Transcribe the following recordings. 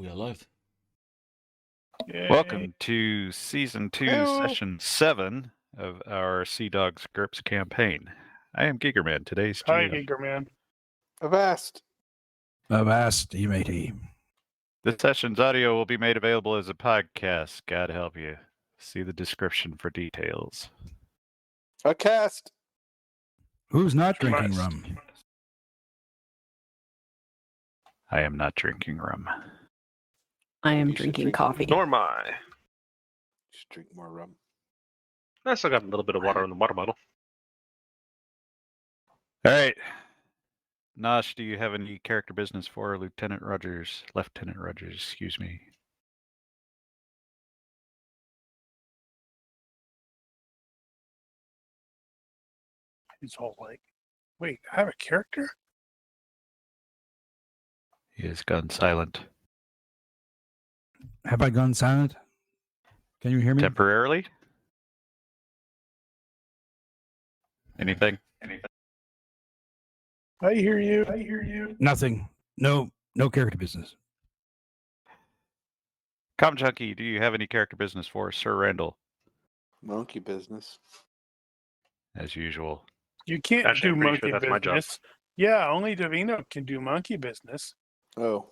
We are live. Yay. Welcome to Season 2, Hello. Session 7 of our Sea Dogs GURPS campaign. I am Gigermann, today's Hi, GM. Gigermann. Avast, matey. This session's audio will be made available as a podcast. God help you. See the description for details. A cast. Who's not drinking Must. rum? I am not drinking rum. I am You should drinking drink coffee. Nor am I. You should drink more rum. I still got a little bit of water in the water bottle. All right. Nosh, do you have any character business for Lieutenant Rogers? Lieutenant Rogers, excuse me. He's all like, wait, I have a character? He has gone silent. Have I gone silent? Can you hear me? Temporarily? Anything? I hear you. Nothing. No character business. Junkie, do you have any character business for Sir Randall? Monkey business. As usual. You can't Actually, do I'm pretty monkey sure that's my job. business. Yeah, only Davino can do monkey business. Oh,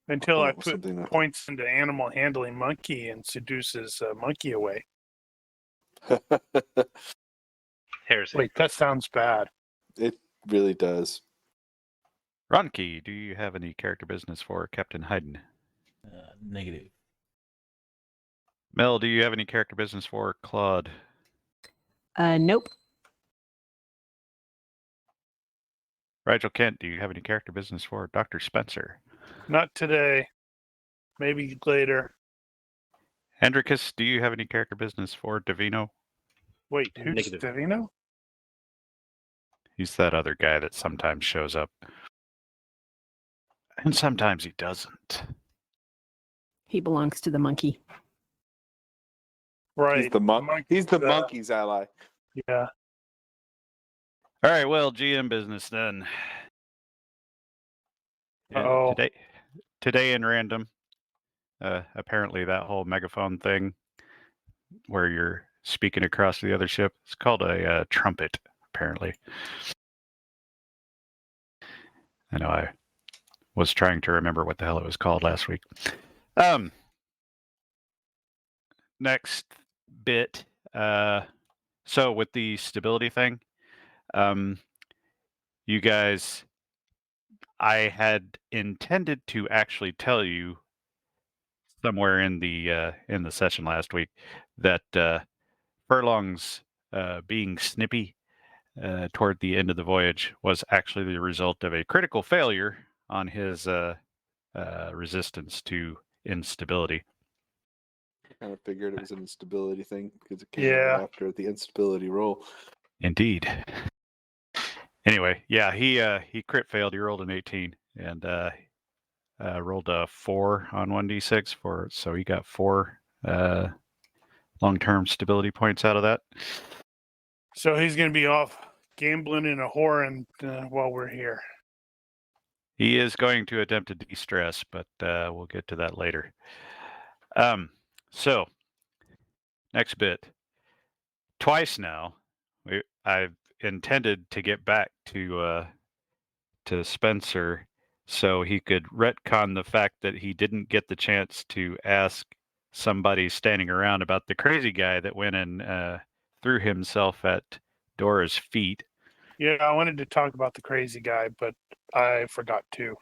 Until I oh, put something that- points into animal handling monkey and seduces monkey away. Heresy. Wait, that sounds bad. It really does. Ronki, do you have any character business for Captain Hayden? Negative. Mel, do you have any character business for Claude? Nope. Rigel Kent, do you have any character business for Dr. Spencer? Not today. Maybe later. Hendrikus, do you have any character business for Davino? Wait, who's Negative. Davino? He's that other guy that sometimes shows up. And sometimes he doesn't. He belongs to the monkey. Right. He's the He's the uh, monkey's ally. Yeah. All right, well, GM business then. And Uh-oh. Today in random, apparently that whole megaphone thing where you're speaking across the other ship, it's called a trumpet, apparently. I know I was trying to remember what the hell it was called last week. Next bit. So with the stability thing, you guys, I had intended to actually tell you somewhere in the session last week that Furlong's being snippy toward the end of the voyage was actually the result of a critical failure on his resistance to instability. I kind of figured it was an instability thing because it came Yeah. out after the instability roll. Indeed. Anyway, yeah, he crit failed. He rolled an 18 and rolled a 4 on 1d6 for it, so he got 4 long-term stability points out of that. So he's going to be off gambling and a whoring while we're here. He is going to attempt to de-stress, but we'll get to that later. So, next bit. Twice now, I've intended to get back to Spencer so he could retcon the fact that he didn't get the chance to ask somebody standing around about the crazy guy that went and threw himself at Dora's feet. Yeah, I wanted to talk about the crazy guy, but I forgot to.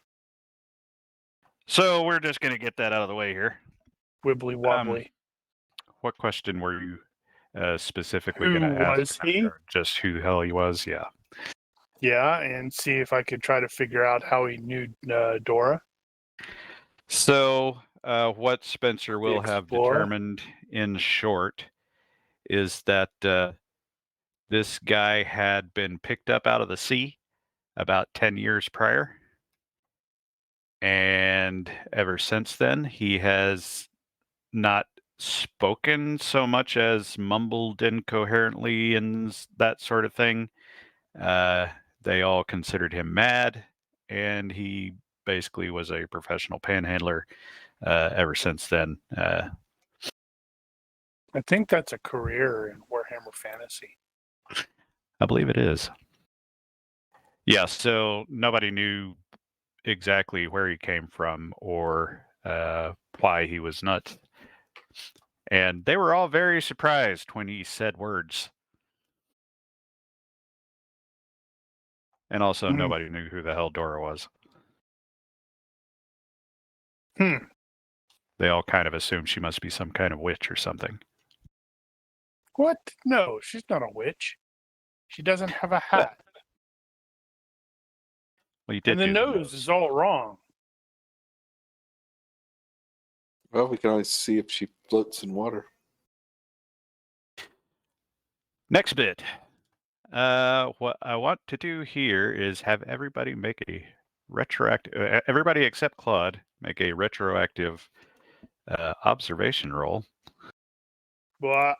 So we're just going to get that out of the way here. Wibbly wobbly. What question were you specifically Who going to ask? was he? Just who the hell he was, yeah. Yeah, and see if I could try to figure out how he knew Dora. So what Spencer will have Explorer? determined in short is that this guy had been picked up out of the sea about 10 years prior. And ever since then, he has not spoken so much as mumbled incoherently and that sort of thing. They all considered him mad, and he basically was a professional panhandler ever since then. I think that's a career in Warhammer Fantasy. I believe it is. Yeah, so nobody knew exactly where he came from or why he was nuts. And they were all very surprised when he said words. And also, nobody knew who the hell Dora was. They all kind of assumed she must be some kind of witch or something. What? No, she's not a witch. She doesn't have a hat. Well, you did And the do nose is all wrong. Well, we can always see if she floats in water. Next bit. What I want to do here is have everybody make a retroactive. Everybody except Claude make a retroactive observation roll. Well,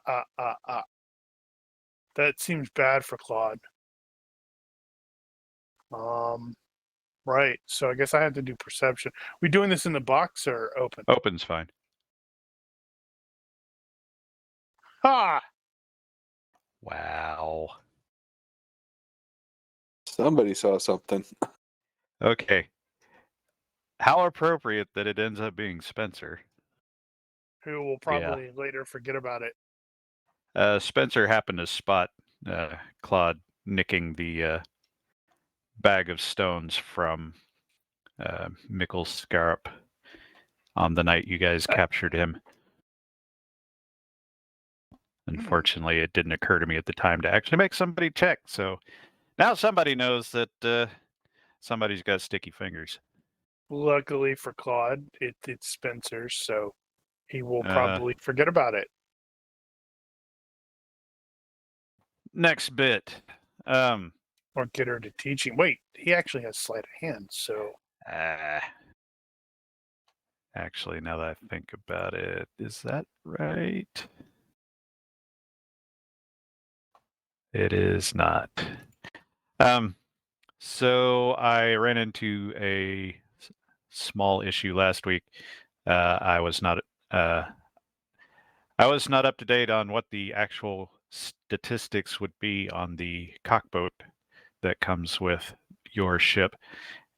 that seems bad for Claude. Right. So I guess I have to do perception. We doing this in the box or open? Open's fine. Ha! Wow. Somebody saw something. Okay. How appropriate that it ends up being Spencer. Who will probably later forget about it. Spencer happened to spot Claude nicking the bag of stones from Mikkel's Scarab on the night you guys captured him. Unfortunately, it didn't occur to me at the time to actually make somebody check. So now somebody knows that somebody's got sticky fingers. Luckily for Claude, it's Spencer's, so he will probably forget about it. Next bit. Or get her to teach him. Wait, he actually has sleight of hand, so... Actually, now that I think about it, is that right? It is not. So I ran into a small issue last week. I was not up to date on what the actual statistics would be on the cockboat that comes with your ship,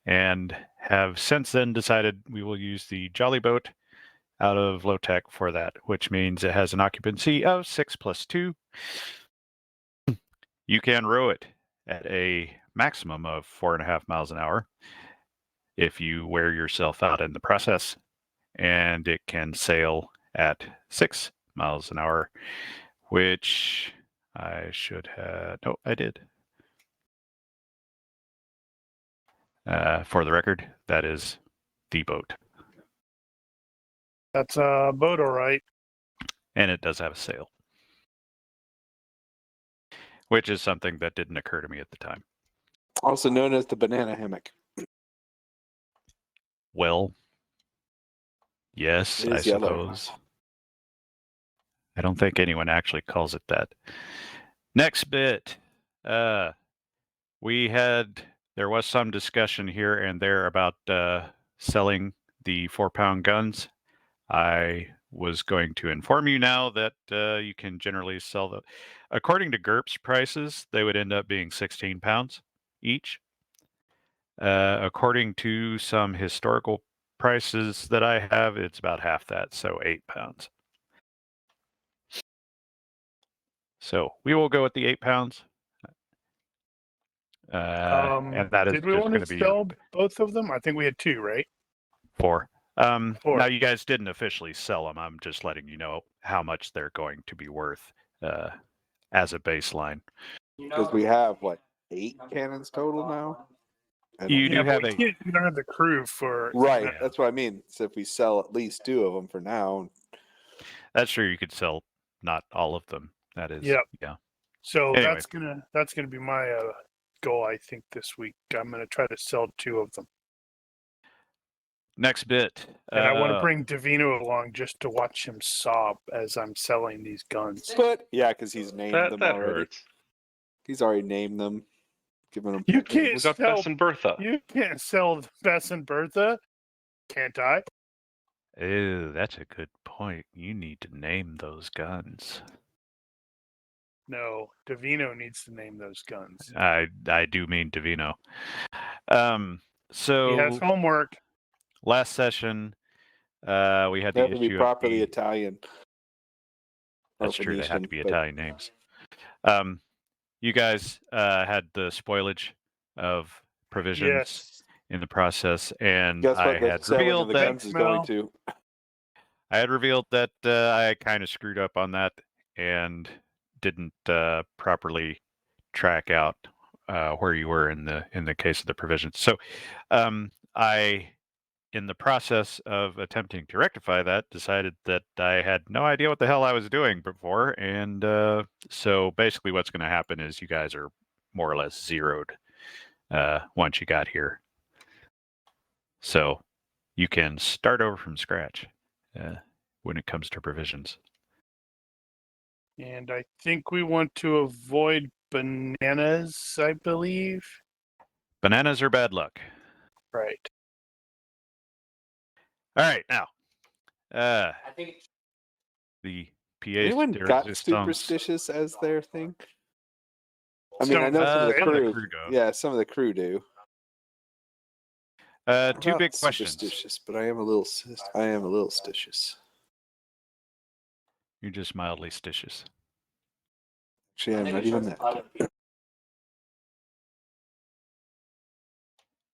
and have since then decided we will use the Jolly Boat out of low tech for that, which means it has an occupancy of 6 + 2. You can row it at a maximum of 4.5 miles an hour if you wear yourself out in the process, and it can sail at 6 miles an hour, which I should have. No, I did. For the record, that is the boat. That's a boat, all right. And it does have a sail, which is something that didn't occur to me at the time. Also known as the banana hammock. Well, yes, It I is yellow. suppose. I don't think anyone actually calls it that. Next bit. There was some discussion here and there about selling the 4-pound guns. I was going to inform you now that you can generally sell them. According to GURPS prices, they would end up being 16 pounds each. According to some historical prices that I have, it's about half that, so 8 pounds. So we will go with the 8 pounds. And that is did we just want going to to be sell both of them? I think we had 2, right? 4. 4. Now, you guys didn't officially sell them. I'm just letting you know how much they're going to be worth as a baseline. Because we have, 8 cannons total now? You do have but we don't have the crew for... Right, Yeah. that's what I mean. So if we sell at least 2 of them for now. That's true. You could sell not all of them. That is, Yep. yeah. So Anyway. that's gonna be my goal, I think, this week. I'm gonna try to sell 2 of them. Next bit. And I want to bring Davino along just to watch him sob as I'm selling these guns. But, yeah, because he's named them That already. hurts. He's already named them. Giving them. You We can't got sell. Bess and Bertha. You can't sell Bess and Bertha, can't I? Ew, that's a good point. You need to name those guns. No, Davino needs to name those guns. I do mean Davino. He has So homework. last session, we had They the have to be issue properly of the, Italian. Or that's true. They have to Venetian, be but- Italian names. You guys had the spoilage of provisions Yes. in the process, and Guess I what? The had selling of revealed the that guns is going to. I had revealed that I kind of screwed up on that and didn't properly track out where you were in the case of the provisions. So I, in the process of attempting to rectify that, decided that I had no idea what the hell I was doing before, and so basically what's going to happen is you guys are more or less zeroed once you got here. So you can start over from scratch when it comes to provisions. And I think we want to avoid bananas, I believe. Bananas are bad luck. Right. All right, now the pièce Anyone de got résistance. superstitious as their thing? I mean, I Some- know some of the some of the crew. crew do. Yeah, some of the crew do. Two I'm not big questions. superstitious, but I am a little stitious. You're just mildly stitious. Actually, I'm not even that.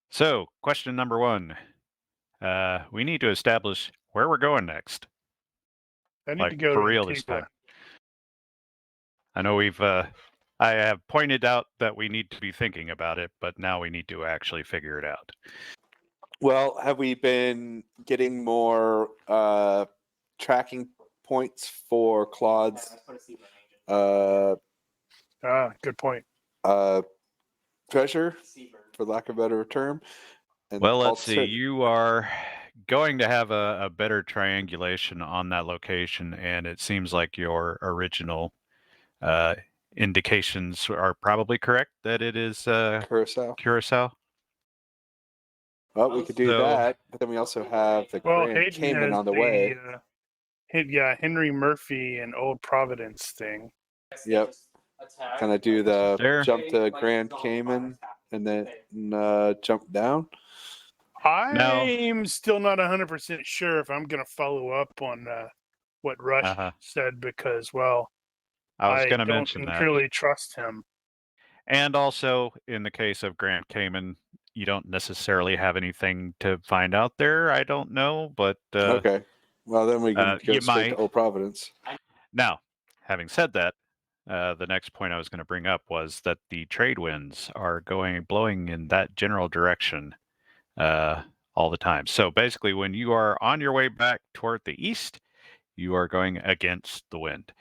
So, question number one. We need to establish where we're going next. I need Like, to go for to real this Antigua. time. I know I have pointed out that we need to be thinking about it, but now we need to actually figure it out. Well, have we been getting more tracking points for Claude's Good point. treasure, for lack of a better term? And Well, let's see. also- You are going to have a better triangulation on that location, and it seems like your original indications are probably correct that it is Curacao. Curacao. Well, we could do So- that, but then we also have the Well, Grand Hayden Cayman has on the way. Henry Murphy and Old Providence thing. Yep. Kind of do the There. jump to Grand Cayman and then jump down. I'm still not 100% sure if I'm going to follow up on what Rush Uh-huh. said because, well, I was going to don't mention that. really trust him. And also, in the case of Grand Cayman, you don't necessarily have anything to find out there. I don't know, but Okay. Well, then we can go you straight might. to Old Providence. Now, having said that, the next point I was going to bring up was that the trade winds are blowing in that general direction all the time. So basically, when you are on your way back toward the east, you are going against the wind.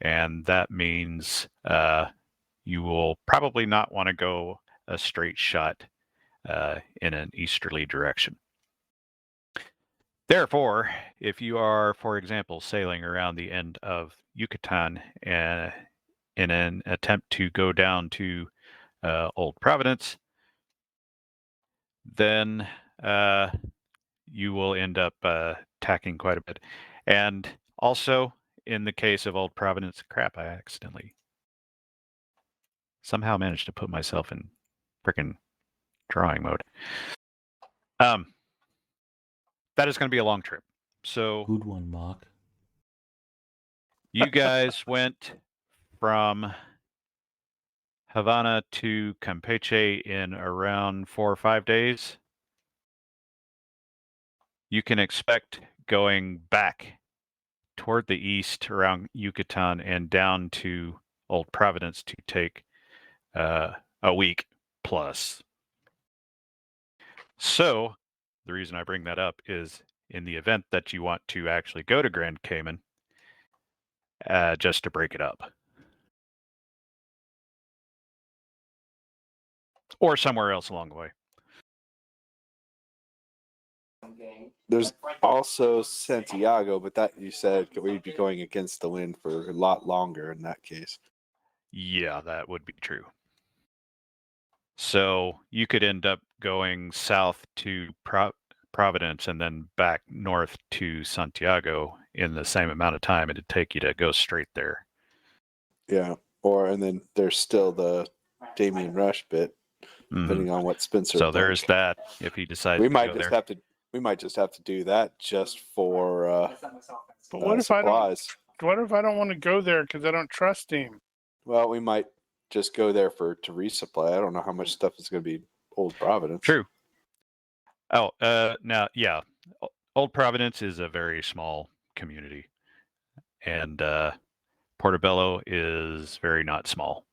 And that means you will probably not want to go a straight shot in an easterly direction. Therefore, if you are, for example, sailing around the end of Yucatan in an attempt to go down to Old Providence, then you will end up tacking quite a bit. And also, in the case of Old Providence, crap, I accidentally somehow managed to put myself in frickin' drawing mode. That is going to be a long trip. So Good one, Mark. you guys went from Havana to Campeche in around 4 or 5 days. You can expect going back toward the east around Yucatan and down to Old Providence to take a week plus. So the reason I bring that up is in the event that you want to actually go to Grand Cayman, just to break it up. Or somewhere else along the way. There's also Santiago, but that you said we'd be going against the wind for a lot longer in that case. Yeah, that would be true. So you could end up going south to Providence and then back north to Santiago in the same amount of time it'd take you to go straight there. Yeah. And then there's still the Damien Rush bit, depending on what Spencer. So would there's like. that. If he decides We to might go just there. have to. We might just have to do that just for But what if I don't? supplies. What if I don't want to go there because I don't trust him? Well, we might just go there to resupply. I don't know how much stuff is going to be Old Providence. True. Oh, now, yeah, Old Providence is a very small community, and Portobello is very not small.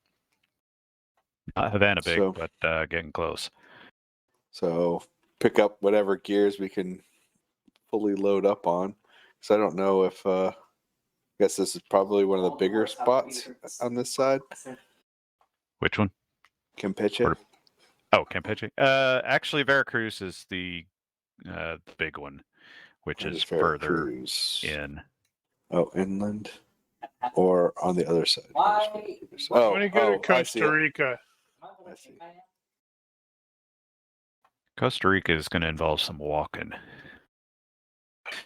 Not Havana big, So- but getting close. So pick up whatever gears we can fully load up on. Because I don't know if. I guess this is probably one of the bigger spots on this side. Which one? Campeche. Oh, Campeche. Actually, Veracruz is the big one, which That is is further Veracruz. in. Oh, inland, or on the other side. I want to go to I see Costa it. Rica. I see. Costa Rica is going to involve some walking.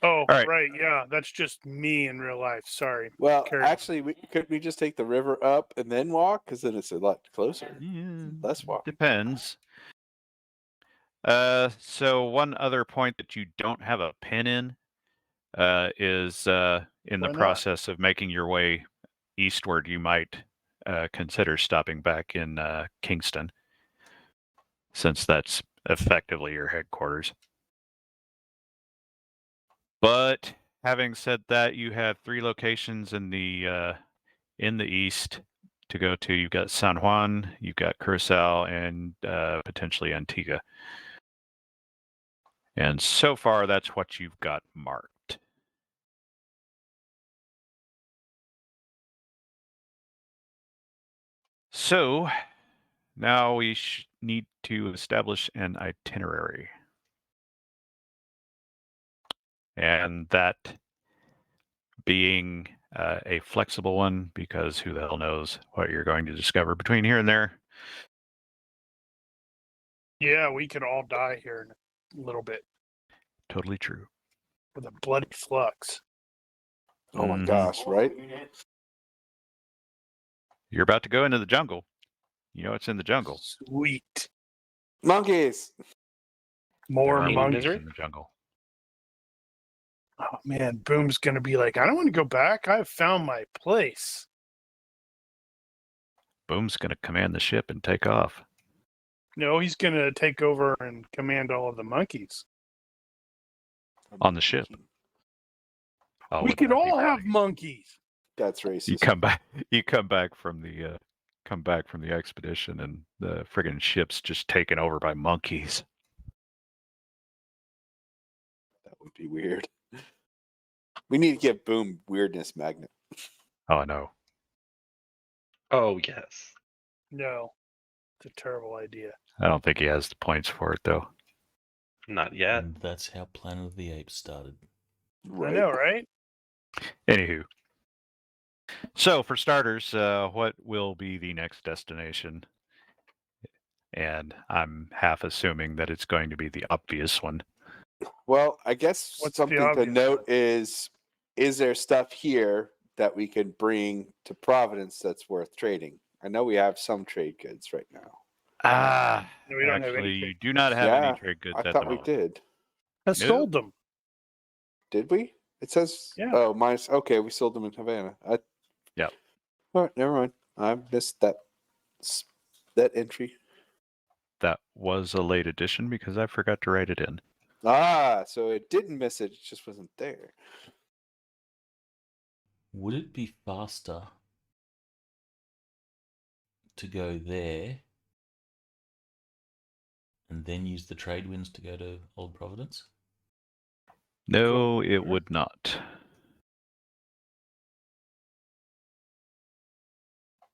Oh, right. right. Yeah, that's just me in real life. Sorry. Well, Carry on. actually, could we just take the river up and then walk? Because then it's a lot closer. Yeah, Less walk. depends. So one other point that you don't have a pin in is in the Why not? process of making your way eastward, you might consider stopping back in Kingston, since that's effectively your headquarters. But having said that, you have 3 locations in the east to go to. You've got San Juan, you've got Curacao, and potentially Antigua. And so far, that's what you've got marked. So now we need to establish an itinerary. And that being a flexible one, because who the hell knows what you're going to discover between here and there. Yeah, we could all die here in a little bit Totally true. with a bloody flux. Oh my Mhm. gosh! Right? You're about to go into the jungle. You know it's in the jungle. Sweet. Monkeys. More There are monkeys. monkeys in the jungle. Oh man, Boom's gonna be like, I don't want to go back. I've found my place. Boom's going to command the ship and take off. No, he's gonna take over and command all of the monkeys. On the ship. Oh, We wouldn't could that be all have funny? monkeys. That's racist. You come back from the expedition, and the friggin' ship's just taken over by monkeys. That would be weird. We need to give Boom weirdness magnet. Oh no. Oh, yes. No, it's a terrible idea. I don't think he has the points for it though. Not yet. And that's how Planet of the Apes started. I know, right? Anywho. So for starters, what will be the next destination? And I'm half assuming that it's going to be the obvious one. Well, I guess What's the something to obvious note one? is there stuff here that we can bring to Providence that's worth trading? I know we have some trade goods right now. Ah, No, we don't have actually, anything. you do not have Yeah, any trade goods I at the thought we moment. did. I No. sold them. Did we? It says, Yeah. oh, minus. Okay, we sold them in Havana. Yep. All right, never mind. I missed that entry. That was a late addition because I forgot to write it in. Ah, so it didn't miss it. It just wasn't there. Would it be faster to go there and then use the trade winds to go to Old Providence? No, it would not.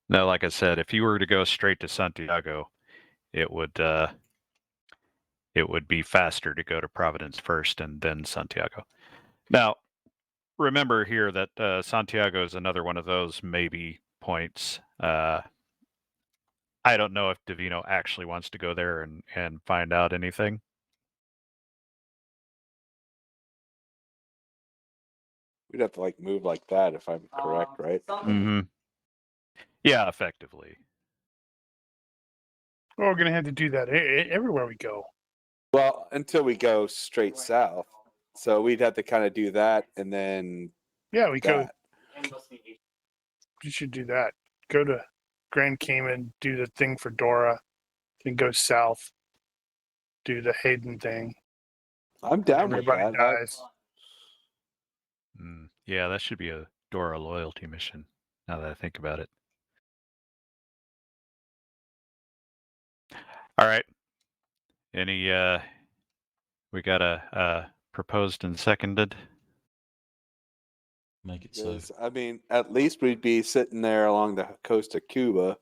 No, like I said, if you were to go straight to Santiago, it would be faster to go to Providence first and then Santiago. Now, remember here that Santiago is another one of those maybe points. I don't know if Davino actually wants to go there and find out anything. We'd have to like move like that if I'm correct, right? Mm-hmm. Yeah, effectively. Well, we're gonna have to do that everywhere we go. Well, until we go straight south. So we'd have to kind of do that and then Yeah, we go. that. You should do that. Go to Grand Cayman, do the thing for Dora, then go south, do the Hayden thing. I'm down with Everybody that. dies. Yeah, that should be a Dora loyalty mission, now that I think about it. All right. Any, we got a proposed and seconded. Make it so. Because, I mean, at least we'd be sitting there along the coast of Cuba.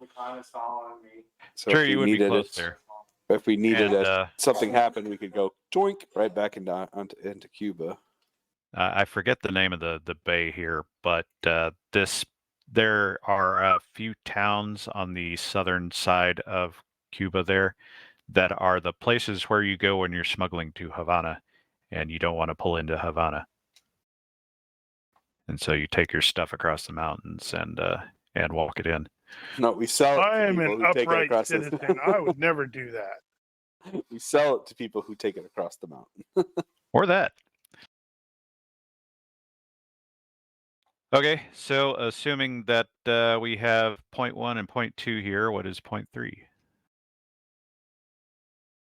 So Sure, if we you would be needed close it, there. if we needed And, something happened, we could go doink right back into Cuba. I forget the name of the bay here, but there are a few towns on the southern side of Cuba there that are the places where you go when you're smuggling to Havana and you don't want to pull into Havana. And so you take your stuff across the mountains and walk it in. No, we sell it I to am people an who take it upright across citizen. I would never do that. We sell it to people who take it across the mountain. Or that. Okay, so assuming that we have point 1 and point 2 here, what is point 3?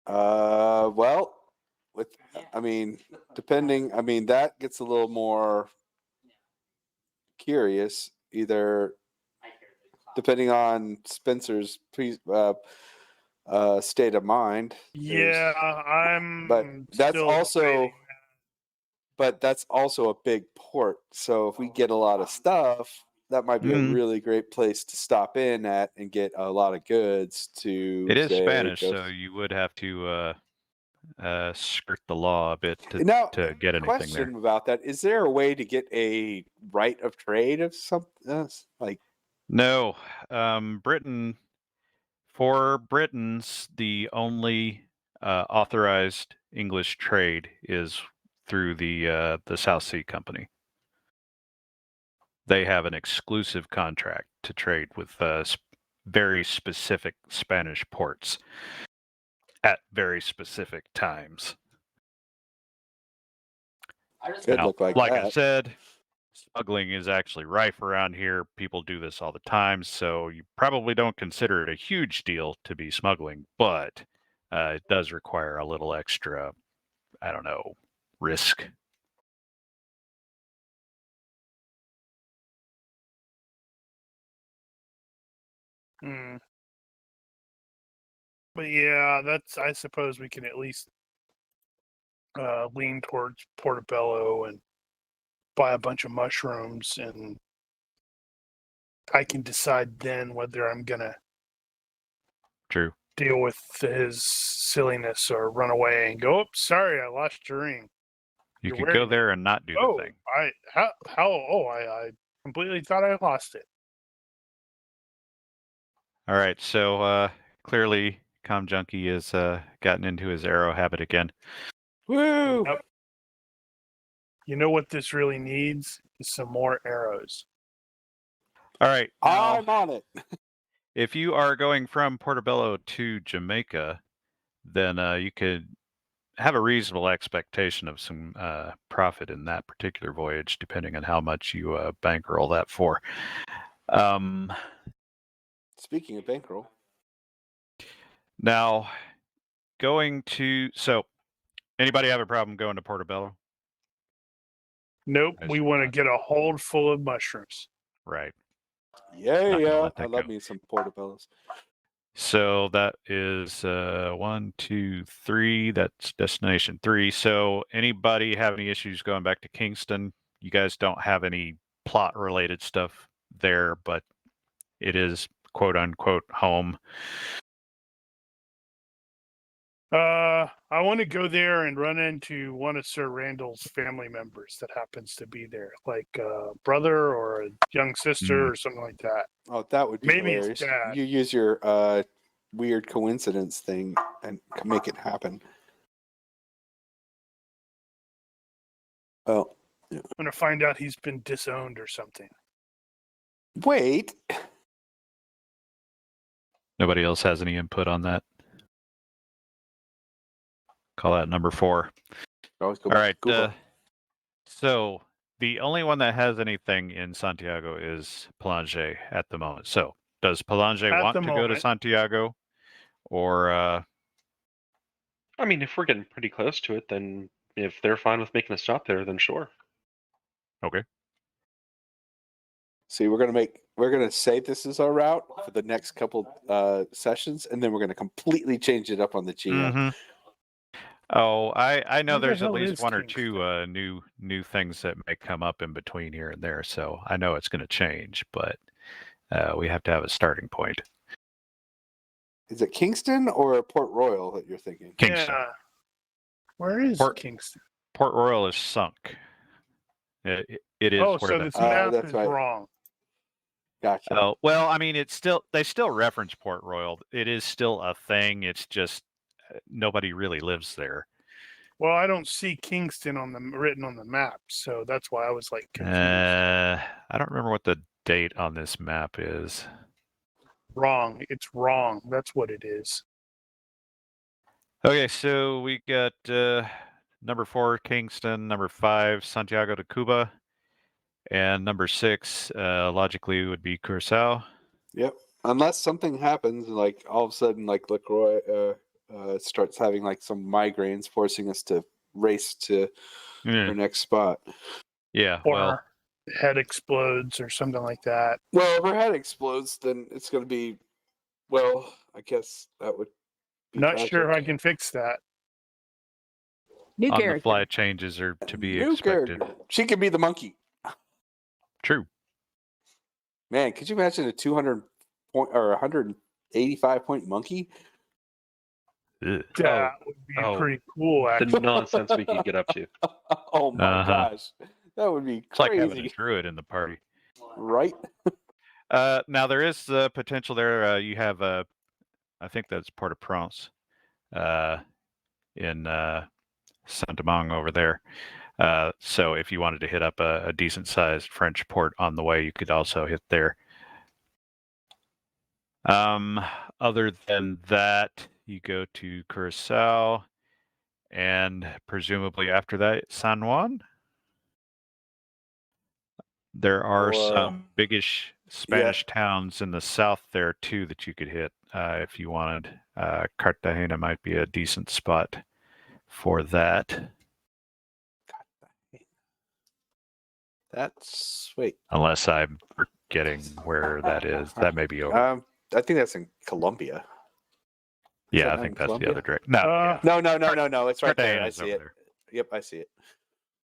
Well, I mean, that gets a little more curious, either depending on Spencer's state of mind. Yeah, But that's still also, debating. but that's also a big port. So if we get a lot of stuff, that might be a really great place to stop in at and get a lot of goods to. It is say, Spanish, go- so you would have to skirt the law a bit Now, to get anything question there. about that: is there a way to get a right of trade of something like? No, Britain. For Britons, the only authorized English trade is through the South Sea Company. They have an exclusive contract to trade with very specific Spanish ports at very specific times. Could look like I that. said, smuggling is actually rife around here. People do this all the time, so you probably don't consider it a huge deal to be smuggling, but it does require a little extra, I don't know, risk. But yeah, I suppose we can at least lean towards Portobello and buy a bunch of mushrooms, and I can decide then whether I'm gonna True. deal with his silliness or run away and go, "Oh, sorry, I lost your ring." You You're could go wearing it. there and not do Oh, the thing. I completely thought I lost it. All right, so clearly Com Junkie has gotten into his arrow habit again. Woo! Yep. You know what this really needs is some more arrows. All right. Now, I'm on it. if you are going from Portobello to Jamaica, then you could have a reasonable expectation of some profit in that particular voyage, depending on how much you bankroll that for. Speaking of bankroll, Now, so anybody have a problem going to Portobello? Nope, I we should want to not. get a hold full of mushrooms. Right. yeah, Not gonna let that I love go. me some portobellos. So that is 1, 2, 3. That's destination 3. So anybody have any issues going back to Kingston? You guys don't have any plot related stuff there, but it is quote unquote home. I want to go there and run into one of Sir Randall's family members that happens to be there, like a brother or a young sister or something like that. Oh, that would be Maybe his hilarious. dad. You use your weird coincidence thing and make it happen. Oh, I'm gonna find out he's been disowned or something. wait. Nobody else has any input on that. Call that number 4. Always go All back right. to Cuba. So the only one that has anything in Santiago is Palange at the moment. So does Palange At want the to go to moment. Santiago, or I mean, if we're getting pretty close to it, then if they're fine with making a stop there, then sure. okay? See, we're gonna say this is our route for the next couple sessions, and then we're gonna completely change it up on the GM. Mhm. Oh, I know Where the there's at hell least is one or Kingston? two new things that may come up in between here and there. So I know it's going to change, but we have to have a starting point. Is it Kingston or Port Royal that you're thinking? Kingston. Yeah. Where is Port- Kingston? Port Royal is sunk. It is Oh, where so the this map that's is right. wrong. Gotcha. Oh, well, I mean, they still reference Port Royal. It is still a thing. It's just nobody really lives there. Well, I don't see Kingston written on the map, so that's why I was like confused. I don't remember what the date on this map is. Wrong. It's wrong. That's what it is. Okay, so we got number 4, Kingston, number 5, Santiago de Cuba, and number 6, logically, would be Curacao. Yep. Unless something happens, like all of a sudden, like LaCroix starts having like some migraines, forcing us to race to our next spot. Yeah, Or well, head explodes or something like that. Well, if our head explodes, then it's going to be. Well, I guess that would be Not sure if I tragic. can fix that. New on character. the fly changes are to be New expected. character. She could be the monkey. True. Man, could you imagine a 200 point or 185 point monkey? Ugh. That would be Oh. pretty cool, The actually. nonsense we could get up to. Oh my Uh-huh. gosh, that would be It's like having a crazy, druid in the party. right? Now there is the potential there. You have I think that's Port-au-Prince, in Saint-Domingue over there. So if you wanted to hit up a decent sized French port on the way, you could also hit there. Other than that, you go to Curacao, and presumably after that, San Juan. There are some biggish Spanish towns in the south there too that you could hit if you wanted. Cartagena might be a decent spot for that, That's wait. unless I'm forgetting where that is. That may be over. I think that's in Colombia. Is Yeah, that I not think in that's Colombia? the other direction. No, yeah. No. It's right there. I Cartagena's see over it. there. Yep, I see it.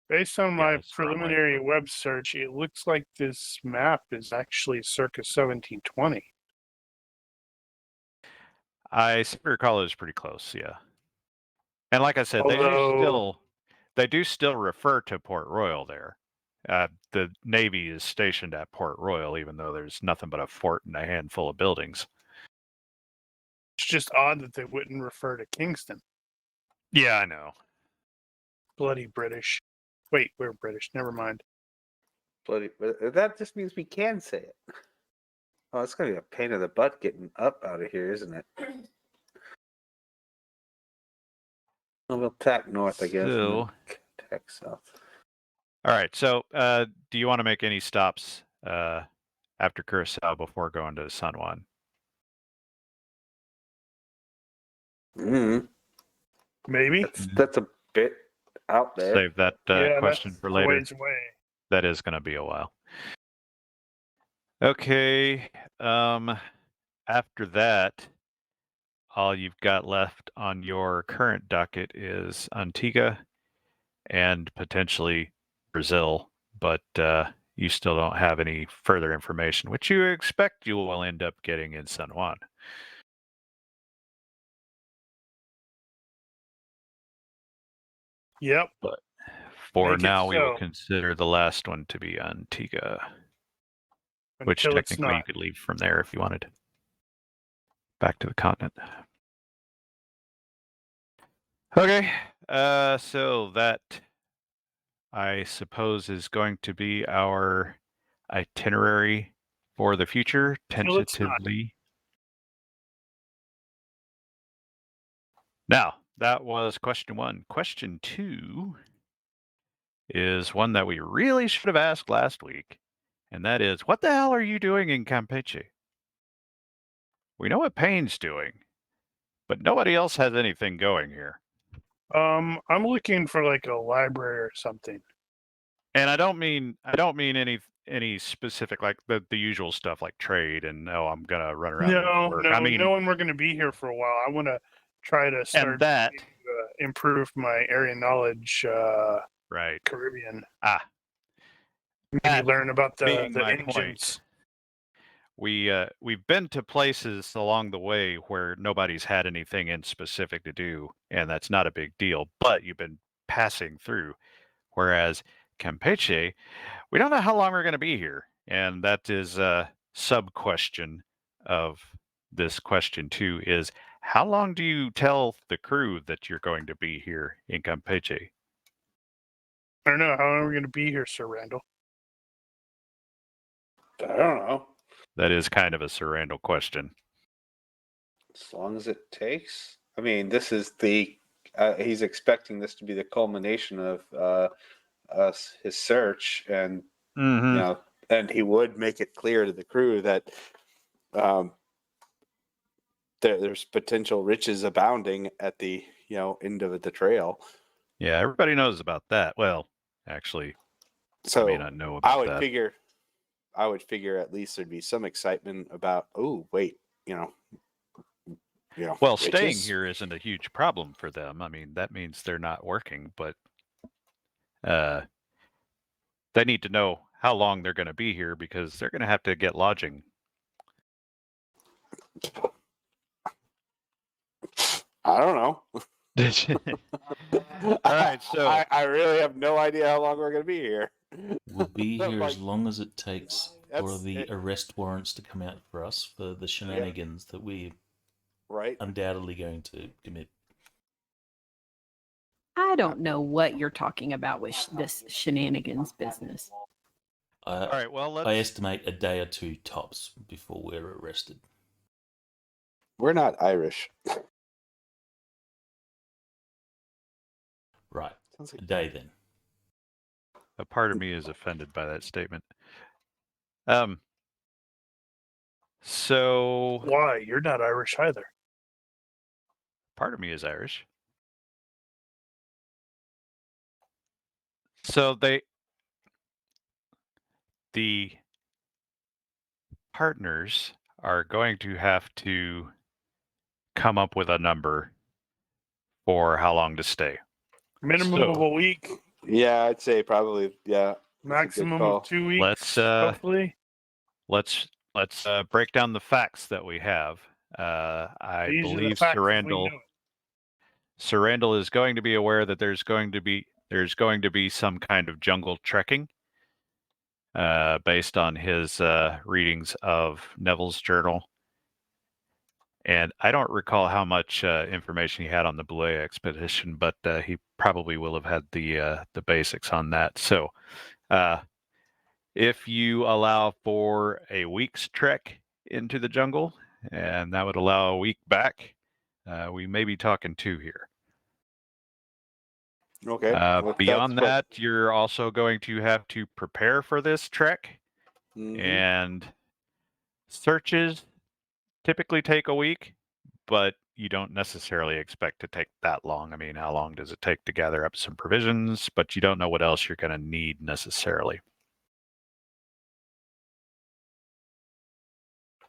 Based on Yeah, my it's wrong way. preliminary web search, it looks like this map is actually circa 1720. I seem to recall it was pretty close. Yeah, and like I said, Although- they do still refer to Port Royal there. The Navy is stationed at Port Royal, even though there's nothing but a fort and a handful of buildings. It's just odd that they wouldn't refer to Kingston. Yeah, I know. Bloody British. Wait, we're British. Never mind. Bloody, but that just means we can say it. Oh, it's gonna be a pain in the butt getting up out of here, isn't it? Well, we'll tack north, I guess. and So- then tack south. All right. So, do you want to make any stops after Curacao before going to San Juan? Mm-hmm. Maybe. That's a bit out there. Save that Yeah, question that's for a later. ways away. That is going to be a while. Okay. After that, all you've got left on your current docket is Antigua and potentially Brazil, but you still don't have any further information, which you expect you will end up getting in San Juan. Yep. For Make it now, we will so. consider the last one to be Antigua, which Until it's technically you not. could leave from there if you wanted. back to the continent. Okay, so that I suppose is going to be our itinerary for the future, No, it's not. tentatively. Now, that was question 1. Question 2 is one that we really should have asked last week, and that is, what the hell are you doing in Campeche? We know what Payne's doing, but nobody else has anything going here. I'm looking for like a library or something. And I don't mean any specific, like the usual stuff like trade and I'm gonna run around and No, work. no, I mean, knowing we're going to be here for a while, I want to try to start and that to, improve my area knowledge. right. Caribbean. Maybe Maybe learn about the being my engines. point, we've been to places along the way where nobody's had anything in specific to do, and that's not a big deal. But you've been passing through, whereas Campeche, we don't know how long we're going to be here, and that is a sub question of this question 2 is, how long do you tell the crew that you're going to be here in Campeche? I don't know. How long are we going to be here, Sir Randall? I don't know. That is kind of a Sir Randall question. As long as it takes. I mean, this is the. He's expecting this to be the culmination of his search, and Mm-hmm. you know, and he would make it clear to the crew that there's potential riches abounding at the end of the trail. Yeah, everybody knows about that. Well, actually, So I may not know about I would that. figure at least there'd be some excitement about. Oh, wait, Well, staying riches? here isn't a huge problem for them. I mean, that means they're not working, but they need to know how long they're going to be here because they're going to have to get lodging. I don't know. All right, so I really have no idea how long we're going to be here. We'll be But, here like, as long as it takes for that's the it. arrest warrants to come out for us for the shenanigans that we're Right? undoubtedly going to commit. I don't know what you're talking about with this shenanigans business. all right, well, I let's estimate a day or 2 tops before we're arrested. We're not Irish. Right. Sounds A like day then. a part of me is offended by that statement. So Why? You're not Irish either. part of me is Irish. So the partners are going to have to come up with a number for how long to stay. Minimum of a week, Yeah, I'd say probably. Yeah. maximum call. of 2 weeks. Let's hopefully. let's break down the facts that we have. I These are the believe facts Sir as we Randall know it. Sir Randall is going to be aware that there's going to be some kind of jungle trekking, based on his readings of Neville's journal. And I don't recall how much information he had on the Belay expedition, but he probably will have had the basics on that. So, if you allow for a week's trek into the jungle, and that would allow a week back, we may be talking 2 here. Okay. Beyond that, you're also going to have to prepare for this trek, and searches typically take a week, but you don't necessarily expect to take that long. I mean, how long does it take to gather up some provisions? But you don't know what else you're going to need necessarily.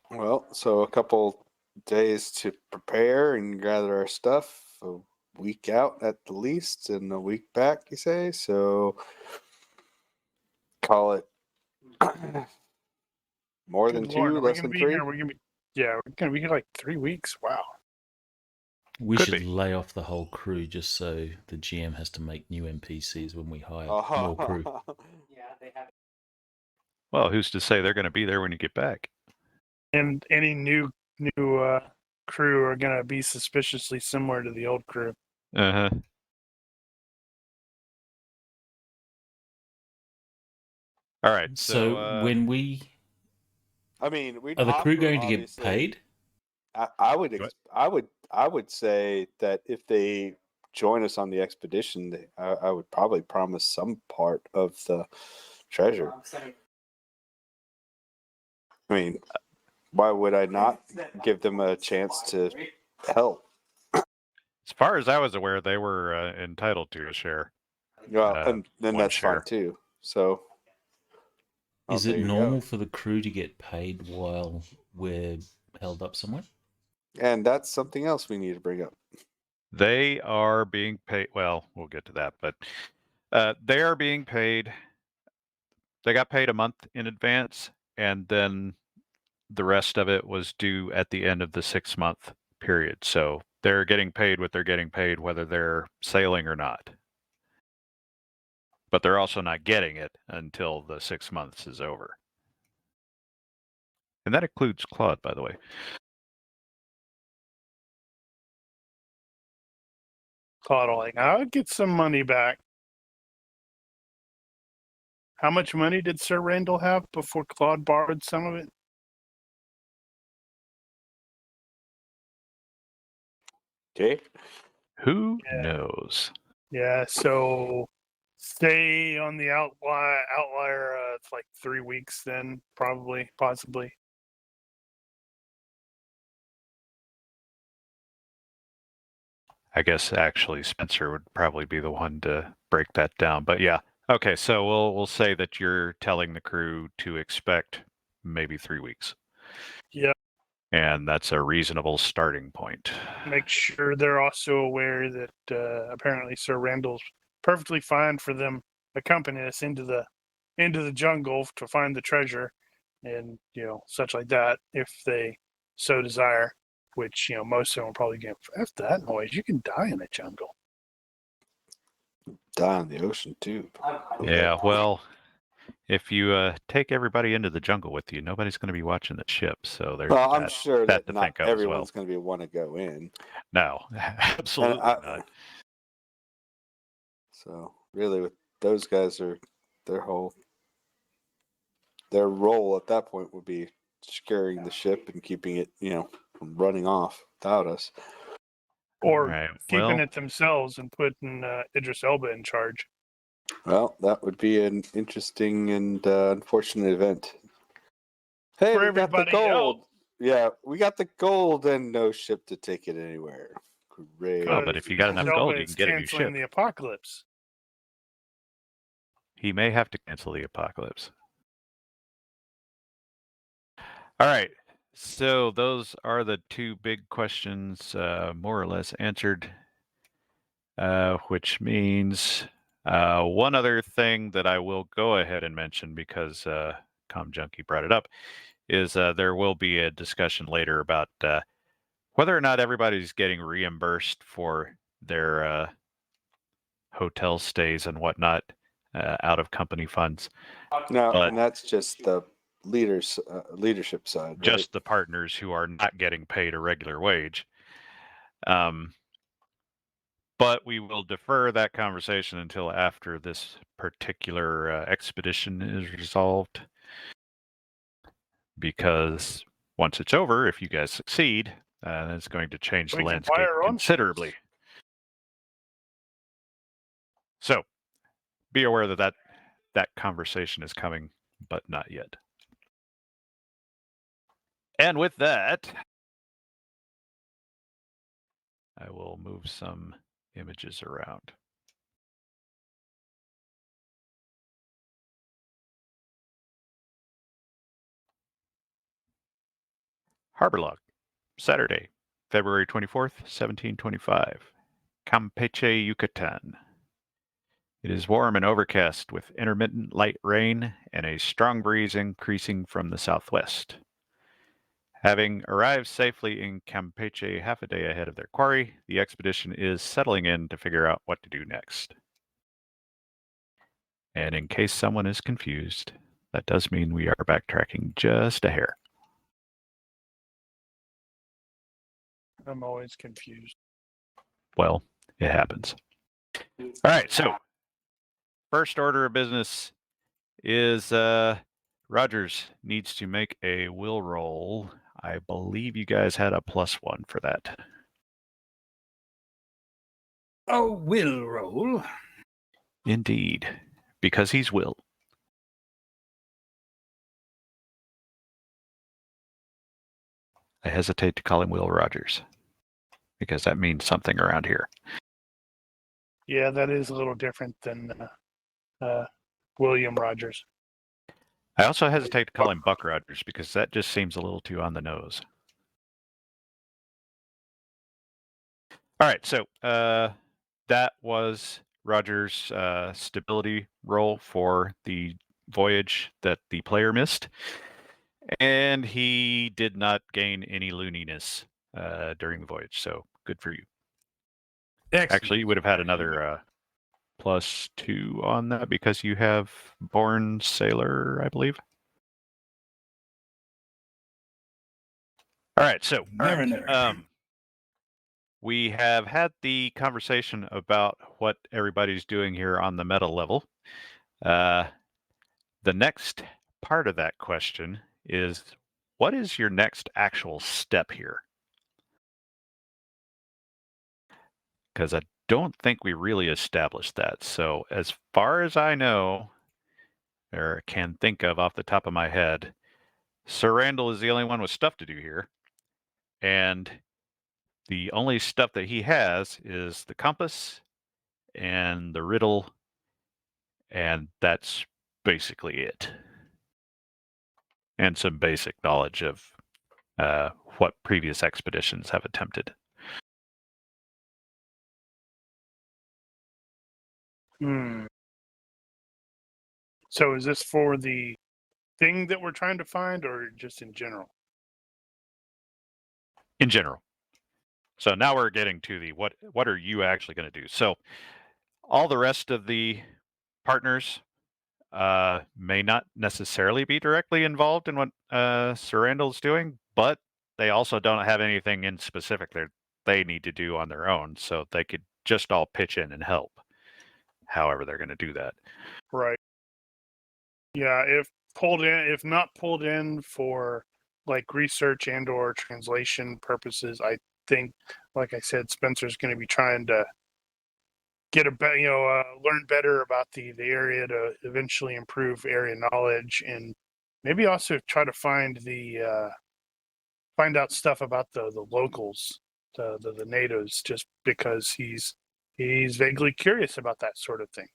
Well, so a couple days to prepare and gather our stuff. A week out at the least, and a week back, you say? So call it more than Good Lord, 2, are we less gonna than be 3. here? We're gonna be here like 3 weeks. Wow. We Could should be. lay off the whole crew just so the GM has to make new NPCs when we hire Oh. more crew. Well, who's to say they're going to be there when you get back? And any new crew are going to be suspiciously similar to the old crew. Uh-huh. All right. So when we I mean, we'd are the crew offer, going to get obviously- paid? I would Go I would say that if they join us on the expedition, I would probably promise some part of the treasure. I mean, why would I not give them a chance to help? As far as I was aware, they were entitled to a share. Well, and then one that's share. fine too. So, Is there it you go. normal for the crew to get paid while we're held up somewhere? And that's something else we need to bring up. They are being paid. Well, we'll get to that, but they are being paid. They got paid a month in advance, and then the rest of it was due at the end of the 6-month period. So they're getting paid what they're getting paid, whether they're sailing or not. But they're also not getting it until the 6 months is over. And that includes Claude, by the way. Claude, like, I would get some money back. How much money did Sir Randall have before Claude borrowed some of it? Okay. Who Yeah. knows? Yeah, so stay on the outlier. It's like 3 weeks then, probably, possibly. I guess actually Spencer would probably be the one to break that down. But yeah. Okay, so we'll say that you're telling the crew to expect maybe 3 weeks. Yeah. And that's a reasonable starting point. Make sure they're also aware that apparently Sir Randall's perfectly fine for them accompanying us into the jungle to find the treasure, and such like that if they so desire. Which most of them will probably get. F that noise. You can die in the jungle. Die in the ocean too. Yeah, well, if you take everybody into the jungle with you, nobody's going to be watching the ship. So there's Well, I'm sure that to not think of as well. everyone's going to be want to go in. No, absolutely not. So really, with those guys, their role at that point would be securing the ship and keeping it, from running off without us. Or Right, keeping well, it themselves and putting Idris Elba in charge. Well, that would be an interesting and unfortunate event. Hey, For we got the everybody gold. else. Yeah, we got the gold and no ship to take it anywhere. Great. Oh, but if you got enough Idris gold, Elba you is can get a new canceling ship. the apocalypse. He may have to cancel the apocalypse. All right. So those are the two big questions more or less answered, which means one other thing that I will go ahead and mention because Com Junkie brought it up is there will be a discussion later about whether or not everybody's getting reimbursed for their hotel stays and whatnot out of company funds. No, But- and that's just the leadership side. Right? Just the partners who are not getting paid a regular wage. But we will defer that conversation until after this particular expedition is resolved. Because once it's over, if you guys succeed, it's going to change the We can landscape buy our own considerably. ships. So be aware that conversation is coming, but not yet. And with that, I will move some images around. Harbor log, Saturday, February 24th, 1725. Campeche, Yucatan. It is warm and overcast with intermittent light rain and a strong breeze increasing from the southwest. Having arrived safely in Campeche half a day ahead of their quarry, the expedition is settling in to figure out what to do next. And in case someone is confused, that does mean we are backtracking just a hair. I'm always confused. Well, it happens. All right, so first order of business is Rogers needs to make a will roll. I believe you guys had a +1 for that. Oh, will roll. Indeed, because he's Will. I hesitate to call him Will Rogers because that means something around here. Yeah, that is a little different than William Rogers. I also hesitate to call him Buck Rogers because that just seems a little too on the nose. All right, so that was Rogers' stability roll for the voyage that the player missed. And he did not gain any looniness during the voyage, so good for you. Excellent. Actually, you would have had another +2 on that because you have Born Sailor, I believe. All right, so Mariner. we have had the conversation about what everybody's doing here on the meta level. The next part of that question is, what is your next actual step here? Because I don't think we really established that. So as far as I know, or can think of off the top of my head, Sir Randall is the only one with stuff to do here. And the only stuff that he has is the compass and the riddle, and that's basically it. And some basic knowledge of what previous expeditions have attempted. So is this for the thing that we're trying to find, or just in general? In general. So now we're getting to the what are you actually going to do? So all the rest of the partners may not necessarily be directly involved in what Sir Randall's doing, but they also don't have anything in specific that they need to do on their own. So they could just all pitch in and help, however they're going to do that. Right. Yeah, if not pulled in for like research and or translation purposes, I think, like I said, Spencer's going to be trying to get learn better about the area to eventually improve area knowledge, and maybe also try to find out stuff about the locals, the natives, just because he's vaguely curious about that sort of thing.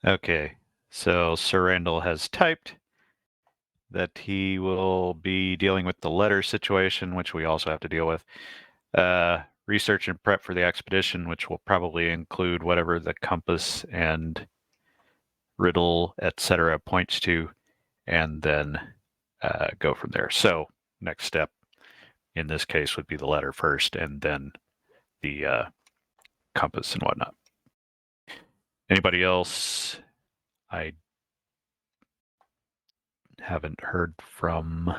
Okay, so Sir Randall has typed that he will be dealing with the letter situation, which we also have to deal with. Research and prep for the expedition, which will probably include whatever the compass and riddle, etc., points to, and then go from there. So next step in this case would be the letter first, and then the compass and whatnot. Anybody else? I haven't heard from.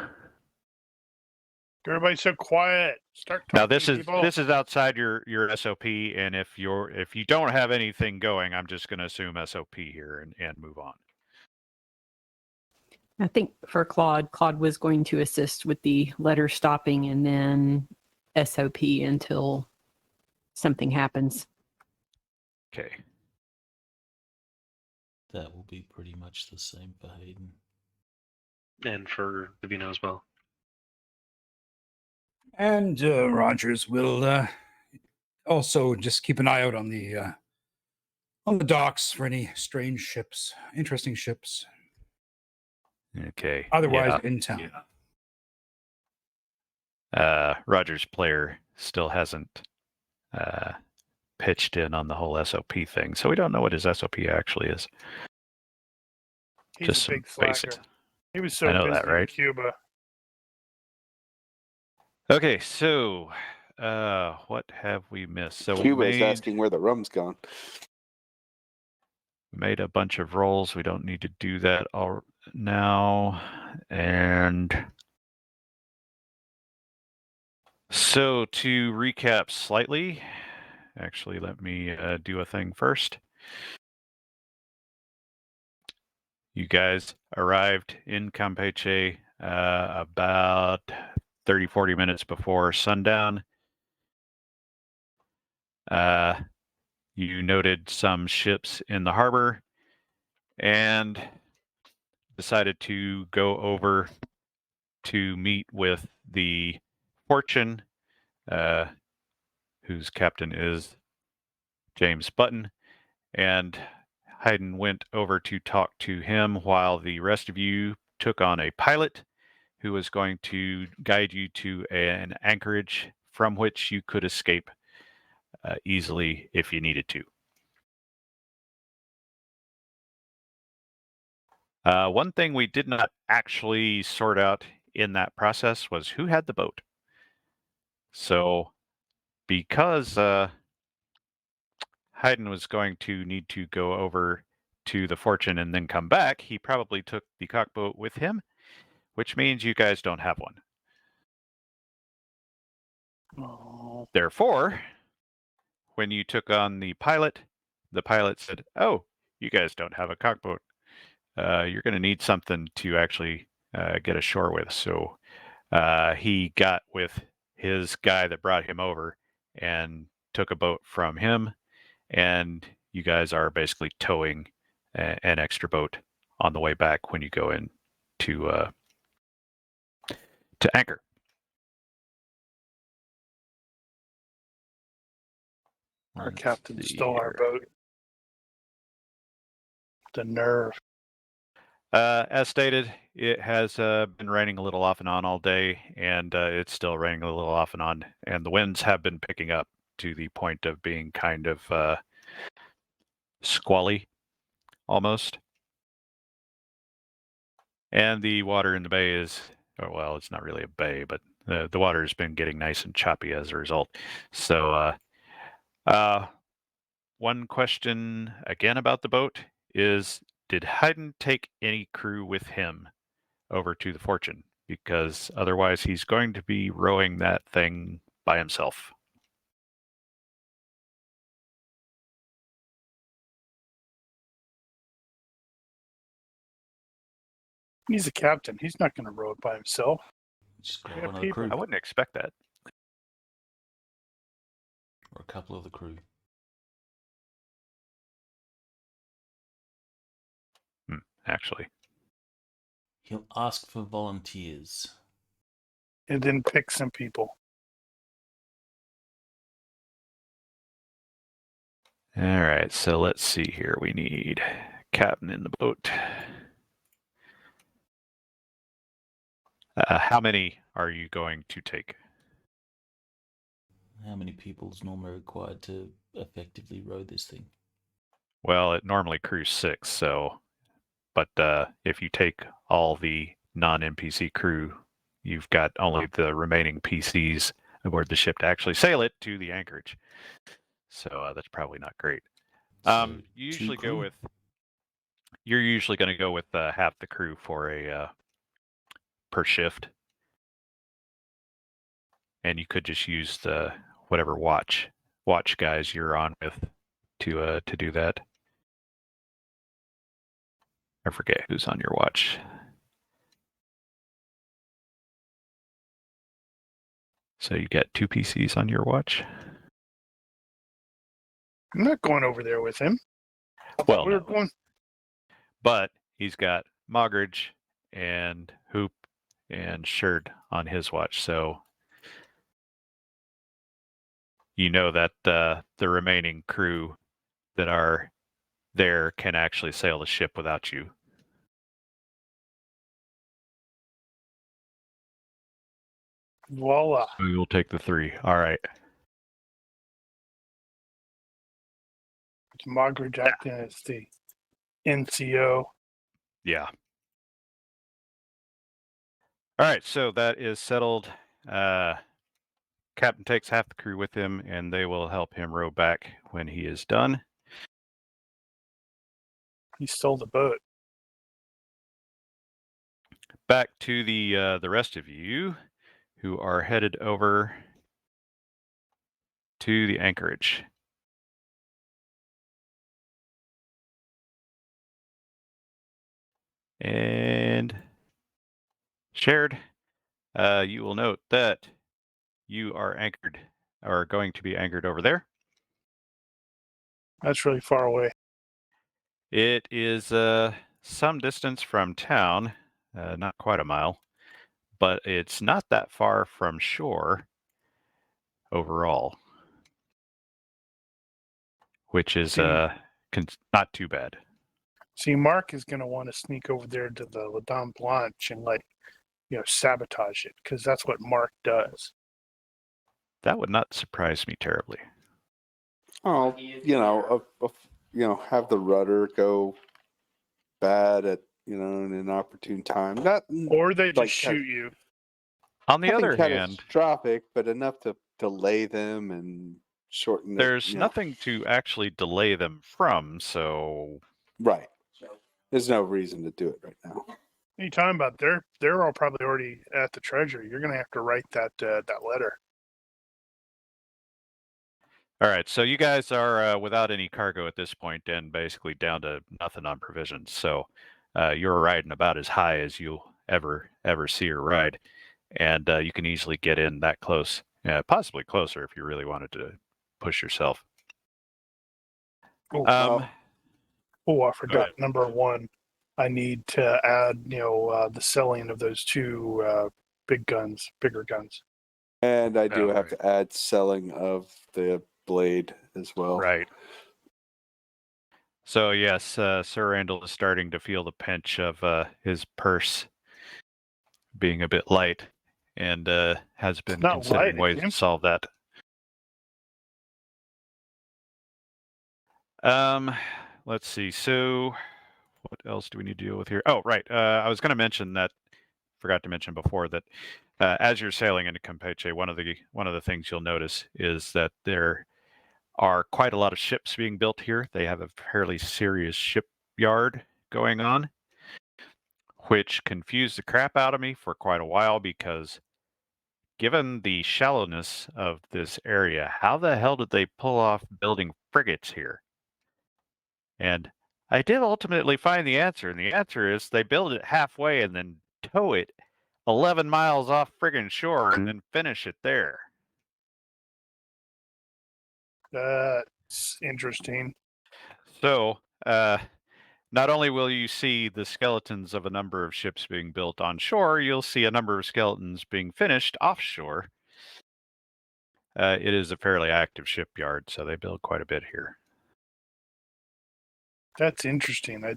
Everybody's so quiet. Start talking. Now this people. is outside your SOP, and if you don't have anything going, I'm just going to assume SOP here and move on. I think for Claude was going to assist with the letter stopping and then SOP until something happens. Okay. That will be pretty much the same for Hayden. And for Davina as well. And Rogers will also just keep an eye out on the docks for any strange ships, interesting ships. Okay. Otherwise, in town. Rogers' player still hasn't pitched in on the whole SOP thing, so we don't know what his SOP actually is. He's Just a big some slacker. basics. He was so I know busy that, right? in Cuba. Okay, so what have we missed? So Cuba's asking where the rum's gone. made a bunch of rolls. We don't need to do that all now. And So to recap slightly, actually, let me do a thing first. You guys arrived in Campeche about 30, 40 minutes before sundown. You noted some ships in the harbor and decided to go over to meet with the Fortune, whose captain is James Button, and Hayden went over to talk to him while the rest of you took on a pilot who was going to guide you to an anchorage from which you could escape easily if you needed to. One thing we did not actually sort out in that process was who had the boat. So because Hayden was going to need to go over to the Fortune and then come back, he probably took the cockboat with him, which means you guys don't have one. Oh, Therefore, when you took on the pilot said, "Oh, you guys don't have a cockboat. You're going to need something to actually get ashore with." So he got with his guy that brought him over and took a boat from him, and you guys are basically towing an extra boat on the way back when you go in to anchor. our Let's captain see stole our here. boat. The nerve. As stated, it has been raining a little off and on all day, and it's still raining a little off and on, and the winds have been picking up to the point of being kind of squally almost. And the water in the bay is, well, it's not really a bay, but the water has been getting nice and choppy as a result. So one question again about the boat is, did Hayden take any crew with him over to the Fortune? Because otherwise he's going to be rowing that thing by himself. He's a captain. He's not going to row it by himself. Just grab Yeah, one of the people. crew I wouldn't expect that. or a couple of the crew. Actually. He'll ask for volunteers. And then pick some people. All right, so let's see here. We need captain in the boat. How many are you going to take? How many people is normally required to effectively row this thing? Well, it normally crews 6, so, but if you take all the non-NPC crew, you've got only the remaining PCs aboard the ship to actually sail it to the anchorage. So that's probably not great. So You usually two go crew? with. You're usually going to go with half the crew for a per shift, and you could just use the whatever watch guys you're on with to do that. I forget who's on your watch. So you got 2 PCs on your watch? I'm not going over there with him. Well, We're no. going. But he's got Mogridge and Hoop and Sherd on his watch. So you know that the remaining crew that are there can actually sail the ship without you. Voila. We will take the 3. All right. It's Margaret acting as the NCO. Yeah. All right, so that is settled. Captain takes half the crew with him, and they will help him row back when he is done. He stole the boat. Back to the rest of you who are headed over to the anchorage. And shared, you will note that you are anchored, or going to be anchored over there. That's really far away. It is some distance from town, not quite a mile, but it's not that far from shore overall, which is not too bad. See, Mark is going to want to sneak over there to the La Dame Blanche and sabotage it, because that's what Mark does. That would not surprise me terribly. Oh, have the rudder go bad at in an opportune time. Not Or they just like shoot you. On the nothing other hand, catastrophic, but enough to delay them and shorten. there's nothing to actually delay them from, so Right. There's no reason to do it right now. What are you talking about? They're all probably already at the Treasury. You're going to have to write that letter. all right. So you guys are without any cargo at this point, and basically down to nothing on provisions. So you're riding about as high as you'll ever see or ride, and you can easily get in that close, possibly closer if you really wanted to push yourself. Oh, I forgot. ahead. Number one, I need to add the selling of those two bigger guns. And I do Oh, have to add selling of the blade as well. Right. So yes, Sir Randall is starting to feel the pinch of his purse being a bit light, and has been not considering light, ways it's to empty. solve that. Let's see. So, what else do we need to deal with here? Oh, right. I was going to mention that. Forgot to mention before that as you're sailing into Campeche, one of the things you'll notice is that there are quite a lot of ships being built here. They have a fairly serious shipyard going on, which confused the crap out of me for quite a while because given the shallowness of this area, how the hell did they pull off building frigates here? And I did ultimately find the answer, and the answer is they build it halfway and then tow it 11 miles off friggin' shore and then finish it there. That's interesting. So, not only will you see the skeletons of a number of ships being built on shore, you'll see a number of skeletons being finished offshore. It is a fairly active shipyard, so they build quite a bit here. That's interesting. I'm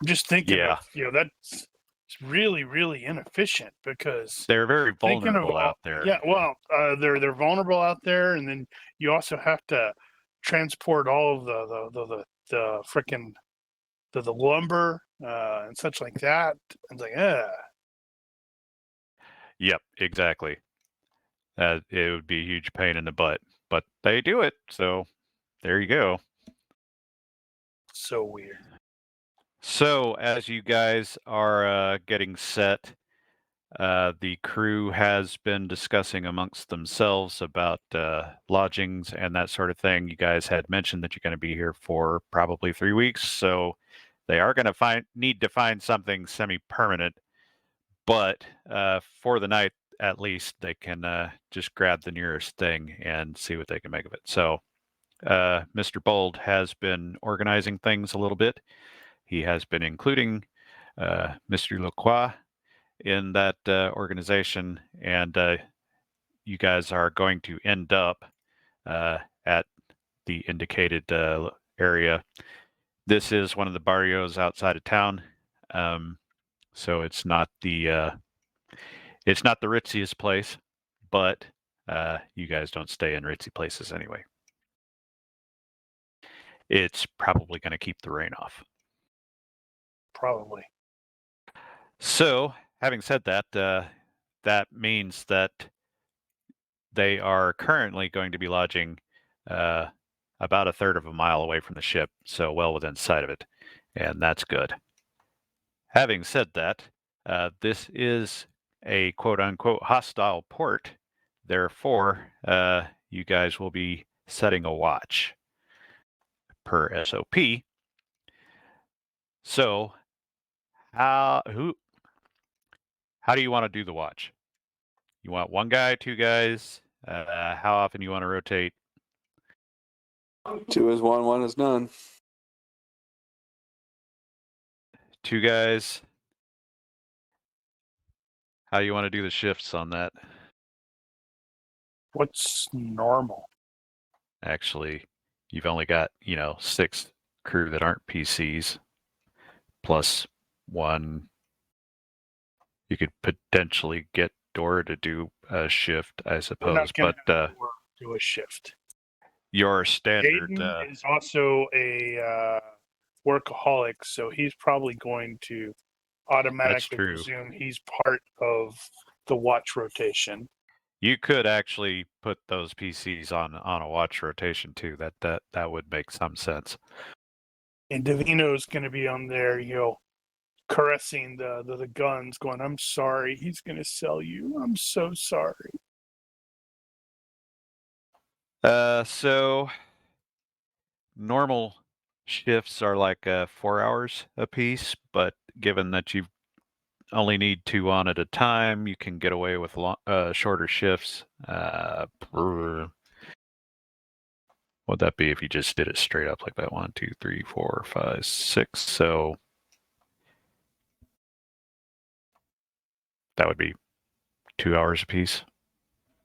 just thinking Yeah. that's really, really inefficient because They're very thinking of vulnerable out there. Yeah, well, they're vulnerable out there, and then you also have to transport all of the frickin' the lumber and such like that. It's like, Yep, exactly. It would be a huge pain in the butt, but they do it, so there you go. so weird. So as you guys are getting set, the crew has been discussing amongst themselves about lodgings and that sort of thing. You guys had mentioned that you're going to be here for probably 3 weeks, so they are going to need to find something semi-permanent. But for the night, at least, they can just grab the nearest thing and see what they can make of it. So Mr. Bold has been organizing things a little bit. He has been including Mr. Lacroix in that organization, and you guys are going to end up at the indicated area. This is one of the barrios outside of town, so it's not the ritziest place, but you guys don't stay in ritzy places anyway. It's probably going to keep the rain off. Probably. So, having said that, that means that they are currently going to be lodging about a third of a mile away from the ship, so well within sight of it, and that's good. Having said that, this is a quote-unquote hostile port therefore, you guys will be setting a watch per SOP. So, how do you want to do the watch? You want one guy, two guys? How often you want to rotate? 2 is 1, 1 is none. Two guys. How do you want to do the shifts on that? What's normal? Actually, you've only got, 6 crew that aren't PCs, plus 1. You could potentially get Dora to do a shift, I We're suppose, not going but to do a shift. your standard. Hayden is also a workaholic, so he's probably going to automatically true. presume he's part of the watch rotation. You could actually put those PCs on a watch rotation too. That would make some sense. And Davino's going to be on there, caressing the guns, going, "I'm sorry, he's going to sell you. I'm so sorry." So normal shifts are like 4 hours a piece, but given that you only need 2 on at a time, you can get away with shorter shifts. What'd that be if you just did it straight up like that? 1, 2, 3, 4, 5, 6. So that would be 2 hours a piece.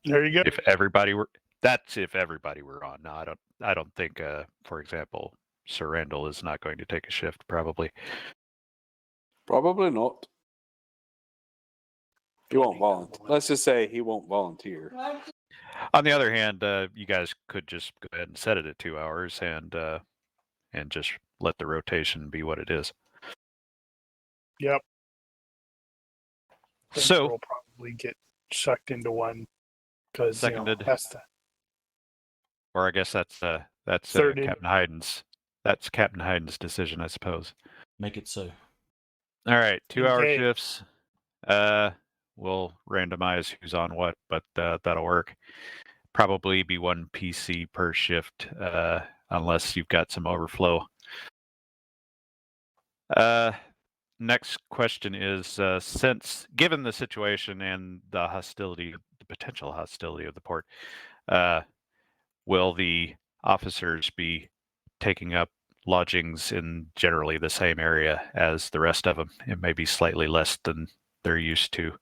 There you go. If everybody were on. No, I don't think for example, Sir Randall is not going to take a shift probably. Probably not. He won't volunteer. Let's just say he won't volunteer. On the other hand, you guys could just go ahead and set it at 2 hours and just let the rotation be what it is. Yep. So we'll probably get sucked into one because seconded. Or I guess that's Captain Hayden's. That's Captain Hayden's decision, I suppose. Make it so. All right, 2-hour Okay. shifts. We'll randomize who's on what, but that'll work. Probably be 1 PC per shift, unless you've got some overflow. Next question is, since given the situation and the potential hostility of the port, will the officers be taking up lodgings in generally the same area as the rest of them? It may be slightly less than they're used to.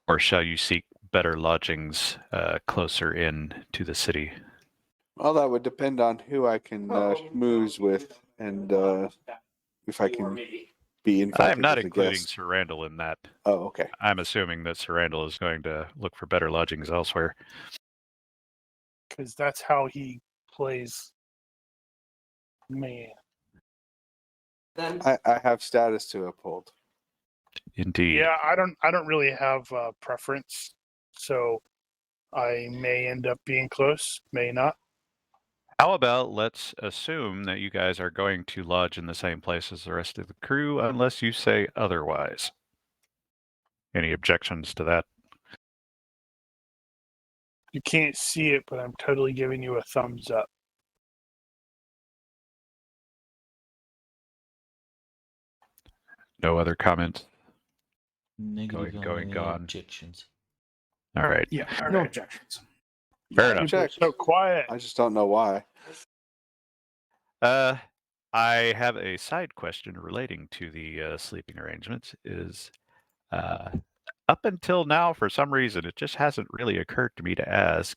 Or shall you seek better lodgings closer in to the city? Well, that would depend on who I can schmooze with, and if I can be invited. I'm not as a including guest. Sir Randall in that. Oh, okay. I'm assuming that Sir Randall is going to look for better lodgings elsewhere. Because that's how he plays. Man. I have status to uphold. Indeed. Yeah, I don't really have a preference, so I may end up being close, may not. How about let's assume that you guys are going to lodge in the same place as the rest of the crew, unless you say otherwise. Any objections to that? You can't see it, but I'm totally giving you a thumbs up. No other comments? Negative Going, gone. objections. All right. Yeah, no objections. Fair enough. People are so quiet. I just don't know why. I have a side question relating to the sleeping arrangements. Is up until now, for some reason, it just hasn't really occurred to me to ask,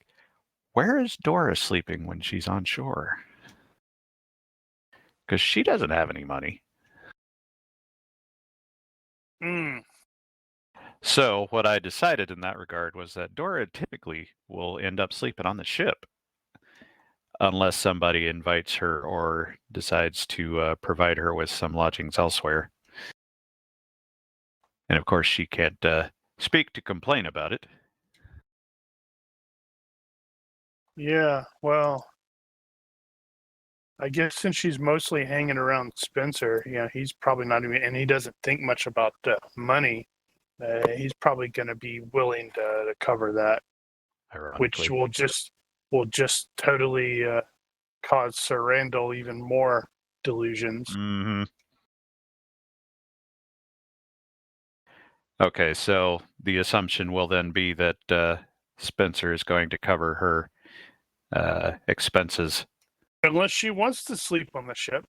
where is Dora sleeping when she's on shore? Because she doesn't have any money. So what I decided in that regard was that Dora typically will end up sleeping on the ship, unless somebody invites her or decides to provide her with some lodgings elsewhere. And of course, she can't speak to complain about it. Yeah, well, I guess since she's mostly hanging around Spencer, he's probably not even, and he doesn't think much about money. He's probably going to be willing to cover that, which Ironically. will just totally cause Sir Randall even more delusions. Mm-hmm. Okay, so the assumption will then be that Spencer is going to cover her expenses. Unless she wants to sleep on the ship.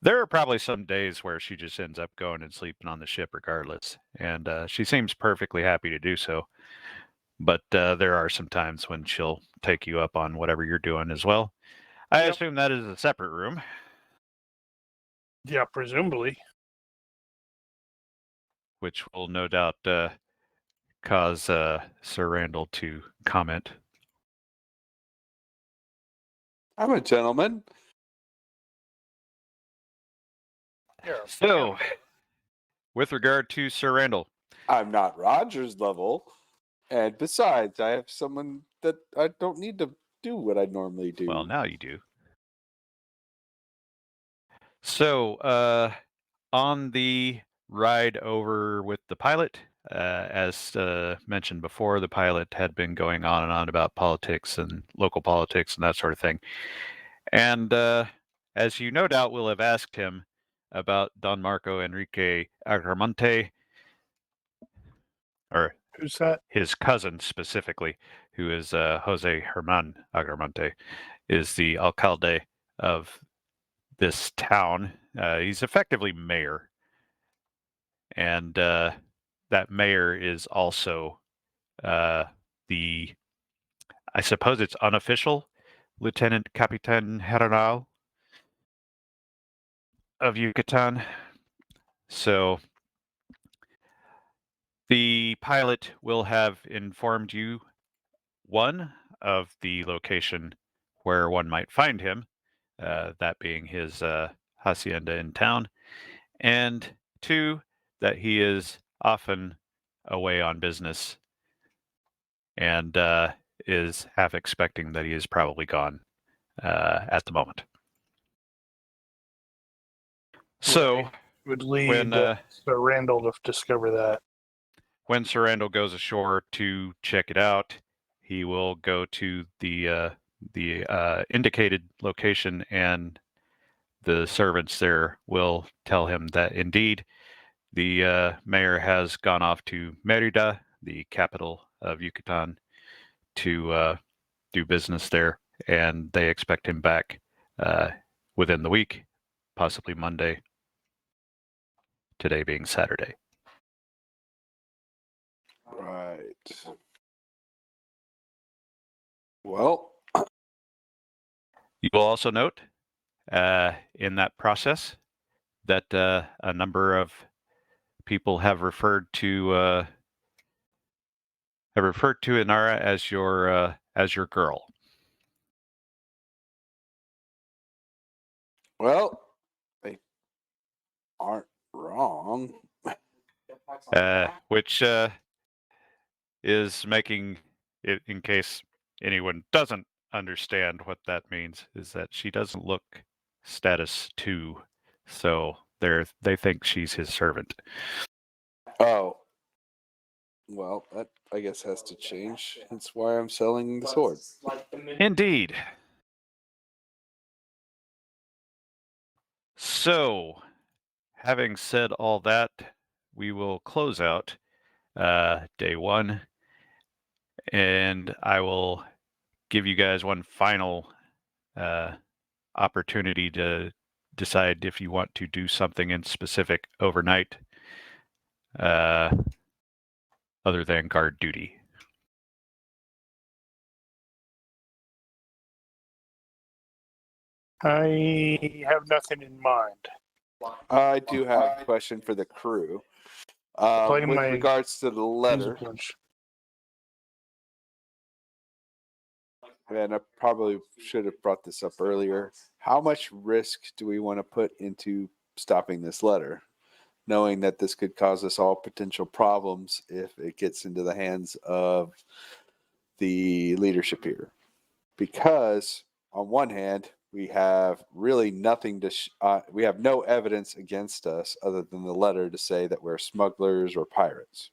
There are probably some days where she just ends up going and sleeping on the ship regardless, and she seems perfectly happy to do so. But there are some times when she'll take you up on whatever you're doing as well. I Yep. assume that is a separate room. Yeah, presumably. Which will no doubt cause Sir Randall to comment. I'm a gentleman. Yeah. So, with regard to Sir Randall, I'm not Roger's level. And besides, I have someone that I don't need to do what I normally do. well, now you do. So, on the ride over with the pilot, as mentioned before, the pilot had been going on and on about politics and local politics and that sort of thing. And as you no doubt will have asked him about Don Marco Enrique Agramonte, or Who's that? his cousin specifically, who is Jose Herman Agramonte, is the alcalde of this town. He's effectively mayor. And that mayor is also the, I suppose it's unofficial, Lieutenant Capitan General of Yucatan. So the pilot will have informed you, one, of the location where one might find him, that being his hacienda in town, and two, that he is often away on business and is half expecting that he is probably gone at the moment. So Right. Would lead when Sir Randall to discover that. when Sir Randall goes ashore to check it out, he will go to the indicated location, and the servants there will tell him that indeed the mayor has gone off to Merida, the capital of Yucatan, to do business there, and they expect him back within the week, possibly Monday, today being Saturday. Right. Well, You will also note in that process that a number of people have referred to Inara as your girl. well, they aren't wrong. Which is making it, in case anyone doesn't understand what that means, is that she doesn't look status 2, so they think she's his servant. Oh. Well, that I guess has to change. That's why I'm selling the sword. Indeed. So, having said all that, we will close out day 1, and I will give you guys one final opportunity to decide if you want to do something in specific overnight other than guard duty. I have nothing in mind. I do have a question for the crew. Play With my regards to the letter, music lunch. and I probably should have brought this up earlier. How much risk do we want to put into stopping this letter, knowing that this could cause us all potential problems if it gets into the hands of the leadership here? Because on one hand, we have really nothing to. We have no evidence against us other than the letter to say that we're smugglers or pirates.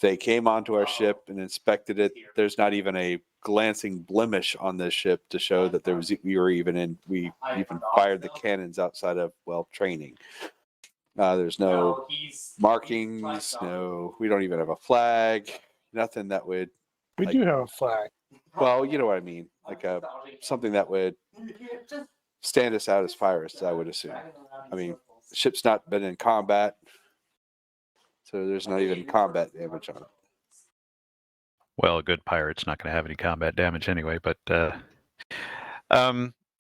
They came onto our ship and inspected it. There's not even a glancing blemish on this ship to show that we even fired the cannons outside of training. There's no markings. No, we don't even have a flag. Nothing that would. We do have a flag. Well, you know what I mean, like something that would stand us out as pirates. I would assume. I mean, the ship's not been in combat. So there's not even combat damage on it. Well, a good pirate's not going to have any combat damage anyway, but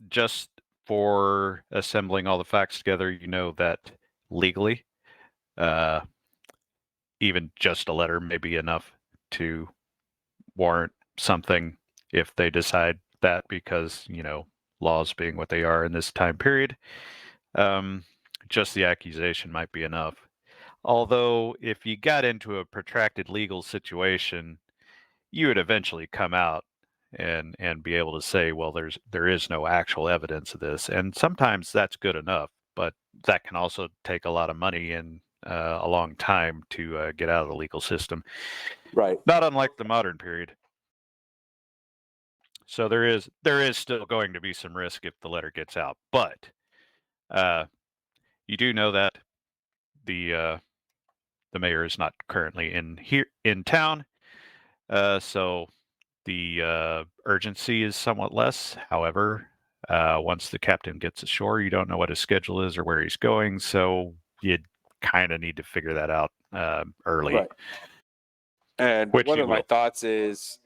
just for assembling all the facts together, you know that legally, even just a letter may be enough to warrant something if they decide that, because, laws being what they are in this time period, just the accusation might be enough. Although, if you got into a protracted legal situation, you would eventually come out and be able to say, well, there is no actual evidence of this, and sometimes that's good enough. But that can also take a lot of money and a long time to get out of the legal system. Right. Not unlike the modern period. So there is still going to be some risk if the letter gets out, but you do know that the mayor is not currently in town, so the urgency is somewhat less. However, once the captain gets ashore, you don't know what his schedule is or where he's going, so you kind of need to figure that out early. Right. And Which one you of my will. thoughts is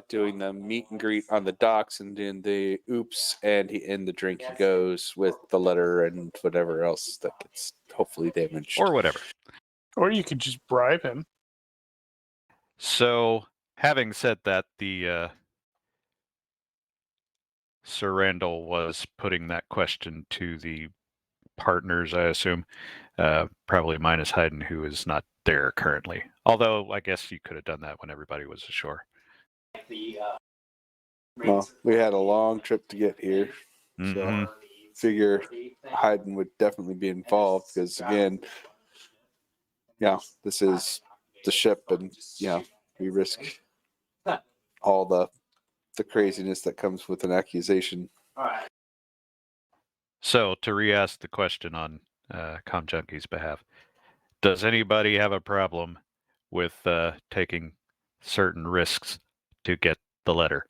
doing the meet and greet on the docks and doing the oops, and in the drink he goes with the letter and whatever else that gets hopefully damaged. Or whatever. Or you could just bribe him. So, having said that, the Sir Randall was putting that question to the partners, I assume, probably minus Hayden, who is not there currently. Although, I guess you could have done that when everybody was ashore. Well, we had a long trip to get here, Mhm. so figure Hayden would definitely be involved because, again, this is the ship, and we risk all the craziness that comes with an accusation. So, to re-ask the question on ComJunkie's behalf, does anybody have a problem with taking certain risks to get the letter?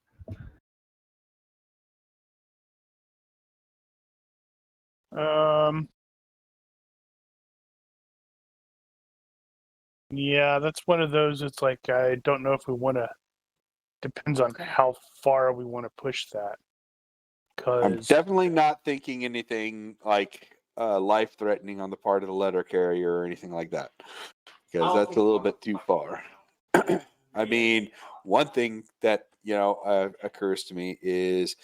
Yeah, that's one of those. It's like, I don't know if we want to. Depends on how far we want to push that. I'm Because definitely not thinking anything like life-threatening on the part of the letter carrier or anything like that, because that's a little bit too far. I mean, one thing that occurs to me is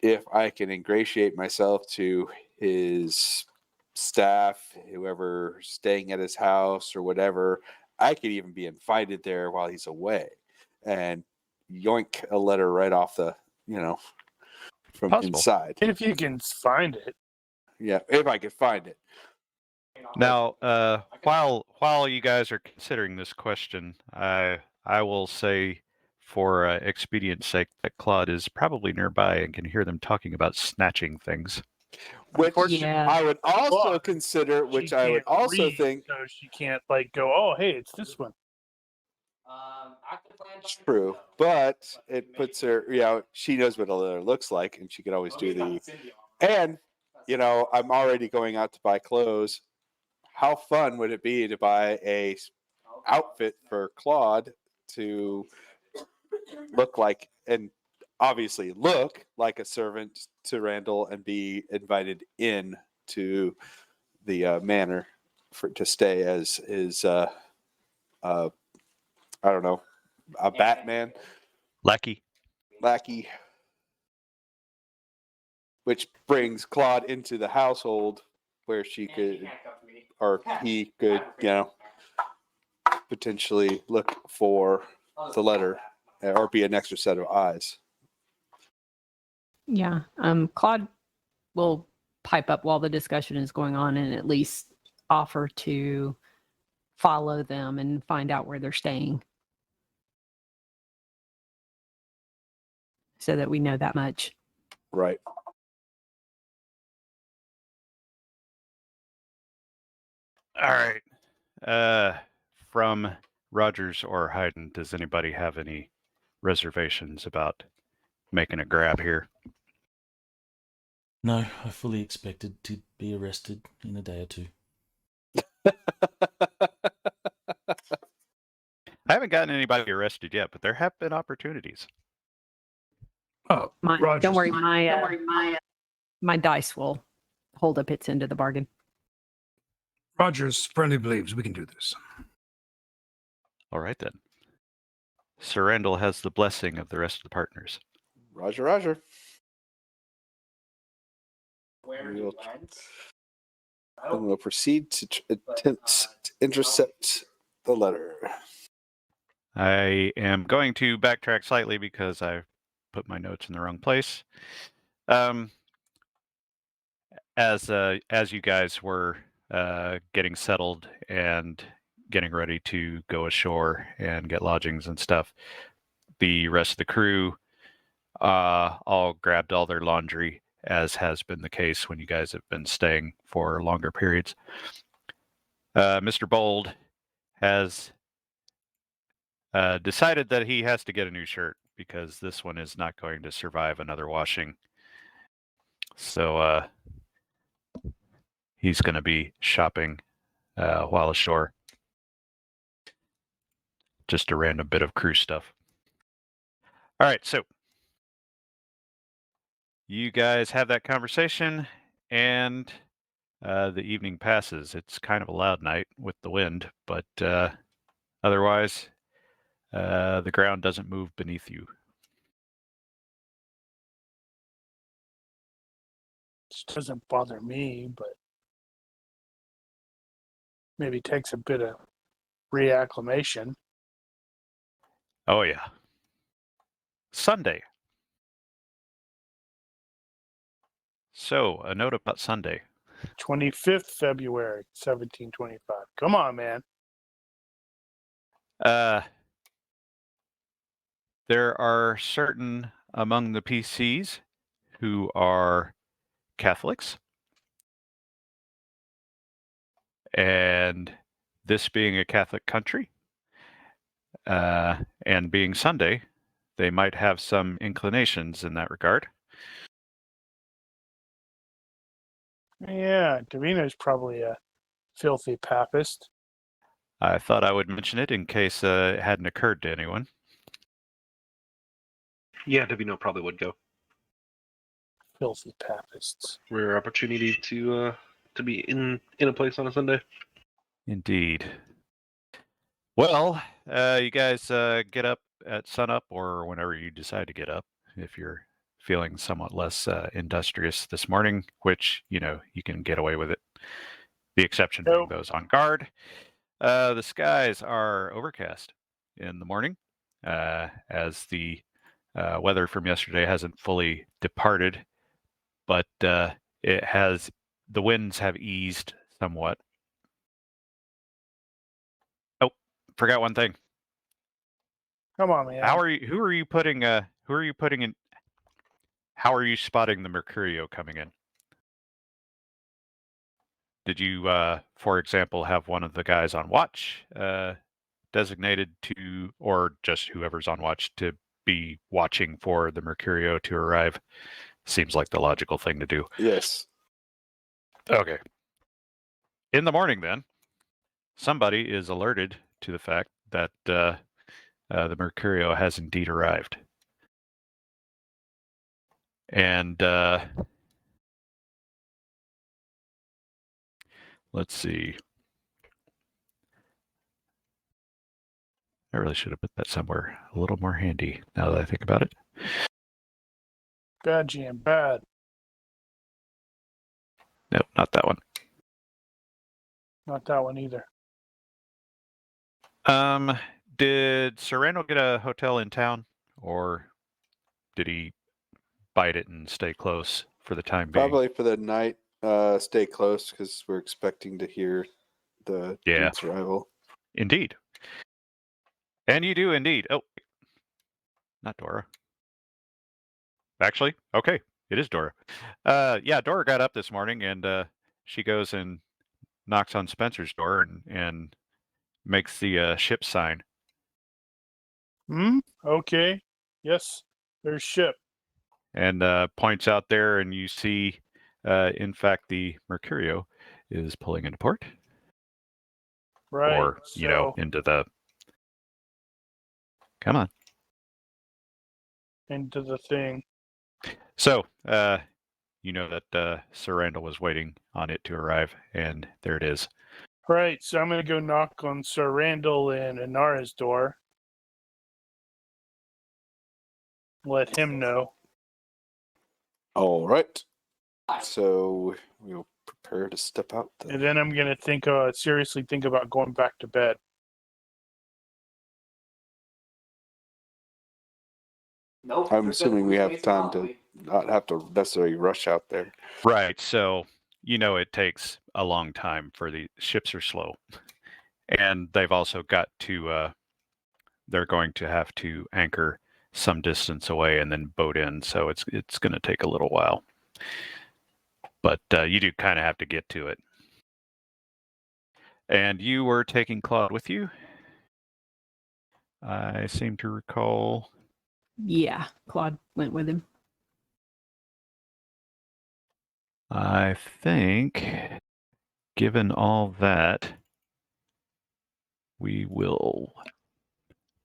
if I can ingratiate myself to his staff, whoever staying at his house or whatever, I could even be invited there while he's away and yoink a letter right off the from Possible. inside. if you can find it. Yeah, if I could find it. Now, while you guys are considering this question, I will say, for expedience sake, that Claude is probably nearby and can hear them talking about snatching things. Which Yeah. I would also But consider, which she I would can't also read, think so she can't go, oh, hey, it's this one. true, but it puts her, she knows what a letter looks like, and she could always do the. And I'm already going out to buy clothes. How fun would it be to buy a outfit for Claude to look like, and obviously look like, a servant to Randall and be invited in to the manor to stay as his I don't know, a Batman Lackey. which brings Claude into the household where she could, or he could, potentially look for the letter or be an extra set of eyes. Yeah. Claude we'll pipe up while the discussion is going on and at least offer to follow them and find out where they're staying so that we know that much. Right. All right. From Rogers or Hayden, does anybody have any reservations about making a grab here? No, I fully expected to be arrested in a day or two. I haven't gotten anybody arrested yet, but there have been opportunities. Oh, Rogers. Don't worry, my dice will hold up its end of the bargain. Rogers firmly believes we can do this. All right, then. Sir Randall has the blessing of the rest of the partners. Roger, Roger. And we'll proceed to attempt to intercept the letter. I am going to backtrack slightly because I put my notes in the wrong place. As you guys were getting settled and getting ready to go ashore and get lodgings and stuff, the rest of the crew all grabbed all their laundry, as has been the case when you guys have been staying for longer periods. Mr. Bold has decided that he has to get a new shirt because this one is not going to survive another washing. So he's going to be shopping while ashore. Just a random bit of crew stuff. All right, so you guys have that conversation, and the evening passes. It's kind of a loud night with the wind, but otherwise, the ground doesn't move beneath you. This doesn't bother me, but maybe takes a bit of reacclimation. Oh, yeah. Sunday. So, a note about Sunday. 25th February, 1725. Come on, man. There are certain among the PCs who are Catholics. And this being a Catholic country, and being Sunday, they might have some inclinations in that regard. Yeah, Davina's probably a filthy papist. I thought I would mention it in case it hadn't occurred to anyone. Yeah, Davino probably would go. Filthy papists. Rare opportunity to be in a place on a Sunday. Indeed. Well, you guys get up at sunup or whenever you decide to get up, if you're feeling somewhat less industrious this morning, which, you can get away with it. The exception being those on guard. The skies are overcast in the morning, as the weather from yesterday hasn't fully departed, but the winds have eased somewhat. Oh, forgot one thing. Come on, man. Who are you putting in? How are you spotting the Mercurio coming in? Did you, for example, have one of the guys on watch designated to, or just whoever's on watch to be watching for the Mercurio to arrive? Seems like the logical thing to do. Yes. Okay. In the morning, then, somebody is alerted to the fact that the Mercurio has indeed arrived. And let's see. I really should have put that somewhere a little more handy now that I think about it. Bad GM, bad. No, not that one. Not that one either. Did Serrano get a hotel in town, or did he bite it and stay close for the time being. Probably for the night. Stay close because we're expecting to hear the Yeah. dude's arrival. Indeed. And you do indeed. Oh, not Dora. Actually, okay, it is Dora. Yeah, Dora got up this morning and she goes and knocks on Spencer's door and makes the ship sign. Okay. Yes, there's ship. And points out there, and you see, in fact, the Mercurio is pulling into port. Right. Or, into the... Come on. Into the thing. So, you know that Sir Randall was waiting on it to arrive, and there it is. Right. So I'm going to go knock on Sir Randall and Inara's door. Let him know. All right. So we'll prepare to step out. And then I'm going to seriously think about going back to bed. Nope. I'm assuming we have time to not have to necessarily rush out there. Right. So, it takes a long time for the ships are slow. And they've also got to, they're going to have to anchor some distance away and then boat in. So it's going to take a little while. But you do kind of have to get to it. And you were taking Claude with you? I seem to recall. Yeah, Claude went with him. I think, given all that, we will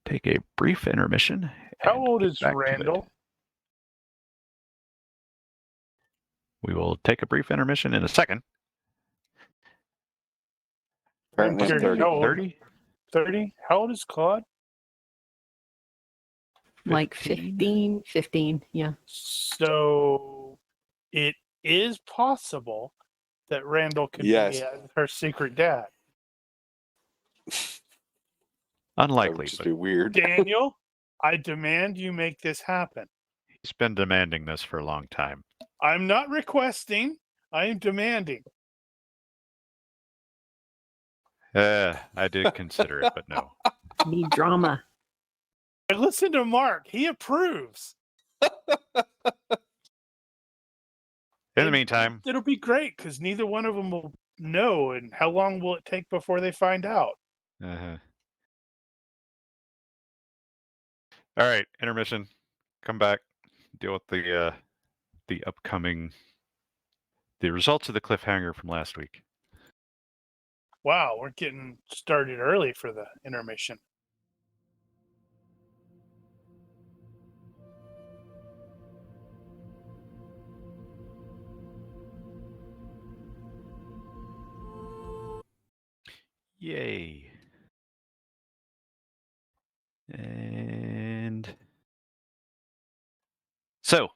take a brief intermission. How and old get is back to it. Randall? We will take a brief intermission in a second. Apparently, I'm 30. How old? 30? 30? How old is Claude? Like 15, yeah. So it is possible that Randall could Yes. be her secret dad. That Unlikely, would just but be weird. Daniel, I demand you make this happen. he's been demanding this for a long time. I'm not requesting, I am demanding. I did consider it, but no. Need drama. I listen to Mark. He approves. In the meantime, It'll be great because neither one of them will know. And how long will it take before they find out? all right, intermission. Come back. Deal with the upcoming, the results of the cliffhanger from last week. Wow, we're getting started early for the intermission. Yay. And so,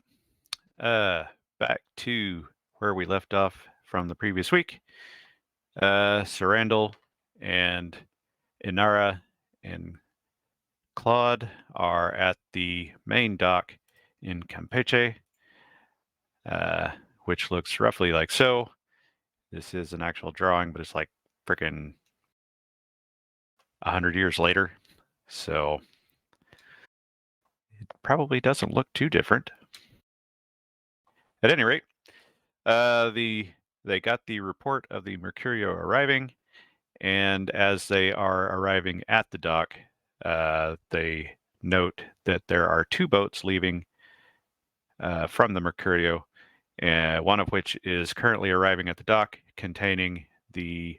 back to where we left off from the previous week. Sir Randall and Inara and Claude are at the main dock in Campeche, which looks roughly like so. This is an actual drawing, but it's like freaking 100 years later. So it probably doesn't look too different. At any rate, they got the report of the Mercurio arriving, and as they are arriving at the dock, they note that there are two boats leaving from the Mercurio, one of which is currently arriving at the dock, containing the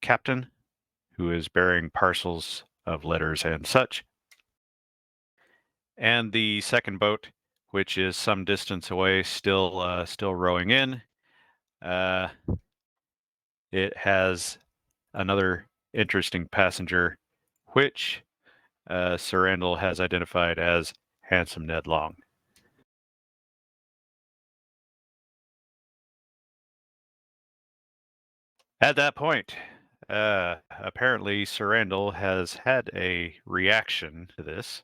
captain, who is bearing parcels of letters and such, and the second boat, which is some distance away, still rowing in. It has another interesting passenger, which Sir Randall has identified as handsome Ned Long. At that point, apparently Sir Randall has had a reaction to this.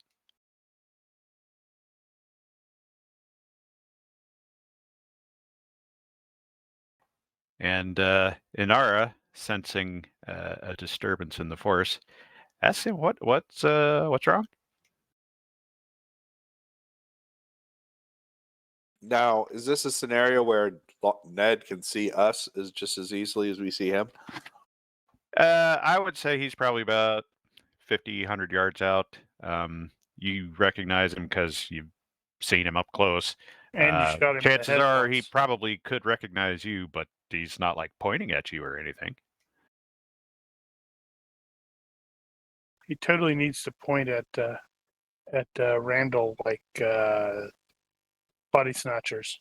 And Inara, sensing a disturbance in the force, asks him what's wrong. Now, is this a scenario where Ned can see us just as easily as we see him? I would say he's probably about 50, 100 yards out. You recognize him because you've seen him up close. And you shot him in the Chances head are he once. probably could recognize you, but he's not like pointing at you or anything. He totally needs to point at Randall like body snatchers.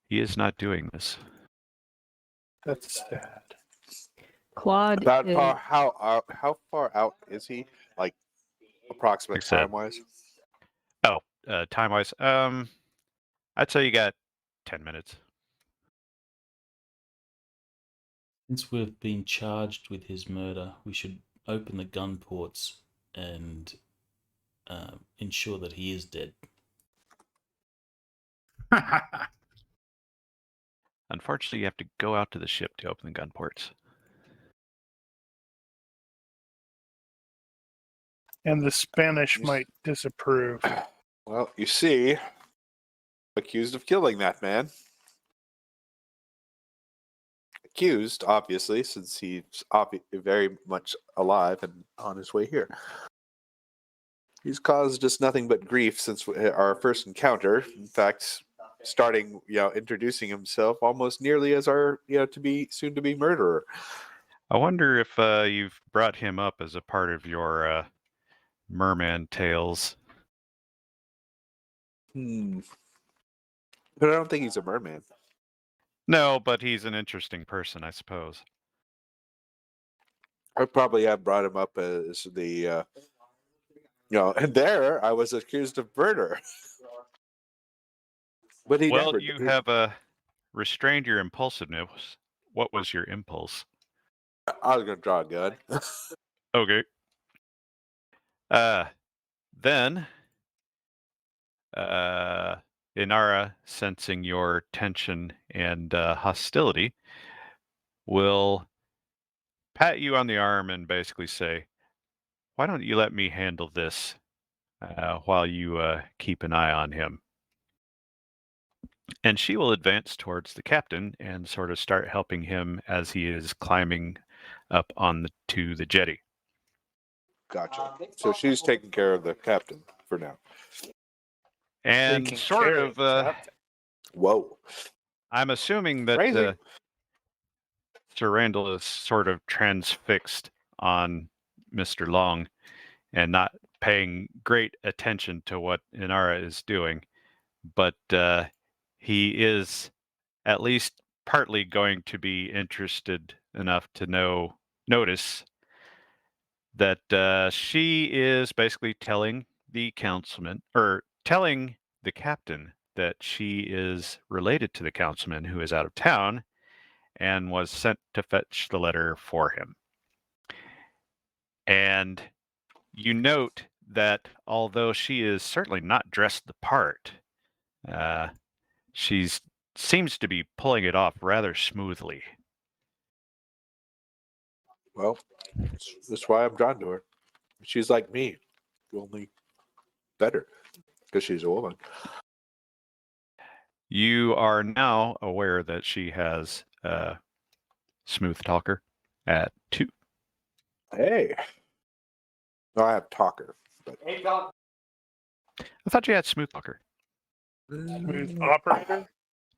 He is not doing this. That's sad. Claude. About is- how far out is he? Like approximate Like I said. time wise? Time wise, I'd say you got 10 minutes. Since we've been charged with his murder, we should open the gun ports and ensure that he is dead. Unfortunately, you have to go out to the ship to open the gun ports. And the Spanish might disapprove. Well, you see, accused of killing that man. Accused, obviously, since he's very much alive and on his way here. He's caused us nothing but grief since our first encounter. In fact, starting, introducing himself almost nearly as our, soon to be murderer. I wonder if you've brought him up as a part of your merman tales. But I don't think he's a merman. No, but he's an interesting person, I suppose. I probably have brought him up as the, and there I was accused of murder. But he Well, never you did. have restrained your impulsiveness. What was your impulse? I was going to draw a gun. Okay. Then, Inara, sensing your tension and hostility, will pat you on the arm and basically say, "Why don't you let me handle this while you keep an eye on him?" And she will advance towards the captain and sort of start helping him as he is climbing up to the jetty. Gotcha. So she's taking care of the captain for now. And Taking sort care of, the captain. Whoa. I'm assuming that Crazy. Sir Randall is sort of transfixed on Mr. Long and not paying great attention to what Inara is doing. But he is at least partly going to be interested enough to notice that she is basically telling the telling the captain that she is related to the councilman who is out of town and was sent to fetch the letter for him. And you note that although she is certainly not dressed the part, she seems to be pulling it off rather smoothly. Well, that's why I'm drawn to her. She's like me, only better because she's a woman. You are now aware that she has Smooth Talker at 2. Hey. No, I have talker. But... I thought you had Smooth Talker. Smooth operator.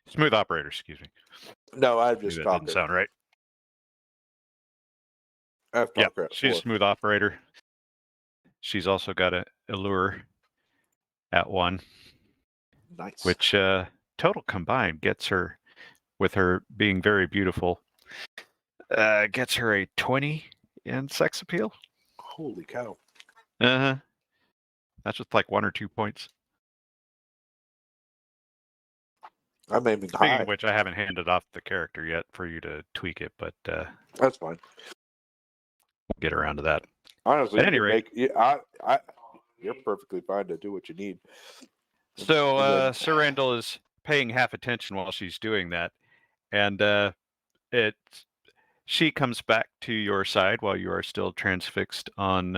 Smooth Operator, excuse me. No, I have Maybe just that talker. didn't sound right. I have Yeah, talker at she's 4. Smooth Operator. She's also got an Allure at 1. Nice. Which total combined gets her, with her being very beautiful, gets her a 20 in sex appeal. Holy cow. Uh-huh. That's just like 1 or 2 points. I'm aiming Speaking high. of which, I haven't handed off the character yet for you to tweak it, but That's fine. we'll get around to that. Honestly, At any rate, you're perfectly fine to do what you need. So And then- Sir Randall is paying half attention while she's doing that, and she comes back to your side while you are still transfixed on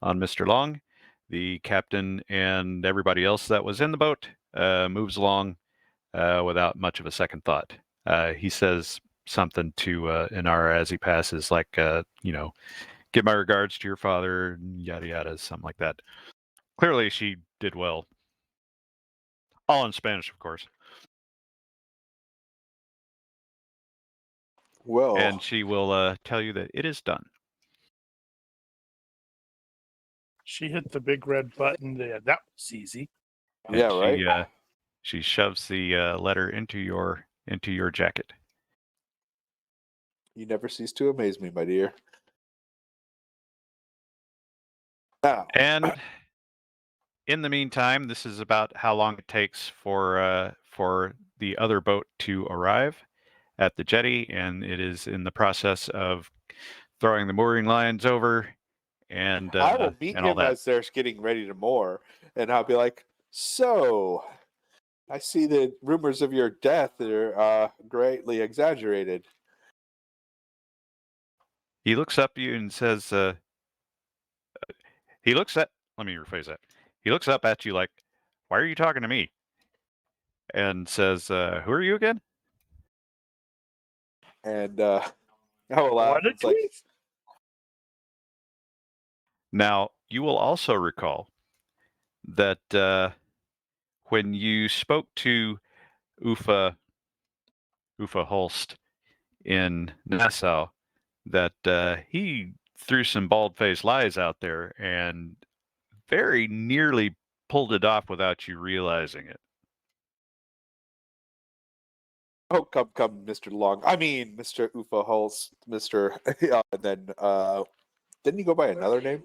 Mr. Long. The captain and everybody else that was in the boat moves along without much of a second thought. He says something to Inara as he passes, like, give my regards to your father, yada yada, something like that. Clearly, she did well. All in Spanish, of course. well, And she will tell you that it is done. She hit the big red button there. That was easy. And yeah, right. She shoves the letter into your jacket. You never cease to amaze me, my dear. Now, And in the meantime, this is about how long it takes for the other boat to arrive at the jetty, and it is in the process of throwing the mooring lines over and I will meet and all him that. as they're getting ready to moor, and I'll be like, "So, I see the rumors of your death are greatly exaggerated." He looks up at you and says, let me rephrase that. He looks up at you like, why are you talking to me? And says, who are you again? And I will laugh. What a It's like, tweet. Now, you will also recall that when you spoke to Ufa Holst in Nassau, that he threw some bald-faced lies out there and very nearly pulled it off without you realizing it. "Oh, come, Mr. Long. I mean, Mr. Ufa Hulse, Mr." And then, didn't he go by another name?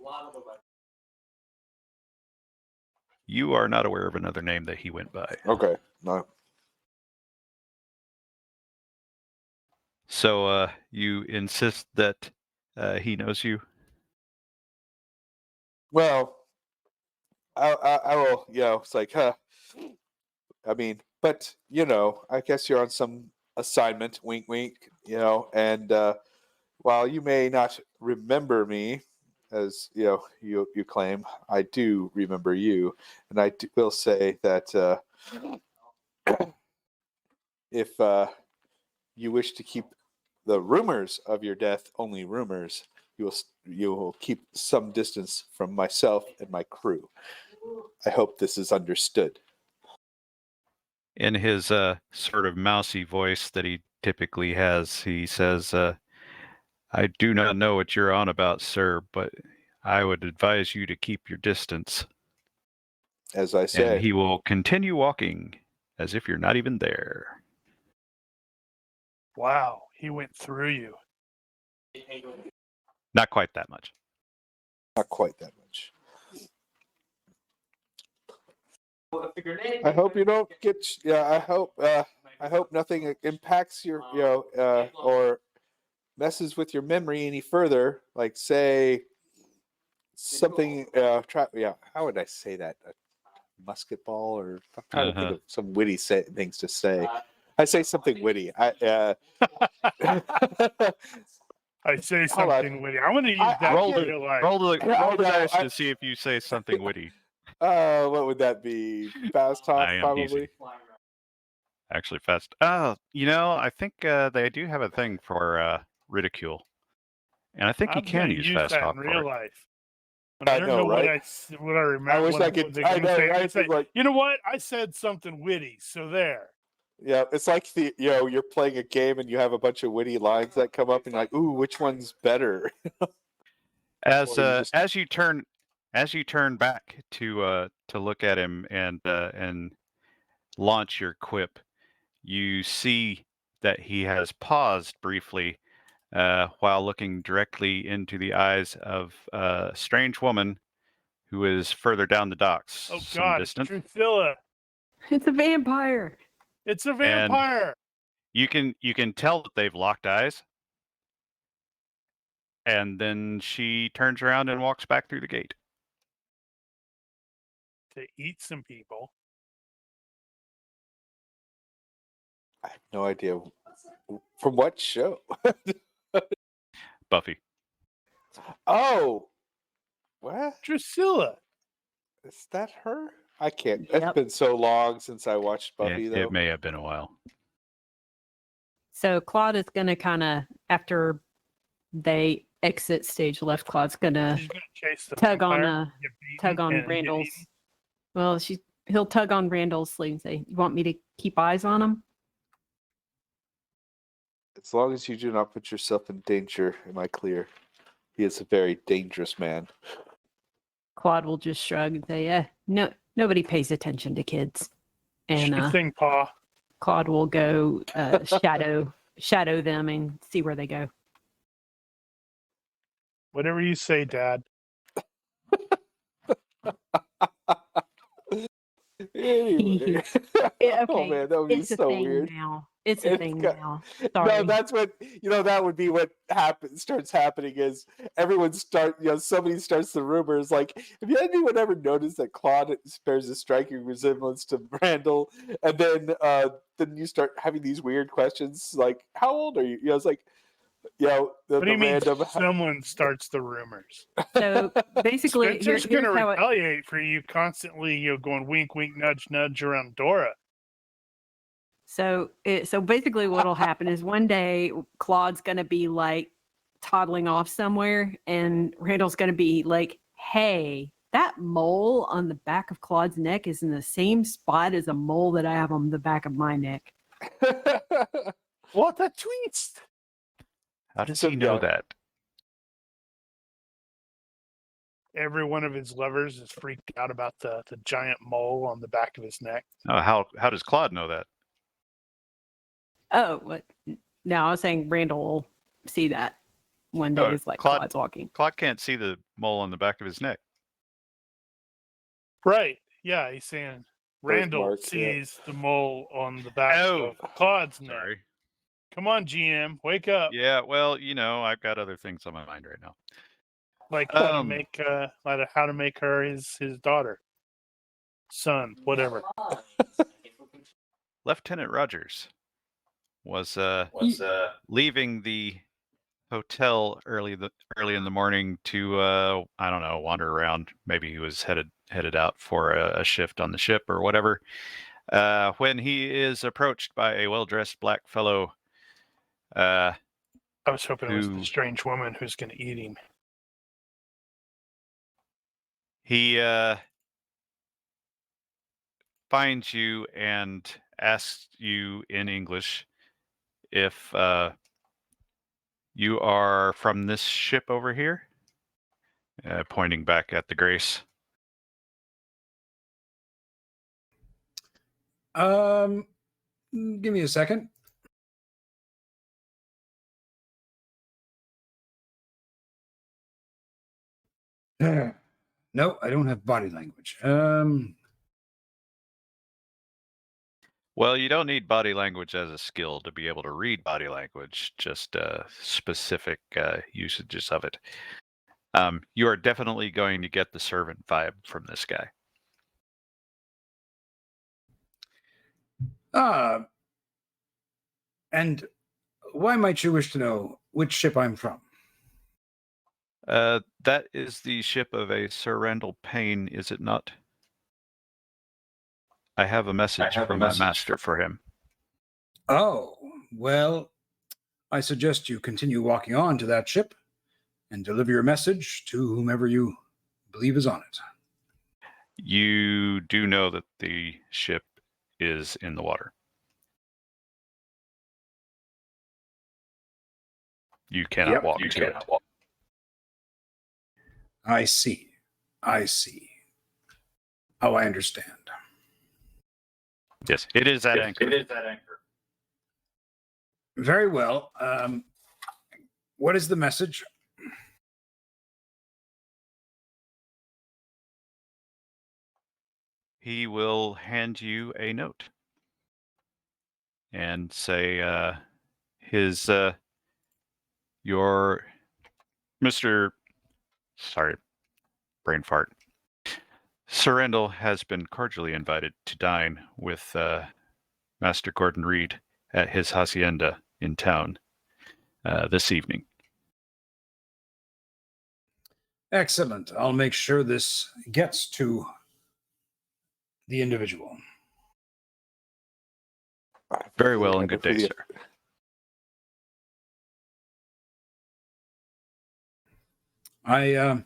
You are not aware of another name that he went by. Okay, no. So you insist that he knows you? Well, I will. It's like, huh. I mean, but I guess you're on some assignment. Wink, wink. And while you may not remember me, as you claim, I do remember you, and will say that if you wish to keep the rumors of your death only rumors, you will keep some distance from myself and my crew. I hope this is understood. In his sort of mousy voice that he typically has, he says, I do not know what you're on about, sir, but I would advise you to keep your distance. As I And say, he will continue walking as if you're not even there. Wow, he went through you. Not quite that much. not quite that much. I hope you don't get. Yeah, I hope nothing impacts your, or messes with your memory any further. Like, say something. How would I say that? A musket ball, or I'm trying to think of some witty things to say. I say something witty. I say Hold on. something witty. I want to use that Roll in the real life. roll the I roll the know, dice I- to see if you say something witty. What would that be? Fast talk, I am probably. easy. Actually, fast. I think they do have a thing for ridicule, and I think you I'm can gonna use use fast that talk in for real it. life. When I don't know, know what right? what I remember. I wish what I I'm could. gonna I know, say. I'm gonna right? say, It's like, you know what? I said something witty. So there. yeah, it's like you're playing a game and you have a bunch of witty lines that come up, and you're like, ooh, which one's better? As Or you just- as you turn back to look at him and launch your quip, you see that he has paused briefly while looking directly into the eyes of a strange woman who is further down the docks, Oh some God, it's distance. Drusilla. It's a vampire. It's a vampire. You can tell that they've locked eyes. And then she turns around and walks back through the gate. To eat some people. I have no idea. From what show? Buffy. Oh, what? Drusilla. Is that her? I can't. It's Yep. been so long since I watched Buffy, though. It may have been a while. So Claude is going to kind of, after they exit stage left, Claude's going to She's gonna chase the tug on vampire, get tug beaten, on and get Randall's. eaten. Well, he'll tug on Randall's sleeve and say, "You want me to keep eyes on him?" As long as you do not put yourself in danger, am I clear? He is a very dangerous man. Claude will just shrug and say, "Yeah, no, nobody pays attention to kids." And Sure thing, Pa. Claude will go shadow them and see where they go. Whatever you say, Dad. Anyway. Okay, Oh man, that would be it's a so thing weird. now. It's a It's thing got- now. No, Sorry. that's what that would be what starts happening is everyone somebody starts the rumors like, have anyone ever noticed that Claude bears a striking resemblance to Randall? And then you start having these weird questions like, how old are you? It's like, the What do you mean random someone starts the rumors? So basically, Spencer's here's gonna how it. retaliate for you constantly, going wink, wink, nudge, nudge around Dora. So basically, what'll happen is one day Claude's gonna be like toddling off somewhere, and Randall's gonna be like, "Hey, that mole on the back of Claude's neck is in the same spot as a mole that I have on the back of my neck." What a twist! How does So, he know yeah. that? Every one of his lovers is freaked out about the giant mole on the back of his neck. Oh, how does Claude know that? Oh, what? No, I was saying Randall will see that one day. Oh, Is like Claude- Claude's walking. Claude can't see the mole on the back of his neck. Right. Yeah, he's saying Randall Birthmark, yeah. sees the mole on the back Oh, of Claude's neck. Sorry. Come on, GM, wake up. Yeah, well, I've got other things on my mind right now. Like how to make her his daughter, son, whatever. Lieutenant Rogers was leaving the hotel early in the morning to I don't know, wander around. Maybe he was headed out for a shift on the ship or whatever. When he is approached by a well-dressed black fellow. I was hoping it was the Who- strange woman who's going to eat him. He finds you and asks you in English if you are from this ship over here, pointing back at the Grace. Give me a second. No, I don't have body language. Well, you don't need body language as a skill to be able to read body language, just specific usages of it. You are definitely going to get the servant vibe from this guy. And why might you wish to know which ship I'm from? That is the ship of a Sir Randall Payne, is it not? I have a message from my master for him. Oh, well, I suggest you continue walking on to that ship and deliver your message to whomever you believe is on it. You do know that the ship is in the water. You cannot walk to it. I see. Oh, I understand. Yes, it is at anchor. Very well. What is the message? He will hand you a note and say your Mr. Sorry, brain fart. Sir Randall has been cordially invited to dine with Master Gordon Reade at his hacienda in town this evening. Excellent. I'll make sure this gets to the individual. Very well, and good day, sir. I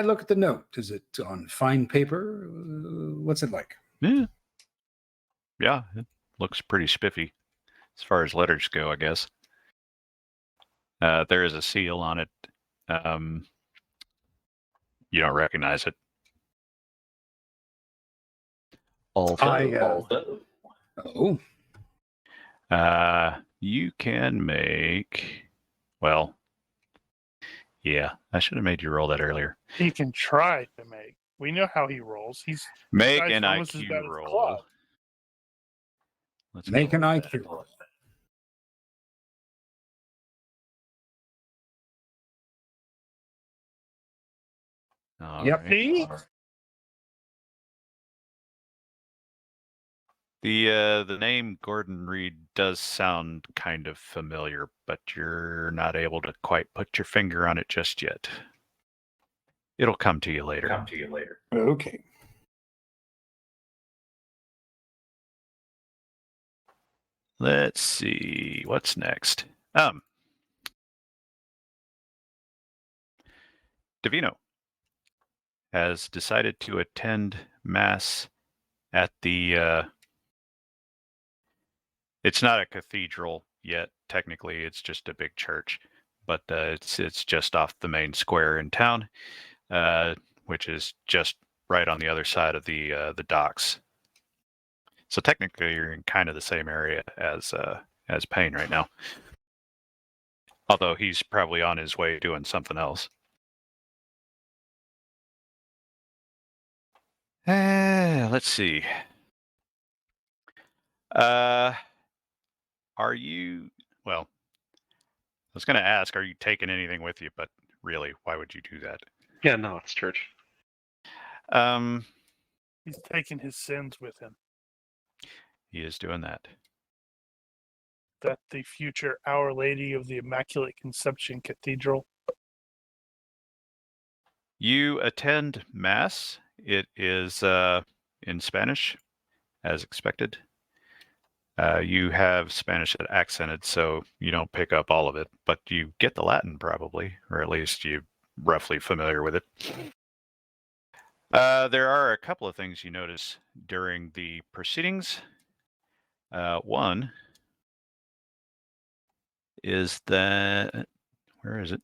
look at the note. Is it on fine paper? What's it like? Yeah, it looks pretty spiffy as far as letters go, I guess. There is a seal on it. You don't recognize it. You can make. Well, yeah, I should have made you roll that earlier. He can try to make. We know how he rolls. He's Make guy's an almost as bad IQ as roll. Claude. Let's Make go an with IQ roll. that. All Yep. right. See? The name Gordon Reade does sound kind of familiar, but you're not able to quite put your finger on it just yet. It'll come to you later. Okay. Let's see what's next. Davino has decided to attend mass at the it's not a cathedral yet, technically it's just a big church, but it's just off the main square in town, which is just right on the other side of the docks. So technically you're in kind of the same area as Payne right now. Although he's probably on his way doing something else. Let's see. Are you, well, I was going to ask, are you taking anything with you? But really, why would you do that? Yeah, no, it's church. He's taking his sins with him. He is doing that. That the future Our Lady of the Immaculate Conception Cathedral. You attend Mass. It is in Spanish, as expected. You have Spanish accented, so you don't pick up all of it, but you get the Latin probably, or at least you're roughly familiar with it. There are a couple of things you notice during the proceedings. One is that, where is it?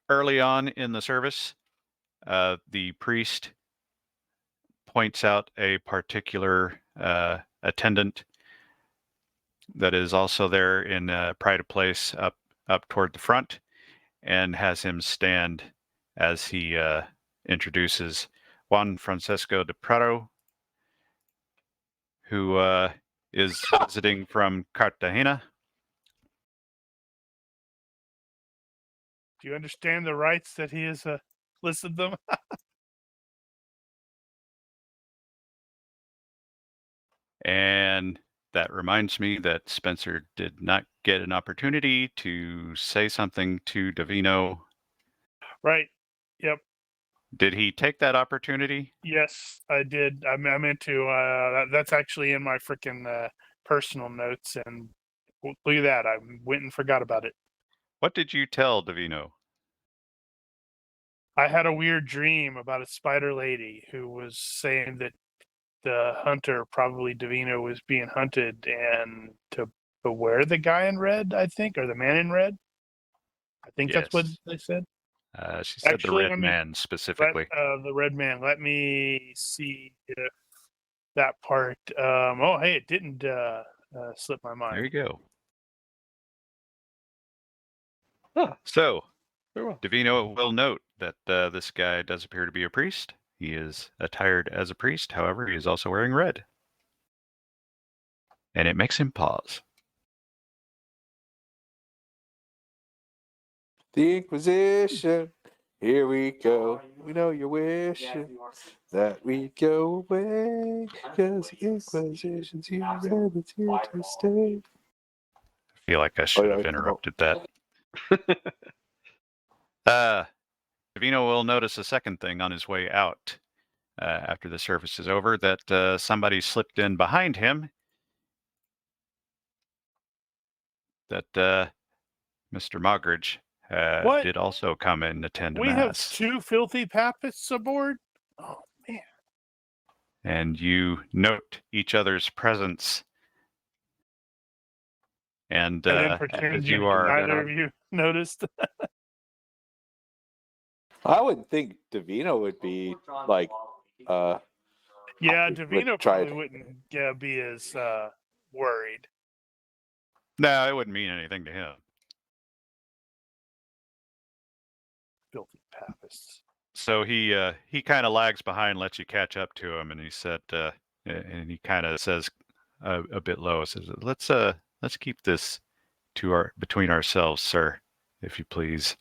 Early on in the service, the priest points out a particular attendant that is also there in pride of place up toward the front, and has him stand as he introduces Juan Francisco de Prado, who is visiting from Cartagena. Do you understand the rights that he has listed them? And that reminds me that Spencer did not get an opportunity to say something to Davino. Right. Yep. Did he take that opportunity? Yes, I did. I meant to. That's actually in my freaking personal notes. And look at that. I went and forgot about it. What did you tell Davino? I had a weird dream about a spider lady who was saying that the hunter, probably Davino, was being hunted and to beware the guy in red, I think, or the man in red. I think that's what Yes. they said. She said Actually, the red man specifically. The red man. Let me see if that part. Oh, hey, it didn't slip my mind. There you go. Ah, So, very well. Davino will note that this guy does appear to be a priest. He is attired as a priest, however, he is also wearing red. And it makes him pause. The Inquisition. Here we go. We know you're wishing that we go away. Cause the Inquisition's here and it's here to stay. I feel like I should yeah, have interrupted that. Davino will notice a second thing on his way out after the service is over, that somebody slipped in behind him. That Mr. Moggridge What? did also come and attend We have Mass. 2 filthy papists aboard? Oh, man. And you note each other's presence. And And then as pretend you are, neither of you noticed. I would think Davino would be like, Yeah, would Davino try probably to- wouldn't be as worried. no, it wouldn't mean anything to him. Filthy papists. So he kind of lags behind, lets you catch up to him, and he said, and he kind of says a bit low, says, let's keep this between ourselves, sir, if you please.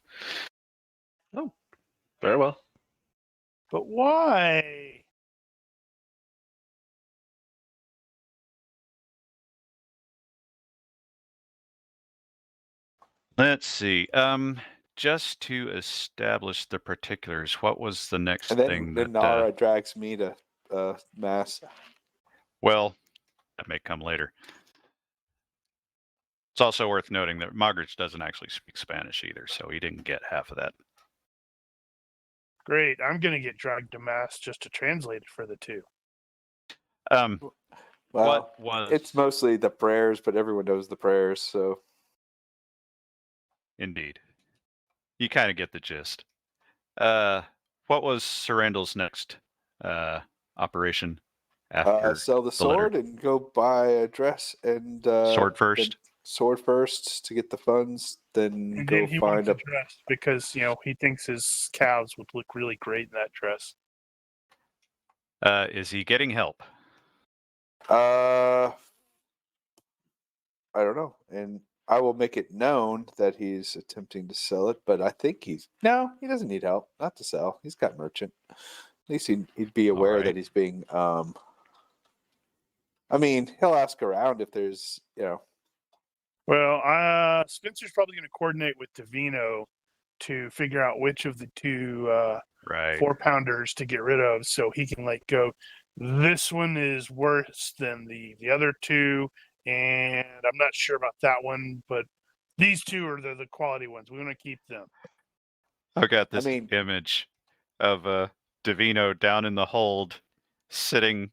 Oh, very well. But why? Let's see. Just to establish the particulars, what was the next and then, thing then that? Nara drags me to Mass. Well, that may come later. It's also worth noting that Moggridge doesn't actually speak Spanish either, so he didn't get half of that. Great. I'm going to get dragged to Mass just to translate it for the 2. Well, Well, what was it's mostly the prayers, but everyone knows the prayers, so. indeed? You kind of get the gist. What was Surrandal's next operation after Sell the letter? sword and go buy a dress and Sword first? then sword first to get the funds, then And go then he find wants a a dress because, he thinks his calves would look really great in that dress. Is he getting help? I don't know. And I will make it known that he's attempting to sell it, but I think he doesn't need help. Not to sell. He's got merchant. At least he'd be aware right. that he's being I mean, he'll ask around if there's, Well, Spencer's probably going to coordinate with Davino to figure out which of the 2 Right. 4-pounders to get rid of, so he can go, this one is worse than the other 2, and I'm not sure about that one, but these 2 are the quality ones. We want to keep them. I've got this mean- image of Davino down in the hold, sitting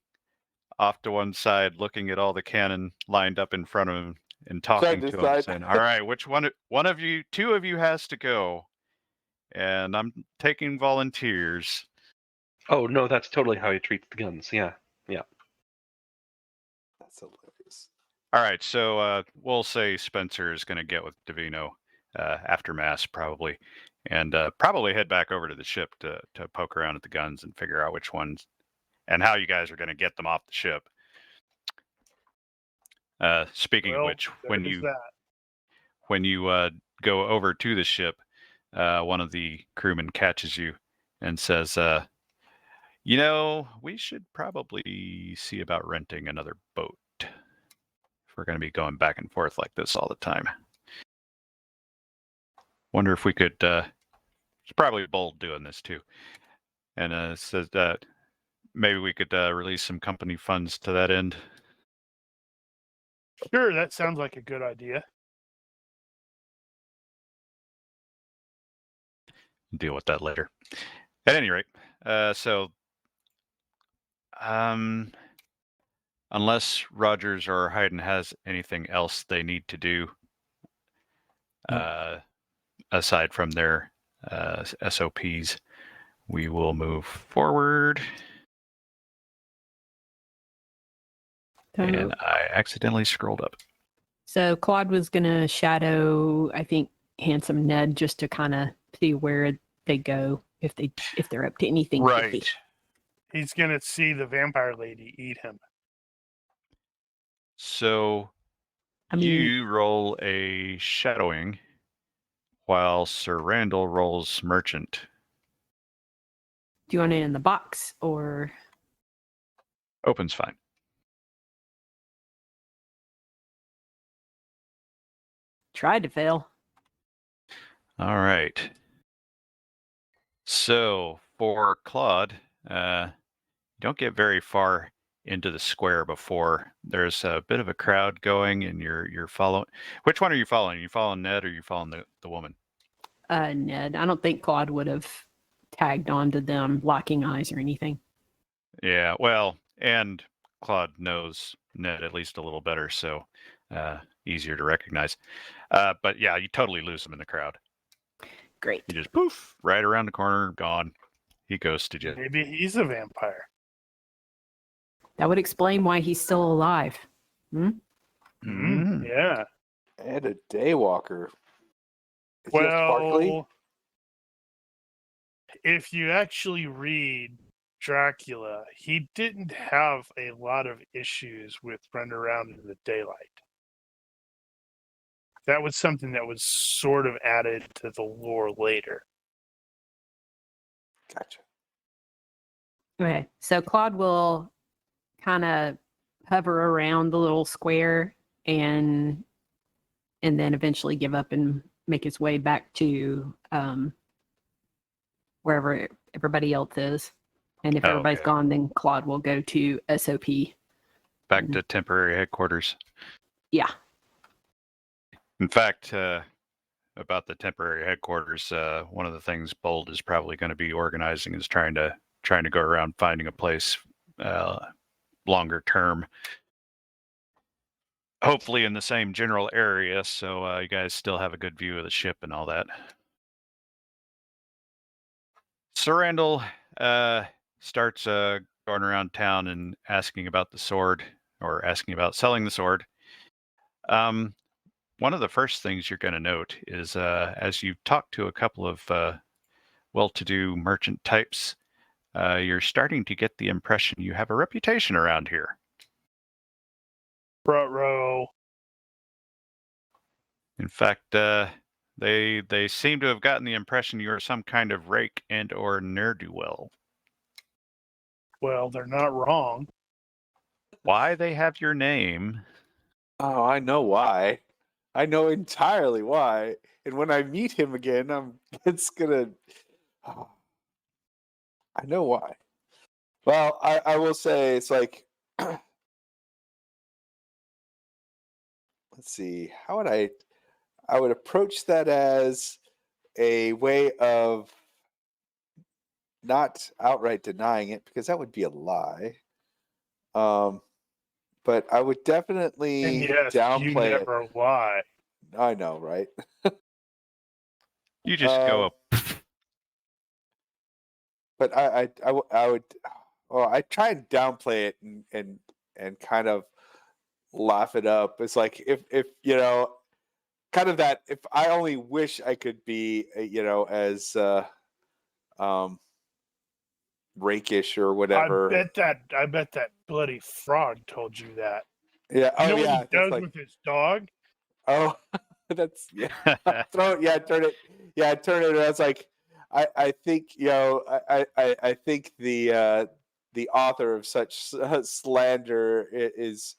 off to one side, looking at all the cannon lined up in front of him and talking to to him, decide. saying, "All right, which one of you, 2 of you has to go, and I'm taking volunteers." Oh no, that's totally how he treats the guns. Yeah. That's hilarious. All right, so we'll say Spencer is going to get with Davino after Mass, probably, and probably head back over to the ship to poke around at the guns and figure out which ones and how you guys are going to get them off the ship. Speaking of which, when you go over to the ship, one of the crewmen catches you and says, we should probably see about renting another boat if we're going to be going back and forth like this all the time. Wonder if we could, it's probably bold doing this too. And says that maybe we could release some company funds to that end. Sure, that sounds like a good idea. Deal with that later. At any rate, unless Rogers or Hayden has anything else they need to do aside from their SOPs, we will move forward. And I accidentally scrolled up. So Claude was going to shadow, I think, handsome Ned just to kind of see where they go if they're up to anything. Right. He's going to see the vampire lady eat him. So you roll a shadowing while Sir Randall rolls merchant. Do you want it in the box or? Open's fine. Tried to fail. All right. So for Claude, you don't get very far into the square before there's a bit of a crowd going, and you're following. Which one are you following? Are you following Ned or are you following the woman? Ned. I don't think Claude would have tagged on to them locking eyes or anything. Yeah, well, and Claude knows Ned at least a little better, so easier to recognize. But yeah, you totally lose him in the crowd. Great. He just poof, right around the corner, gone. He ghosted you. Maybe he's a vampire. That would explain why he's still alive. Mm. Yeah. And a daywalker. Is he a sparkly? Well, if you actually read Dracula, he didn't have a lot of issues with running around in the daylight. That was something that was sort of added to the lore later. Gotcha. Okay, so Claude will kind of hover around the little square and then eventually give up and make his way back to wherever everybody else is. And if everybody's Okay. gone, then Claude will go to SOP. Back to temporary headquarters. Yeah. In fact, about the temporary headquarters, one of the things Bold is probably going to be organizing is trying to go around finding a place longer term, hopefully in the same general area, so you guys still have a good view of the ship and all that. Sir Randall starts going around town and asking about the sword, or asking about selling the sword. One of the first things you're going to note is as you talk to a couple of well-to-do merchant types, you're starting to get the impression you have a reputation around here. Ruh-roh. In fact, they seem to have gotten the impression you are some kind of rake and or ne'er-do-well. Well, they're not wrong. Why they have your name? Oh, I know why. I know entirely why. And when I meet him again, it's gonna. I know why. Well, I will say it's like. Let's see. How would I would approach that as a way of not outright denying it, because that would be a lie. But I would definitely And yes, downplay you never lie. it. I know, right? You just go up. But I would. Well, I try and downplay it and kind of laugh it up. It's like if you know, kind of that. If I only wish I could be, as rakish or whatever. I bet that bloody frog told you that. Yeah. You know Oh, what yeah. he does with his dog? Oh, that's yeah. Throw it. Yeah. Turn it. Yeah. Turn it. I was like, I think I think the author of such slander is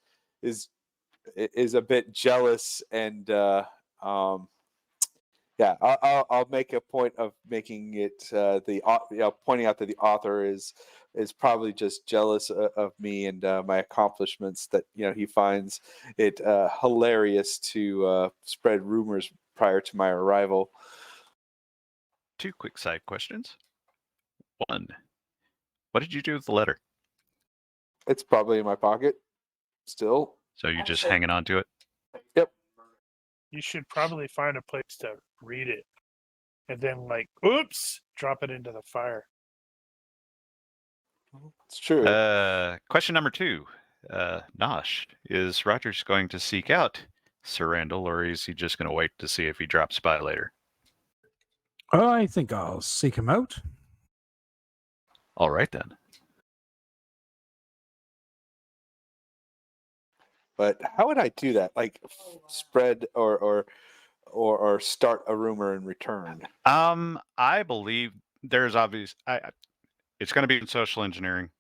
a bit jealous, and yeah, I'll make a point of making it pointing out that the author is probably just jealous of me and my accomplishments, that he finds it hilarious to spread rumors prior to my arrival. 2 quick side questions. 1, what did you do with the letter? It's probably in my pocket still. So you're just hanging on to it? Yep. You should probably find a place to read it. And then, oops, drop it into the fire. It's true. Question number 2. Nosh, is Rogers going to seek out Sir Randall, or is he just going to wait to see if he drops by later? I think I'll seek him out. All right, then. But how would I do that? Like spread or start a rumor in return? I believe there's obvious. It's going to be in social engineering.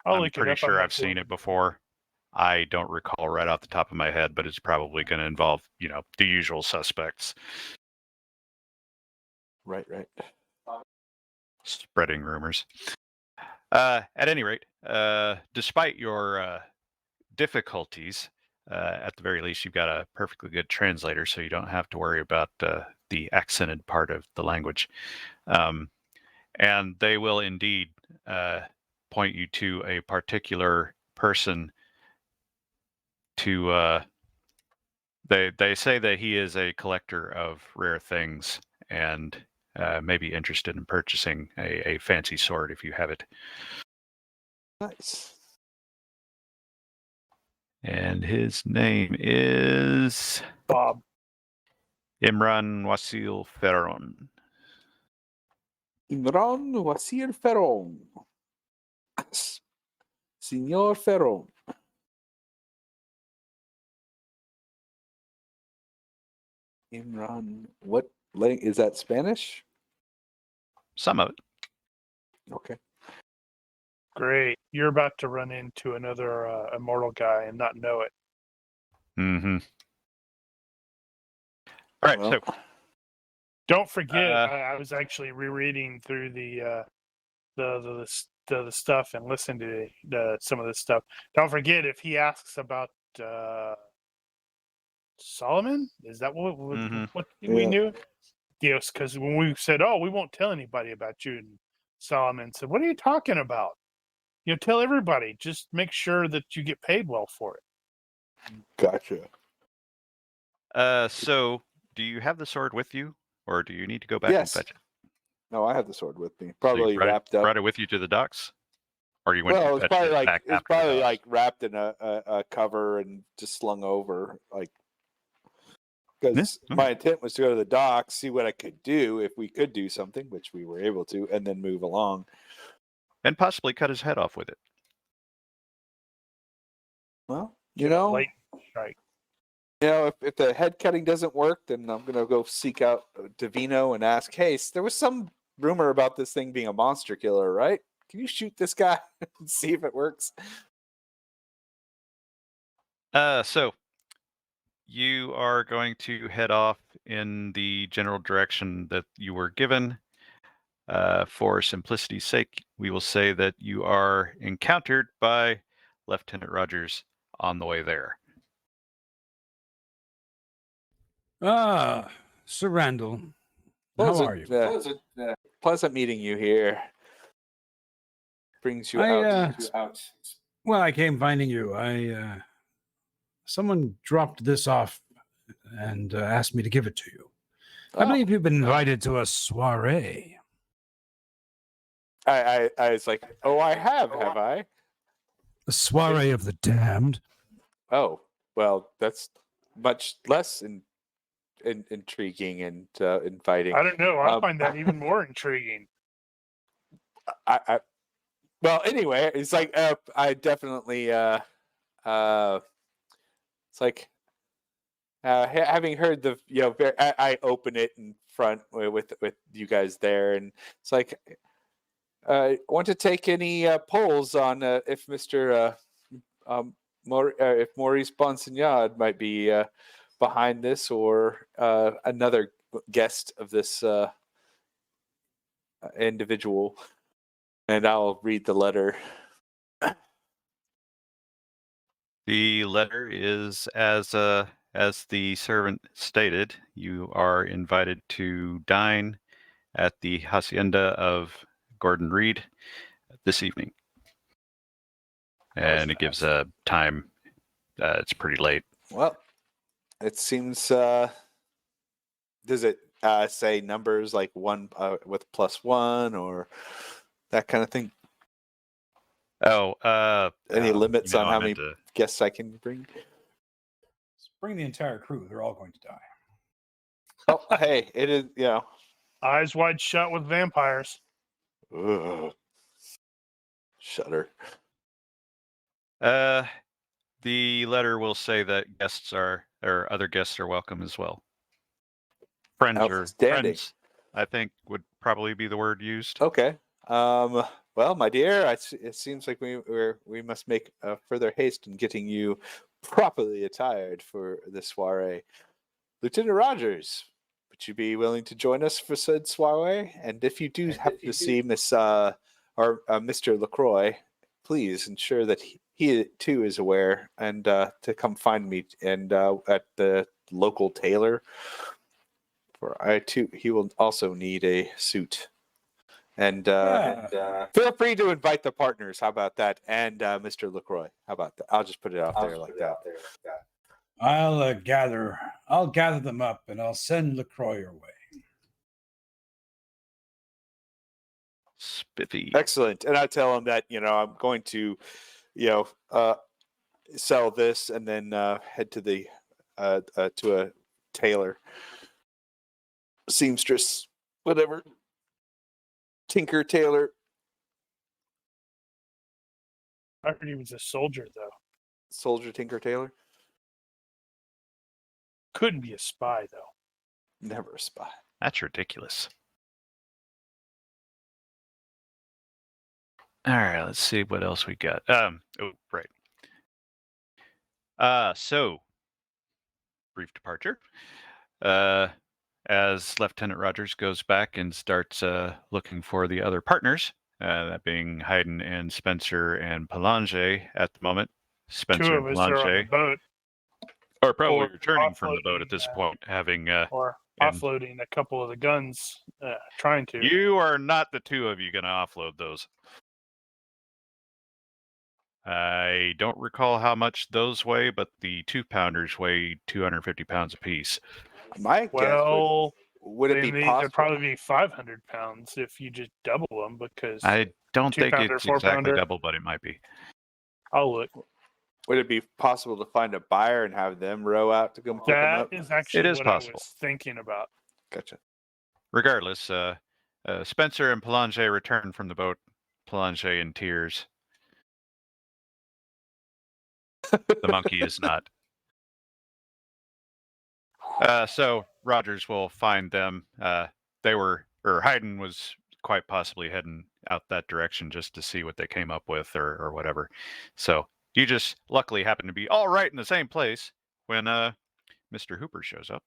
I'll I'm look it pretty up on sure my I've seen phone. it before. I don't recall right off the top of my head, but it's probably going to involve, the usual suspects. Right. Spreading rumors. At any rate, despite your difficulties, at the very least, you've got a perfectly good translator, so you don't have to worry about the accented part of the language. And they will indeed point you to a particular person to they say that he is a collector of rare things and may be interested in purchasing a fancy sword if you have it. Nice. And his name is Bob. Imran Wasil Ferron. Imran Wasir Ferron. Senor Ferron. Imran, what language is that? Spanish? Some of it. Okay. Great. You're about to run into another immortal guy and not know it. Mm-hmm. All right, Well, so Don't forget, Uh, I was actually rereading through the stuff and listened to some of this stuff. Don't forget, if he asks about Solomon, is that what Mhm. what we Yeah. knew? Yes, because when we said, "Oh, we won't tell anybody about you," and Solomon said, "What are you talking about? Tell everybody. Just make sure that you get paid well for it." Gotcha. so do you have the sword with you, or do you need to go back and Yes. fetch it? No, I have the sword with me. So you Probably wrapped up. brought it with you to the docks, or you went Well, to it's fetch probably it like back it's after the probably docks? like wrapped in a cover and just slung over, like, because Yeah, my intent was to go to the docks, see what I could do if we could do something, which we were able to, and then move along. and possibly cut his head off with it. Well, Light strike. if the head cutting doesn't work, then I'm gonna go seek out Davino and ask, hey, there was some rumor about this thing being a monster killer, right? Can you shoot this guy and see if it works? So you are going to head off in the general direction that you were given. For simplicity's sake, we will say that you are encountered by Lieutenant Rogers on the way there. Sir Randall, how are you? Pleasant meeting you here. Brings you I, out. Well, I came finding you. Someone dropped this off and asked me to give it to you. I believe you've been invited to a soiree. I was like, oh, I have I? A soiree of the damned. Oh, well, that's much less intriguing and inviting. I don't know. I find that even more intriguing. Well, anyway, it's like I definitely it's like having heard the I open it in front with you guys there, and it's like I want to take any polls on if Mr. If Maurice Bonsignard might be behind this, or another guest of this individual. And I'll read the letter. The letter is as the servant stated. You are invited to dine at the hacienda of Gordon Reade this evening, and it gives a time. It's pretty late. Well, it seems. Does it say numbers like one with +1 or that kind of thing? Oh, any limits on how many to... guests I can bring? Bring the entire crew. They're all going to die. Oh, hey, it is. Eyes wide shut with vampires. Ugh. Shudder. The letter will say that other guests are welcome as well. Friends, I think would probably be the word used. Okay. Well, my dear, it seems like we must make further haste in getting you properly attired for the soiree. Lieutenant Rogers, would you be willing to join us for said soiree? And if you do happen to see Miss or Mr. LaCroix, please ensure that he too is aware and to come find me and at the local tailor. For he will also need a suit. And feel free to invite the partners. How about that? And Mr. LaCroix. How about that? I'll just put it out there like that. I'll gather them up, and I'll send LaCroix your way. Spiffy. Excellent. And I tell him that I'm going to, sell this and then head to the to a tailor, seamstress, whatever. Tinker Tailor. I heard he was a soldier, though. Soldier Tinker Tailor? Couldn't be a spy, though. Never a spy. That's ridiculous. All right, let's see what else we got. Oh, right. So, brief departure. As Lieutenant Rogers goes back and starts looking for the other partners, that being Hayden and Spencer and Pelanger at the moment. Spencer Two and of us are on Pelanger the boat. are probably or returning from the boat at offloading, this point, having or and- offloading a couple of the guns, trying to. You are not the two of you going to offload those. I don't recall how much those weigh, but the 2-pounders weigh 250 pounds apiece. My Well, guess would it be then these possible? would probably be 500 pounds if you just double them, because I don't think 2-pounder, it's exactly 4-pounder. double, but it might be. I'll look. Would it be possible to find a buyer and have them row out to come pick them That up? is actually It is what I possible. was thinking about. Gotcha. Regardless, Spencer and Pelanger return from the boat. Pelanger in tears. The monkey is not. So Rogers will find them. Hayden was quite possibly heading out that direction just to see what they came up with or whatever. So you just luckily happen to be all right in the same place when Mr. Hooper shows up.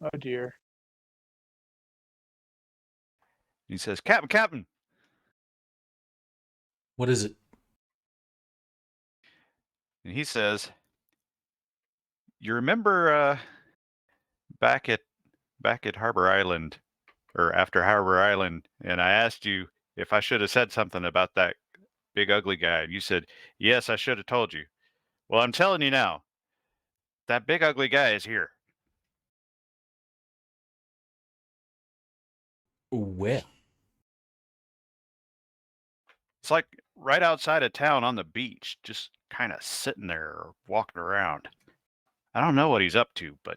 Oh dear. He says, Captain. What is it? And he says, you remember back at Harbor Island, or after Harbor Island, and I asked you if I should have said something about that big ugly guy. And you said, yes, I should have told you. Well, I'm telling you now, that big ugly guy is here. Where? It's like right outside of town on the beach, just kind of sitting there or walking around. I don't know what he's up to, but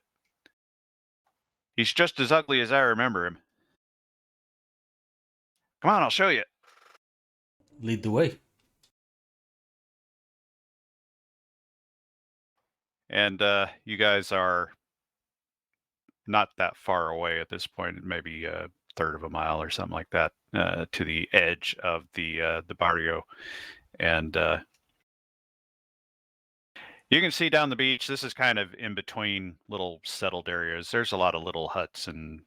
he's just as ugly as I remember him. Come on, I'll show you. Lead the way. And you guys are not that far away at this point, maybe a third of a mile or something like that, to the edge of the barrio. And you can see down the beach, this is kind of in between little settled areas. There's a lot of little huts and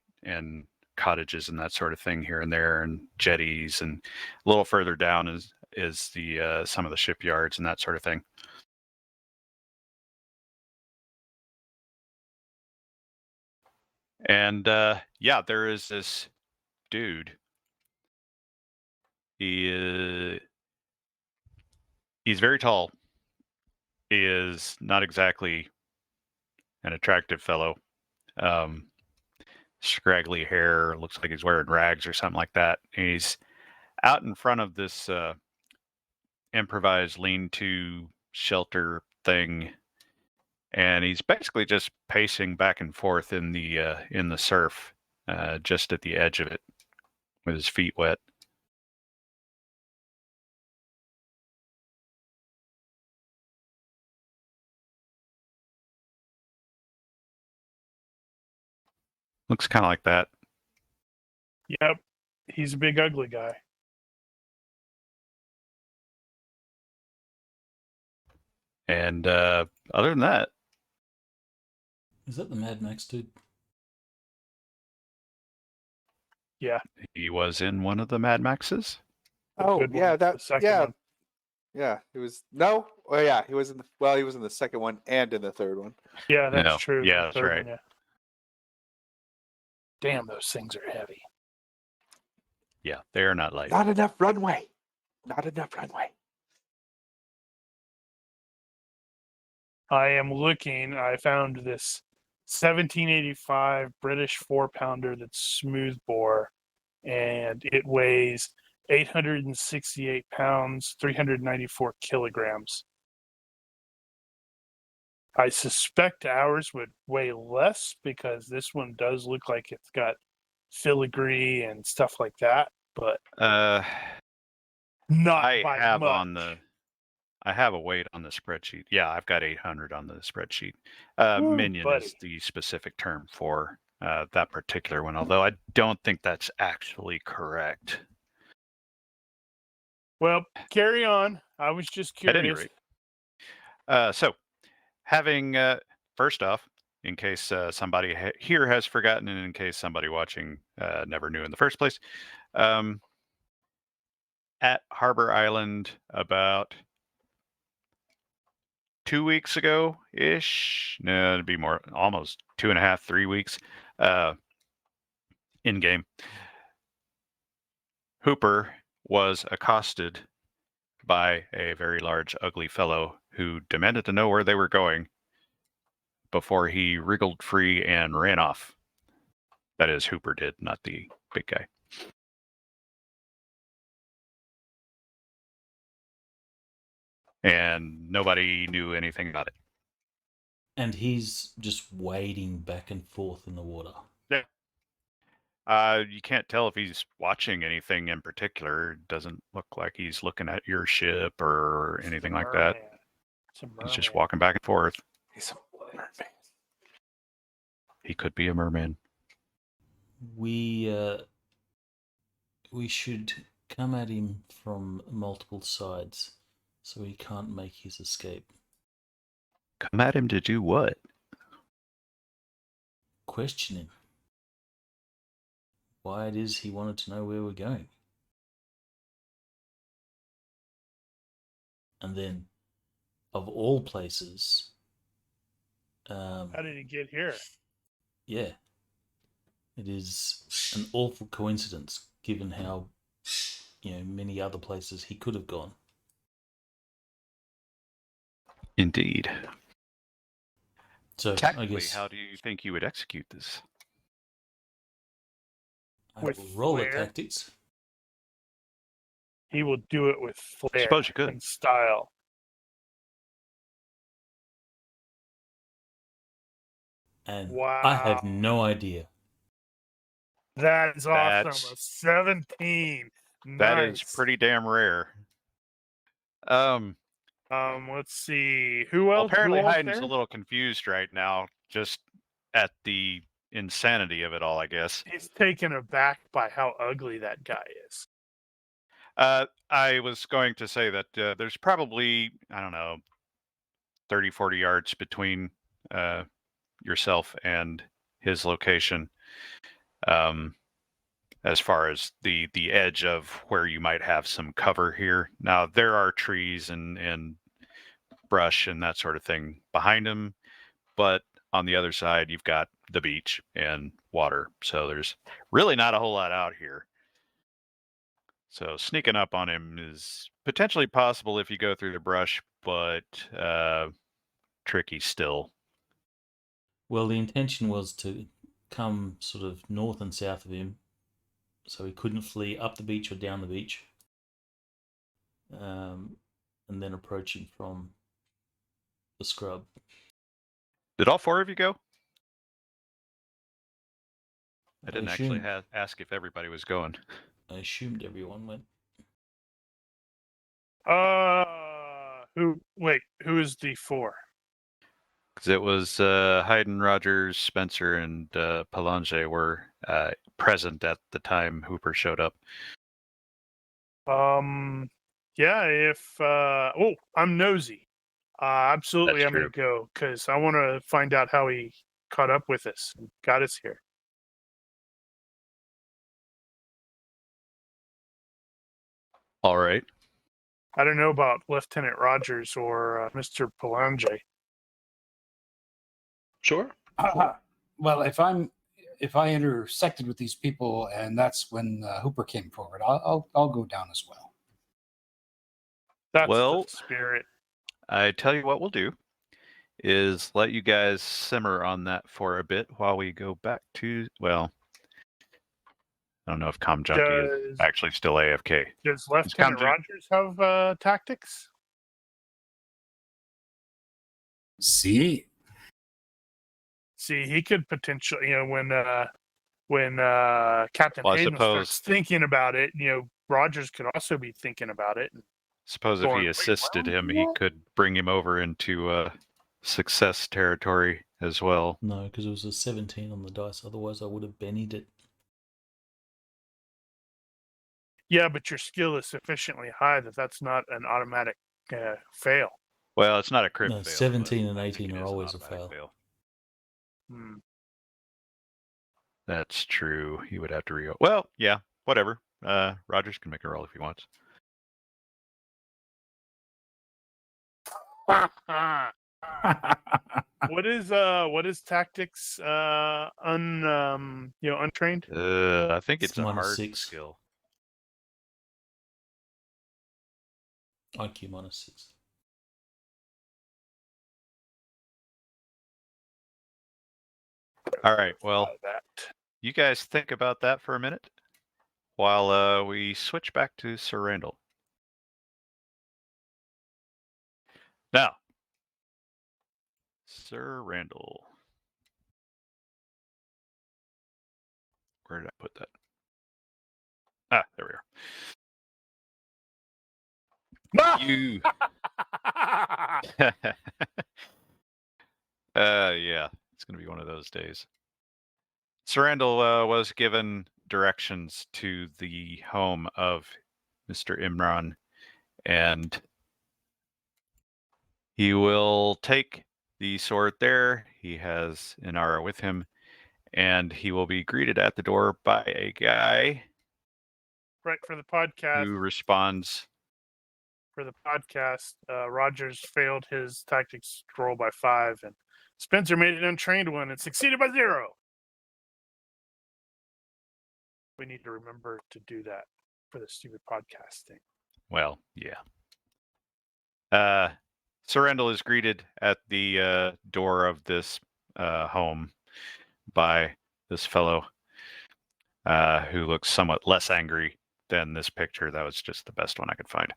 cottages and that sort of thing here and there, and jetties, and a little further down is the some of the shipyards and that sort of thing. And yeah, there is this dude. He's very tall. He is not exactly an attractive fellow. Scraggly hair, looks like he's wearing rags or something like that. He's out in front of this improvised lean-to shelter thing, and he's basically just pacing back and forth in the surf, just at the edge of it, with his feet wet. Looks kind of like that. Yep. He's a big ugly guy. And other than that, Is that the Mad Max dude? Yeah. he was in one of the Mad Maxes. Oh, good yeah, one, that the second yeah, one. yeah. He was no. Oh, yeah, he was in the. He was in the second one and in the third one. Yeah, that's No. true. Yeah, the that's third right. one, yeah. Damn, those things are heavy. Yeah, they are not light. Not enough runway. Not enough runway. I am looking. I found this 1785 British 4-pounder that's smooth bore, and it weighs 868 pounds, 394 kilograms. I suspect ours would weigh less because this one does look like it's got filigree and stuff like that, but not I by have much. I have a weight on the spreadsheet. Yeah, I've got 800 on the spreadsheet. Woo, Minion buddy. is the specific term for that particular one, although I don't think that's actually correct. Well, carry on. I was just At any curious. rate, so having first off, in case somebody here has forgotten, and in case somebody watching never knew in the first place, at Harbor Island about 2 weeks ago ish. No, it'd be more, almost 2.5, 3 weeks. In game, Hooper was accosted by a very large, ugly fellow who demanded to know where they were going before he wriggled free and ran off. That is, Hooper did, not the big guy. And nobody knew anything about it. And he's just wading back and forth in the water. You can't tell if he's watching anything in particular. It doesn't look like he's looking at your ship or anything like that. He's just walking back and forth. He's a merman. He could be a merman. We should come at him from multiple sides so he can't make his escape. Come at him to do what? Question him. Why it is he wanted to know where we're going. And then, of all places, How did he get here? yeah, it is an awful coincidence given how, many other places he could have gone. Indeed. So Technically, I guess how do you think you would execute this? I With will roll flair? at tactics. He will do it with flair Suppose you could. and style. And Wow. I have no idea. That is awesome. That's- A 17. That Nice. is pretty damn rare. Let's see. Who Well, else? apparently Who else Haydn's there? a little confused right now, just at the insanity of it all, I guess. He's taken aback by how ugly that guy is. I was going to say that there's probably, 30, 40 yards between yourself and his location, as far as the edge of where you might have some cover here. Now, there are trees and brush and that sort of thing behind him, but on the other side, you've got the beach and water. So there's really not a whole lot out here. So sneaking up on him is potentially possible if you go through the brush, but tricky still. Well, the intention was to come sort of north and south of him so he couldn't flee up the beach or down the beach, and then approach him from the scrub. Did all four of you go? I didn't actually assumed- ask if everybody was going. I assumed everyone went. Who is the 4? Because it was Hayden, Rogers, Spencer, and Palange were present at the time Hooper showed up. Yeah, if I'm nosy. Absolutely, That's I'm going to go because I want to find out how he caught up with us and got us here. All right. I don't know about Lieutenant Rogers or Mr. Palange. Sure. Well, if I intersected with these people, and that's when Hooper came forward, I'll go down as well. That's Well, the spirit. I tell you what we'll do is let you guys simmer on that for a bit while we go back to, well, I don't know if Com Junkie is actually still AFK. Does Lieutenant Rogers have tactics? See, he could potentially, when Captain Well, I Hayden suppose- starts thinking about it, Rogers could also be thinking about it. Suppose if Going, he "Wait, assisted well, him, what?" he could bring him over into success territory as well. No, because it was a 17 on the dice. Otherwise, I would have bennied it. Yeah, but your skill is sufficiently high that that's not an automatic fail. Well, it's not a crit No, fail. 17 but and I think 18 it are is an always a automatic fail. Hmm. That's true. He would have to re. Well, yeah, whatever. Rogers can make a roll if he wants. What is tactics untrained? I think It's it's a minus hard 6. skill. IQ minus 6. All right. Well, That. you guys think about that for a minute while we switch back to Sir Randall. Now, Sir Randall. Where did I put that? Ah, there we are. You. Yeah, it's going to be one of those days. Sir Randall was given directions to the home of Mr. Imran, and he will take the sword there. He has Inara with him, and he will be greeted at the door by a guy Right, for the podcast. who responds. For the podcast, Rogers failed his tactics roll by 5, and Spencer made an untrained one and succeeded by 0. We need to remember to do that for the stupid podcast thing. Well, yeah. Sir Randall is greeted at the door of this home by this fellow who looks somewhat less angry than this picture. That was just the best one I could find.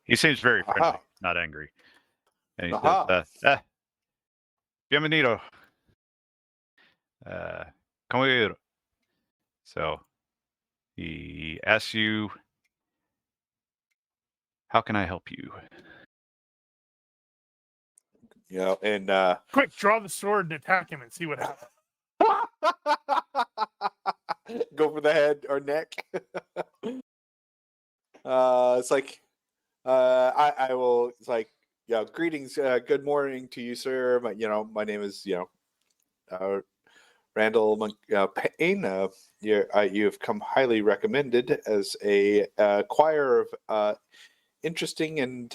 He seems very friendly, not angry. And he says, bienvenido. Come here. So he asks you, how can I help you? And Quick, draw the sword and attack him and see what happens. go for the head or neck. It's like I will. It's like, greetings, good morning to you, sir. My name is Randall Payne. You have come highly recommended as a choir of interesting and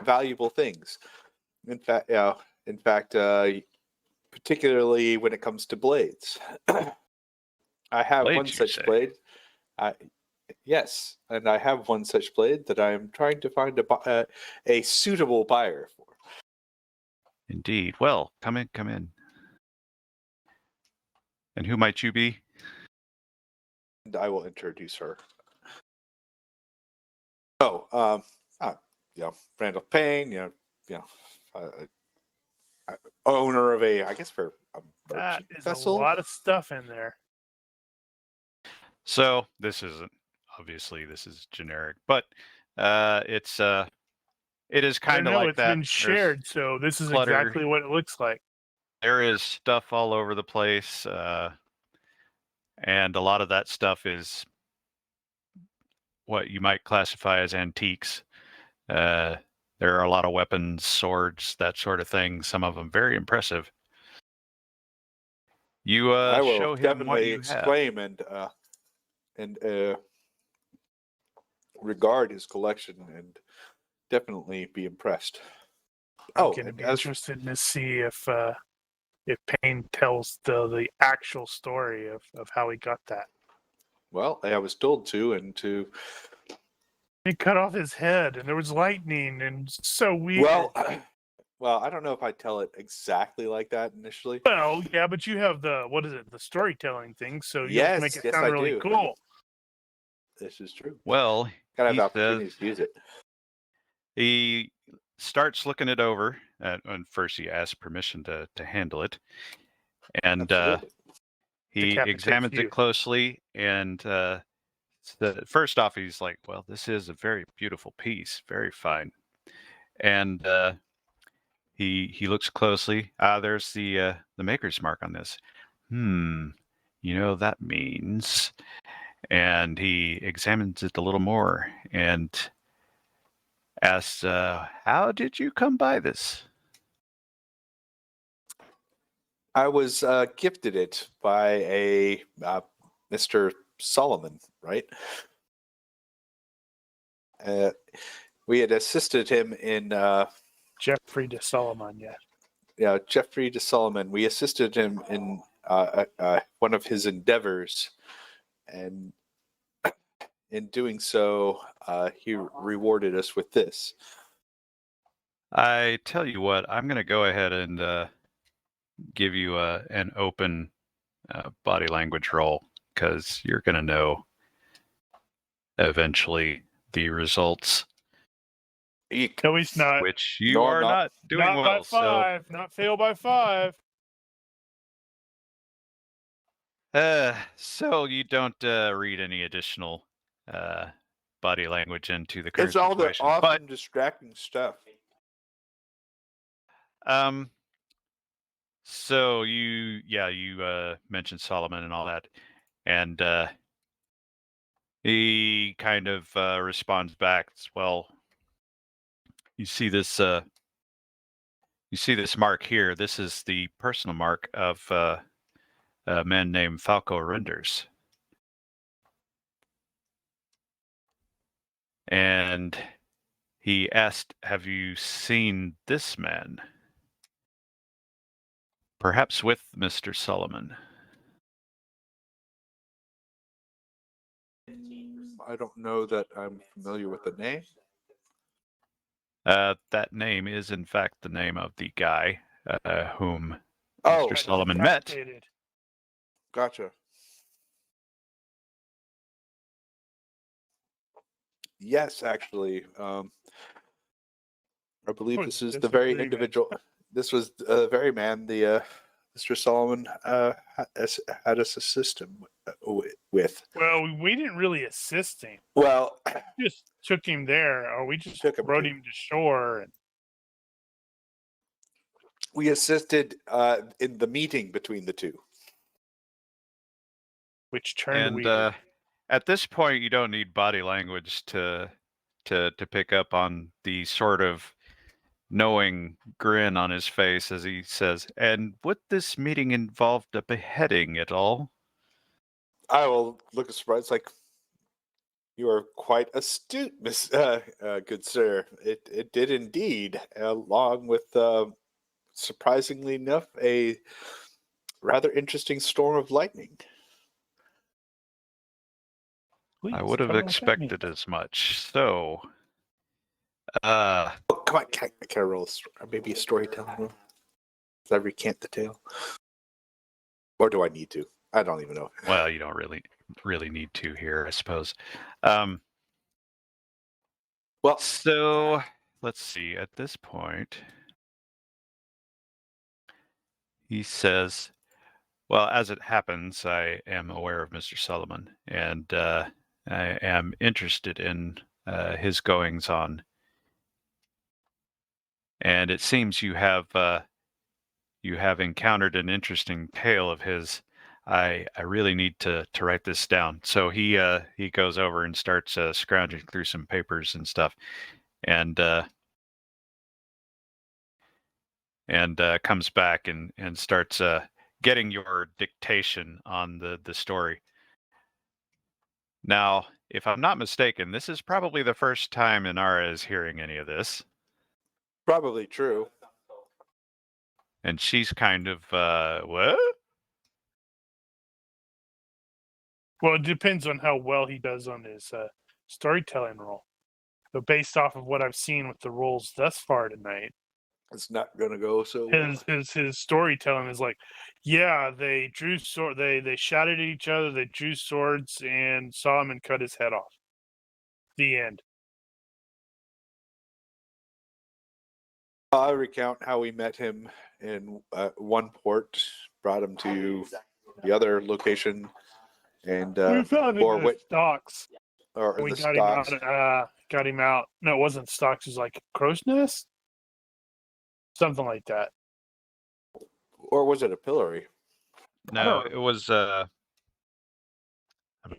valuable things. In fact, particularly when it comes to blades. I have Blades, one you such say? blade. Yes, and I have one such blade that I am trying to find a suitable buyer for. Indeed. Well, come in, come in. And who might you be? And I will introduce her. Randall Payne. Owner of a, I guess, for a That merchant is vessel. a lot of stuff in there. So this isn't, obviously this is generic, but it is I don't kind of know, like it's that. been shared, so this is clutter. exactly what it looks like. There is stuff all over the place, and a lot of that stuff is what you might classify as antiques. There are a lot of weapons, swords, that sort of thing. Some of them very impressive. You I will show him what definitely you have. exclaim and regard his collection and definitely be impressed. I'm going to be interested to see if Payne tells the actual story of how he got that. Well, I was told to, and to. He cut off his head, and there was lightning, and so weird. Well, I don't know if I tell it exactly like that initially. Well, yeah, but you have the storytelling thing, so you have to make it sound I really do. cool. This is true. Well, Gotta have he the opportunity to use it. He starts looking it over. And first, he asks permission to handle it, and he Decapitates examines you. it closely. And first off, he's like, "Well, this is a very beautiful piece, very fine." And he looks closely. There's the maker's mark on this. That means. And he examines it a little more and asks, "How did you come by this?" I was gifted it by a Mr. Solomon, right? We had assisted him in Jeffrey de Solomon, yeah. Yeah, Jeffrey de Solomon. We assisted him in one of his endeavors, and in doing so, he rewarded us with this. I tell you what, I'm going to go ahead and give you an open body language roll, because you're going to know eventually the results. No, he's not. Which you are not doing not well. By 5. So... Not fail by 5. So you don't read any additional body language into the current It's all situation. the awesome, distracting stuff. So you mentioned Solomon and all that, and he kind of responds back. Well, you see this mark here. This is the personal mark of a man named Falco Renders. And he asked, "Have you seen this man? Perhaps with Mr. Solomon?" I don't know that I'm familiar with the name. That name is, in fact, the name of the guy whom Oh, Mr. Solomon met. Gotcha. Yes, actually. I believe this is the very individual. This was the very man the Mr. Solomon had us assist him with. Well, we didn't really assist him. Well, we just took him there, or we just rode him to shore. And... We assisted in the meeting between the two. Which turned weird. And at this point, you don't need body language to pick up on the sort of knowing grin on his face as he says, "And would this meeting involved a beheading at all?" I will look surprised, like, "You are quite astute, Miss good sir. It did indeed, along with surprisingly enough, a rather interesting storm of lightning." Please, I would have expected as much. So, come on, can I roll maybe a storytelling roll? Does I recant the tale, or do I need to? I don't even know. Well, you don't really need to here, I suppose. Well, so let's see. At this point, he says, "Well, as it happens, I am aware of Mr. Solomon, and I am interested in his goings on. And it seems you have encountered an interesting tale of his. I really need to write this down." So he goes over and starts scrounging through some papers and stuff, and comes back and starts getting your dictation on the story. Now, if I'm not mistaken, this is probably the first time Inara is hearing any of this. Probably true. And she's kind of, what? Well, it depends on how well he does on his storytelling roll. But based off of what I've seen with the rolls thus far tonight, It's not gonna go so well. his storytelling is like, yeah, they drew sword, they shot at each other, they drew swords and saw him and cut his head off. The end. I recount how we met him in one port, brought him to the other location, and we found him or in what? stocks. Or We the got stocks. him out. Got him out. No, it wasn't stocks. It was like crow's nest, something like that. Or was it a pillory? No, it was, He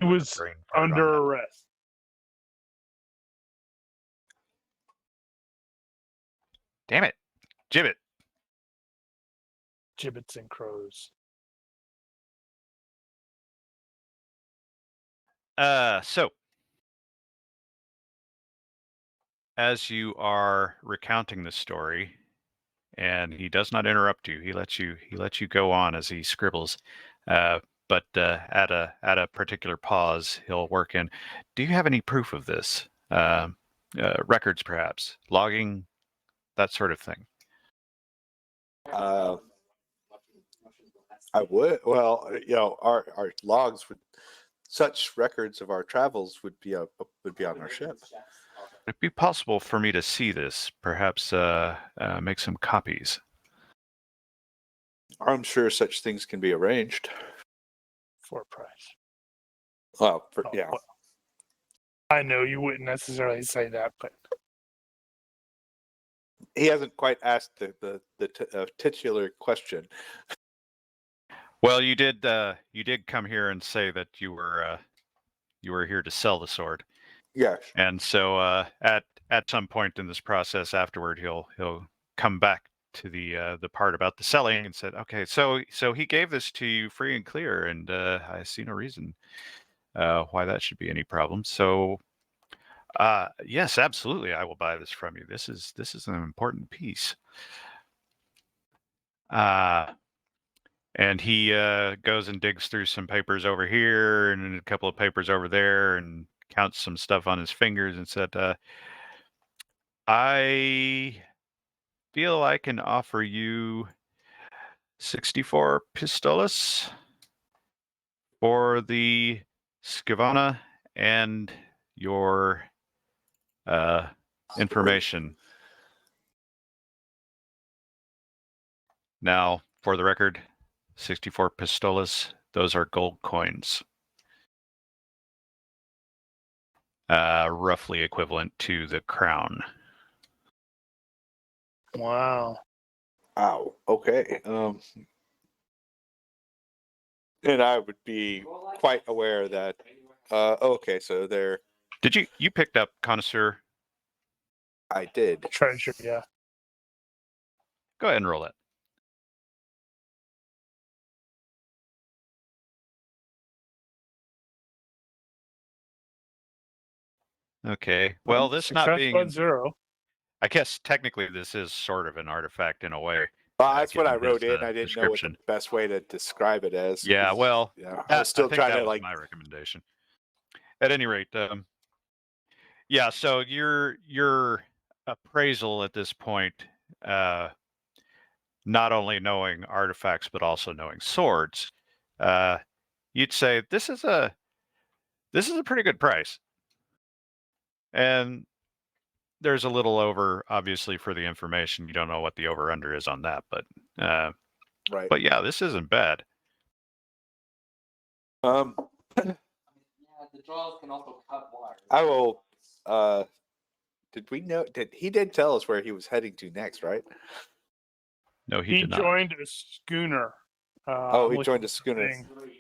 was under arrest. Damn it. Gibbet. Gibbets and crows. So as you are recounting the story, and he does not interrupt you, he lets you go on as he scribbles. But at a particular pause, he'll work in. Do you have any proof of this? Records, perhaps, logging, that sort of thing. I would. Well, our logs would. Such records of our travels would be on our ship. Would it be possible for me to see this? Perhaps make some copies. I'm sure such things can be arranged. For a price. Well, Oh, yeah. well, I know you wouldn't necessarily say that, but He hasn't quite asked the titular question. Well, you did come here and say that you were here to sell the sword. Yes. And so at some point in this process afterward, he'll come back to the part about the selling and said, okay, so he gave this to you free and clear, and I see no reason why that should be any problem. So yes, absolutely, I will buy this from you. This is an important piece. And he goes and digs through some papers over here and a couple of papers over there and counts some stuff on his fingers and said, I feel I can offer you 64 pistolas for the Skavana and your information. Now, for the record, 64 pistolas, those are gold coins. Roughly equivalent to the crown. wow. Wow. Okay. And I would be quite aware that. Okay, so there. Did you picked up connoisseur? I did. Treasure, yeah. Go ahead and roll it. Okay. Well, this not Success being on 0. I guess technically this is sort of an artifact in a way. Well, that's what I given wrote his, in. I didn't know what the best way to describe it as. Yeah, well, yeah, I was still I think trying that to was like. my recommendation. At any rate, yeah. So your appraisal at this point, not only knowing artifacts but also knowing swords, you'd say this is a pretty good price. And there's a little over, obviously, for the information. You don't know what the over-under is on that, but Right. But yeah, this isn't bad. Yeah, the draws can also cut wires. I will. Did we know? He did tell us where he was heading to next, right? No, he did not. joined a schooner. He joined a schooner.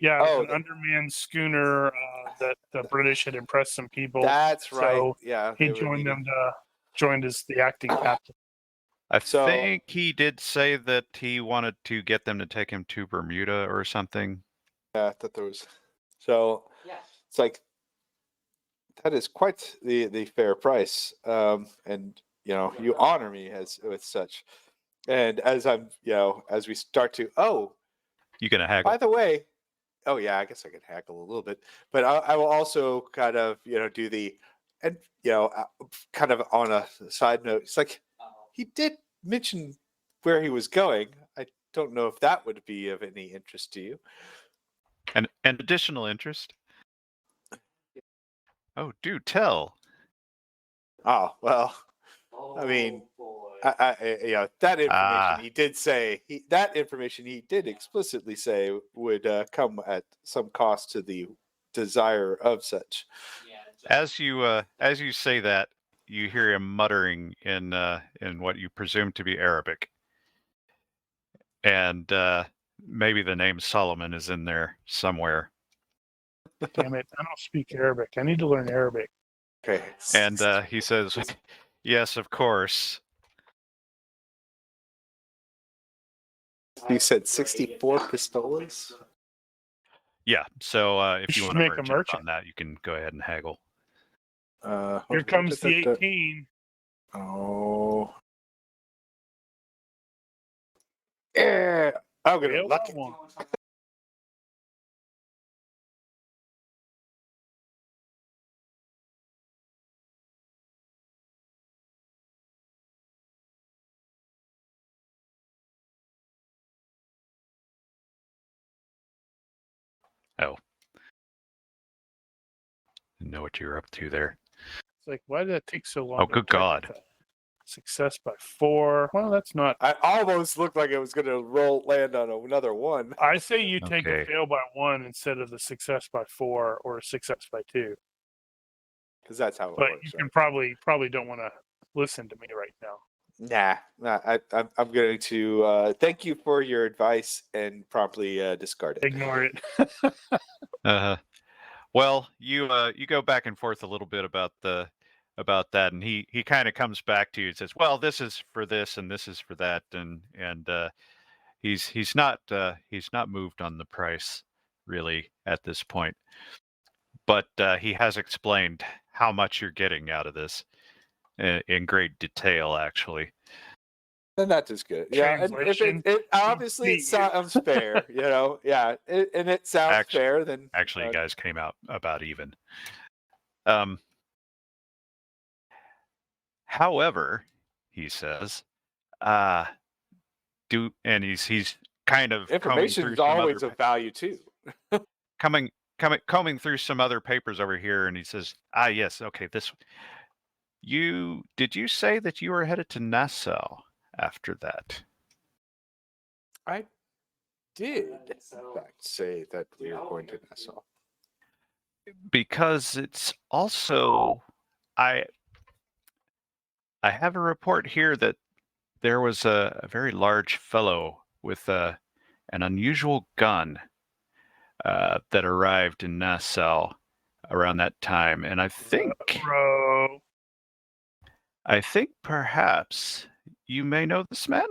Yeah, it was an undermanned schooner that the British had impressed some people. That's right. So yeah, he joined them to joined as the acting captain. I So- think he did say that he wanted to get them to take him to Bermuda or something. Yeah, I thought there was. So it's like that is quite the fair price, and you honor me as with such. And as I'm, as we start to, You gonna haggle? by the way, I guess I could haggle a little bit, but I will also kind of, do the, and kind of on a side note, it's like he did mention where he was going. I don't know if that would be of any interest to you. An additional interest? Oh, do tell. Oh, well, I mean, that information he did say that information he did explicitly say would come at some cost to the desire of such. As you say that, you hear him muttering in what you presume to be Arabic, and maybe the name Solomon is in there somewhere. Damn it! I don't speak Arabic. I need to learn Arabic. Okay. And he says, "Yes, of course." You said 64 pistolas? Yeah. So if you should want to make a merchant merchant. on that, you can go ahead and haggle. Here comes the 18. Oh. Yeah. I'm gonna Bail luck that it. one. Oh. Didn't know what you were up to there. It's like, why did that take so long? Oh, to good type God. that? Success by 4. Well, that's not. I almost looked like it was gonna land on another one. I say you take a Okay. fail by 1 instead of the success by 4 or a success by 2. Because that's how it But works. you Right? can probably don't want to listen to me right now. Nah, I'm going to thank you for your advice and promptly discard it. Ignore it. Well, you go back and forth a little bit about that, and he kind of comes back to you and says, "Well, this is for this and this is for that," and he's not moved on the price really at this point, but he has explained how much you're getting out of this in great detail, actually. And that is good. Yeah, and if Translation, it obviously it beat you. sounds fair, yeah, and it sounds fair, then Actually, you guys came out about even. However, he says, and he's kind of information is always of value too. combing through some other papers over here, and he says, yes, okay, this. Did you say that you were headed to Nassau after that? I did, in fact, say that we were going to Nassau. Because it's also, I have a report here that there was a very large fellow with an unusual gun that arrived in Nassau around that time, and I think Bro. Perhaps you may know this man.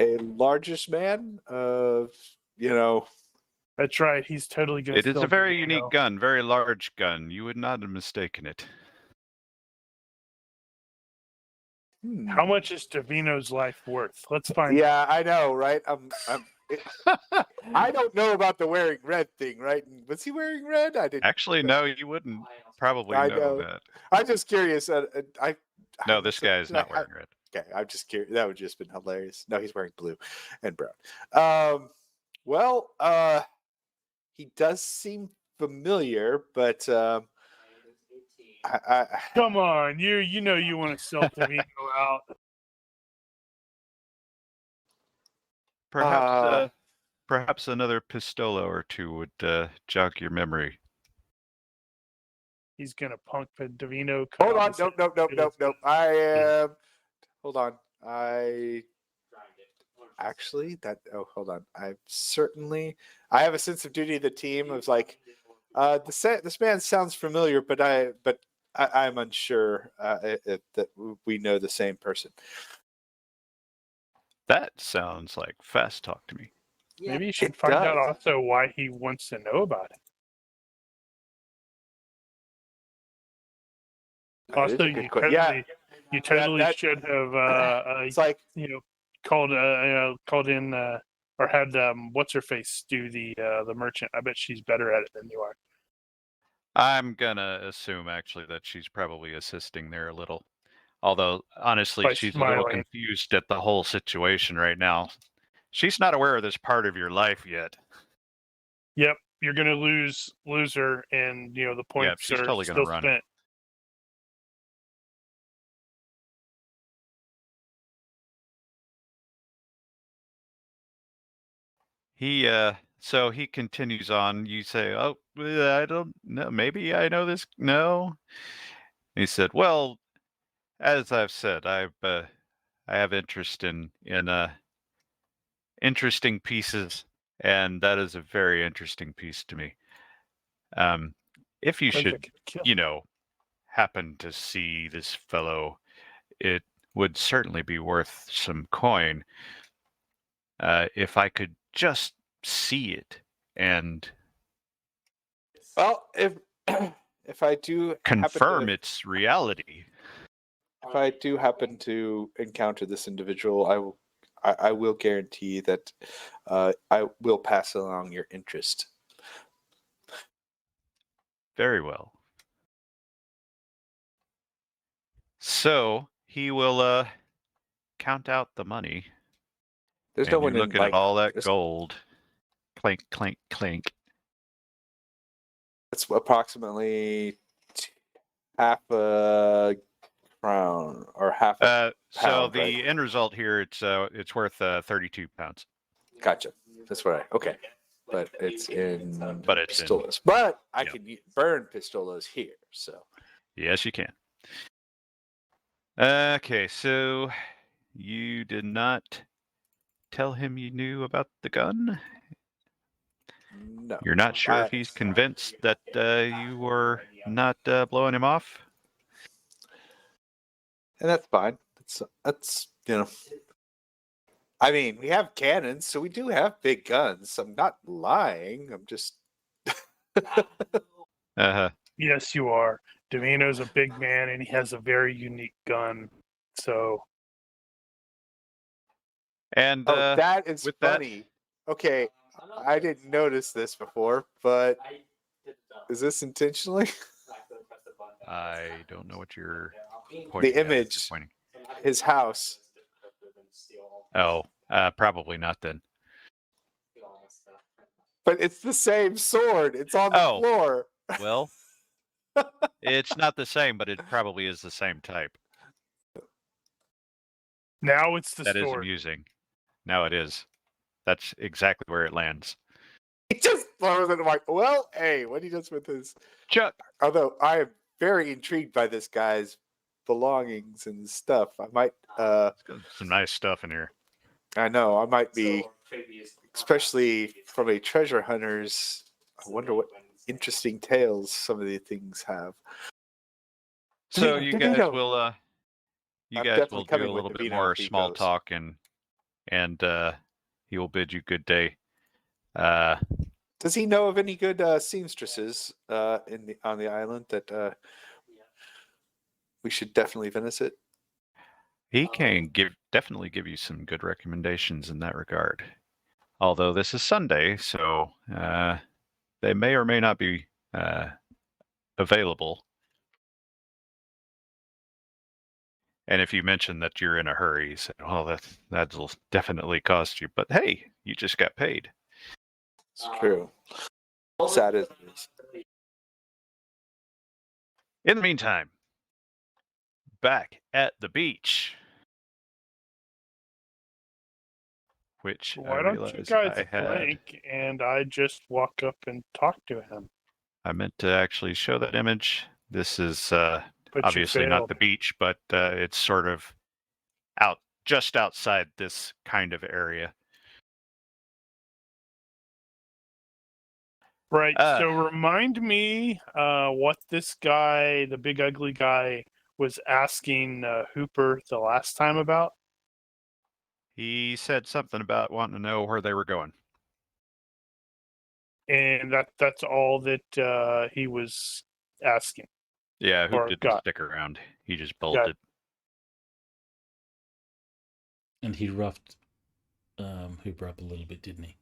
A largest man, That's right. He's totally going to It is a very unique gun, very large gun. You would not have mistaken it. How much is Davino's life worth? Let's find out. Yeah, I know, right? I don't know about the wearing red thing, right? Was he wearing red? I didn't. Actually, no, you wouldn't probably know that. I'm just curious. No, this guy is not wearing red. Okay, I'm just curious. That would just been hilarious. No, he's wearing blue and brown. He does seem familiar, but Come on, you know you want to sell Davino out. Perhaps another pistola or two would jog your memory. He's gonna punk Davino. Hold on, nope. I am. Hold on. Actually, hold on. I have a sense of duty to the team of like, this man sounds familiar, but I'm unsure if that we know the same person. That sounds like fast talk to me. Maybe you should It find out does. also why he wants to know about it. That is Also, a good question. you totally that- should have It's like called in or had what's her face do the merchant. I bet she's better at it than you are. I'm gonna assume actually that she's probably assisting there a little. Although honestly, By she's a little smiling. confused at the whole situation right now. She's not aware of this part of your life yet. Yep, you're gonna lose her, and the points she's are totally gonna still run. spent. So he continues on. You say, "Oh, I don't know. Maybe I know this." No. He said, "Well, as I've said, I have interest in interesting pieces, and that is a very interesting piece to me. If you should, Perfect kill. happen to see this fellow, it would certainly be worth some coin. If I could just see it and well, if I do confirm its reality." If I do happen to encounter this individual, I will guarantee that I will pass along your interest. Very well. So he will count out the money. There's and no you're one in looking at all that there's- gold. Clink, clink, clink. That's approximately half a crown or half a So pound, the right? end result here, it's worth 32 pounds. Gotcha. That's what okay. But it's in But it's in- pistolas. But I yeah. can burn pistolas here, so Yes, you can. Okay, so you did not tell him you knew about the gun? no. You're not sure if he's convinced that you were not blowing him off? And that's fine. That's I mean, we have cannons, so we do have big guns. I'm not lying. I'm just Uh-huh. Yes, you are. Davino's a big man, and he has a very unique gun. So And that is with that- funny. Okay, I didn't notice this before, but is this intentionally? I don't know what you're pointing The at. You're image, pointing. his house. Oh, probably not then. But it's the same sword. It's on the Oh. floor. Well, it's not the same, but it probably is the same type. now it's the That is sword. amusing. Now it is. That's exactly where it lands. He just throws it. I'm like, well, hey, what he does with his. Chuck. Although I am very intrigued by this guy's belongings and stuff. I might. Some nice stuff in here. I know. I might be, especially from a treasure hunter's. I wonder what interesting tales some of the things have. So Davino, you Davino. guys will I'm do definitely a coming with little bit Davino more if he small goes. talk and he will bid you good day. Does he know of any good seamstresses on the island that we should definitely visit? He can definitely give you some good recommendations in that regard. Although this is Sunday, so they may or may not be available. And if you mention that you're in a hurry, he said, "Oh, that'll definitely cost you." But hey, you just got paid. It's true. Sad as it is. In the meantime, back at the beach, which Why I don't you realized guys I had. flank and I just walk up and talk to him? I meant to actually show that image. This is But obviously you not failed. the beach, but it's sort of just outside this kind of area. Right. So remind me what this guy, the big ugly guy, was asking Hooper the last time about. He said something about wanting to know where they were going. And that's all that he was asking. Yeah, Hoop Or didn't got. stick around. He just bolted. And he roughed Hooper up a little bit, didn't he?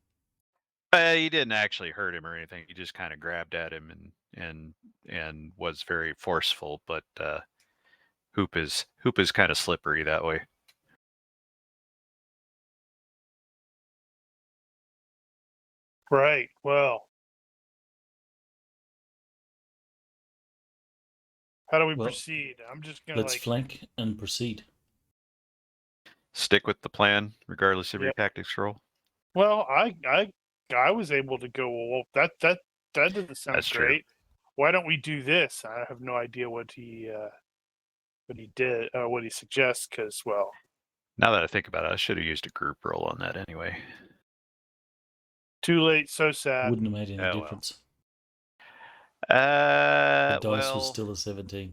He didn't actually hurt him or anything. He just kind of grabbed at him and was very forceful. But Hoop is kind of slippery that way. Right. Well, how do we proceed? I'm just gonna let's flank and proceed. Stick with the plan, regardless of your tactics roll. Well, I was able to go. Well, that doesn't sound That's great. true. Why don't we do this? I have no idea what he did, what he suggests. Because Now that I think about it, I should have used a group roll on that anyway. Too late. So sad. Wouldn't have made any Oh, difference. Well. The dice was still a 17.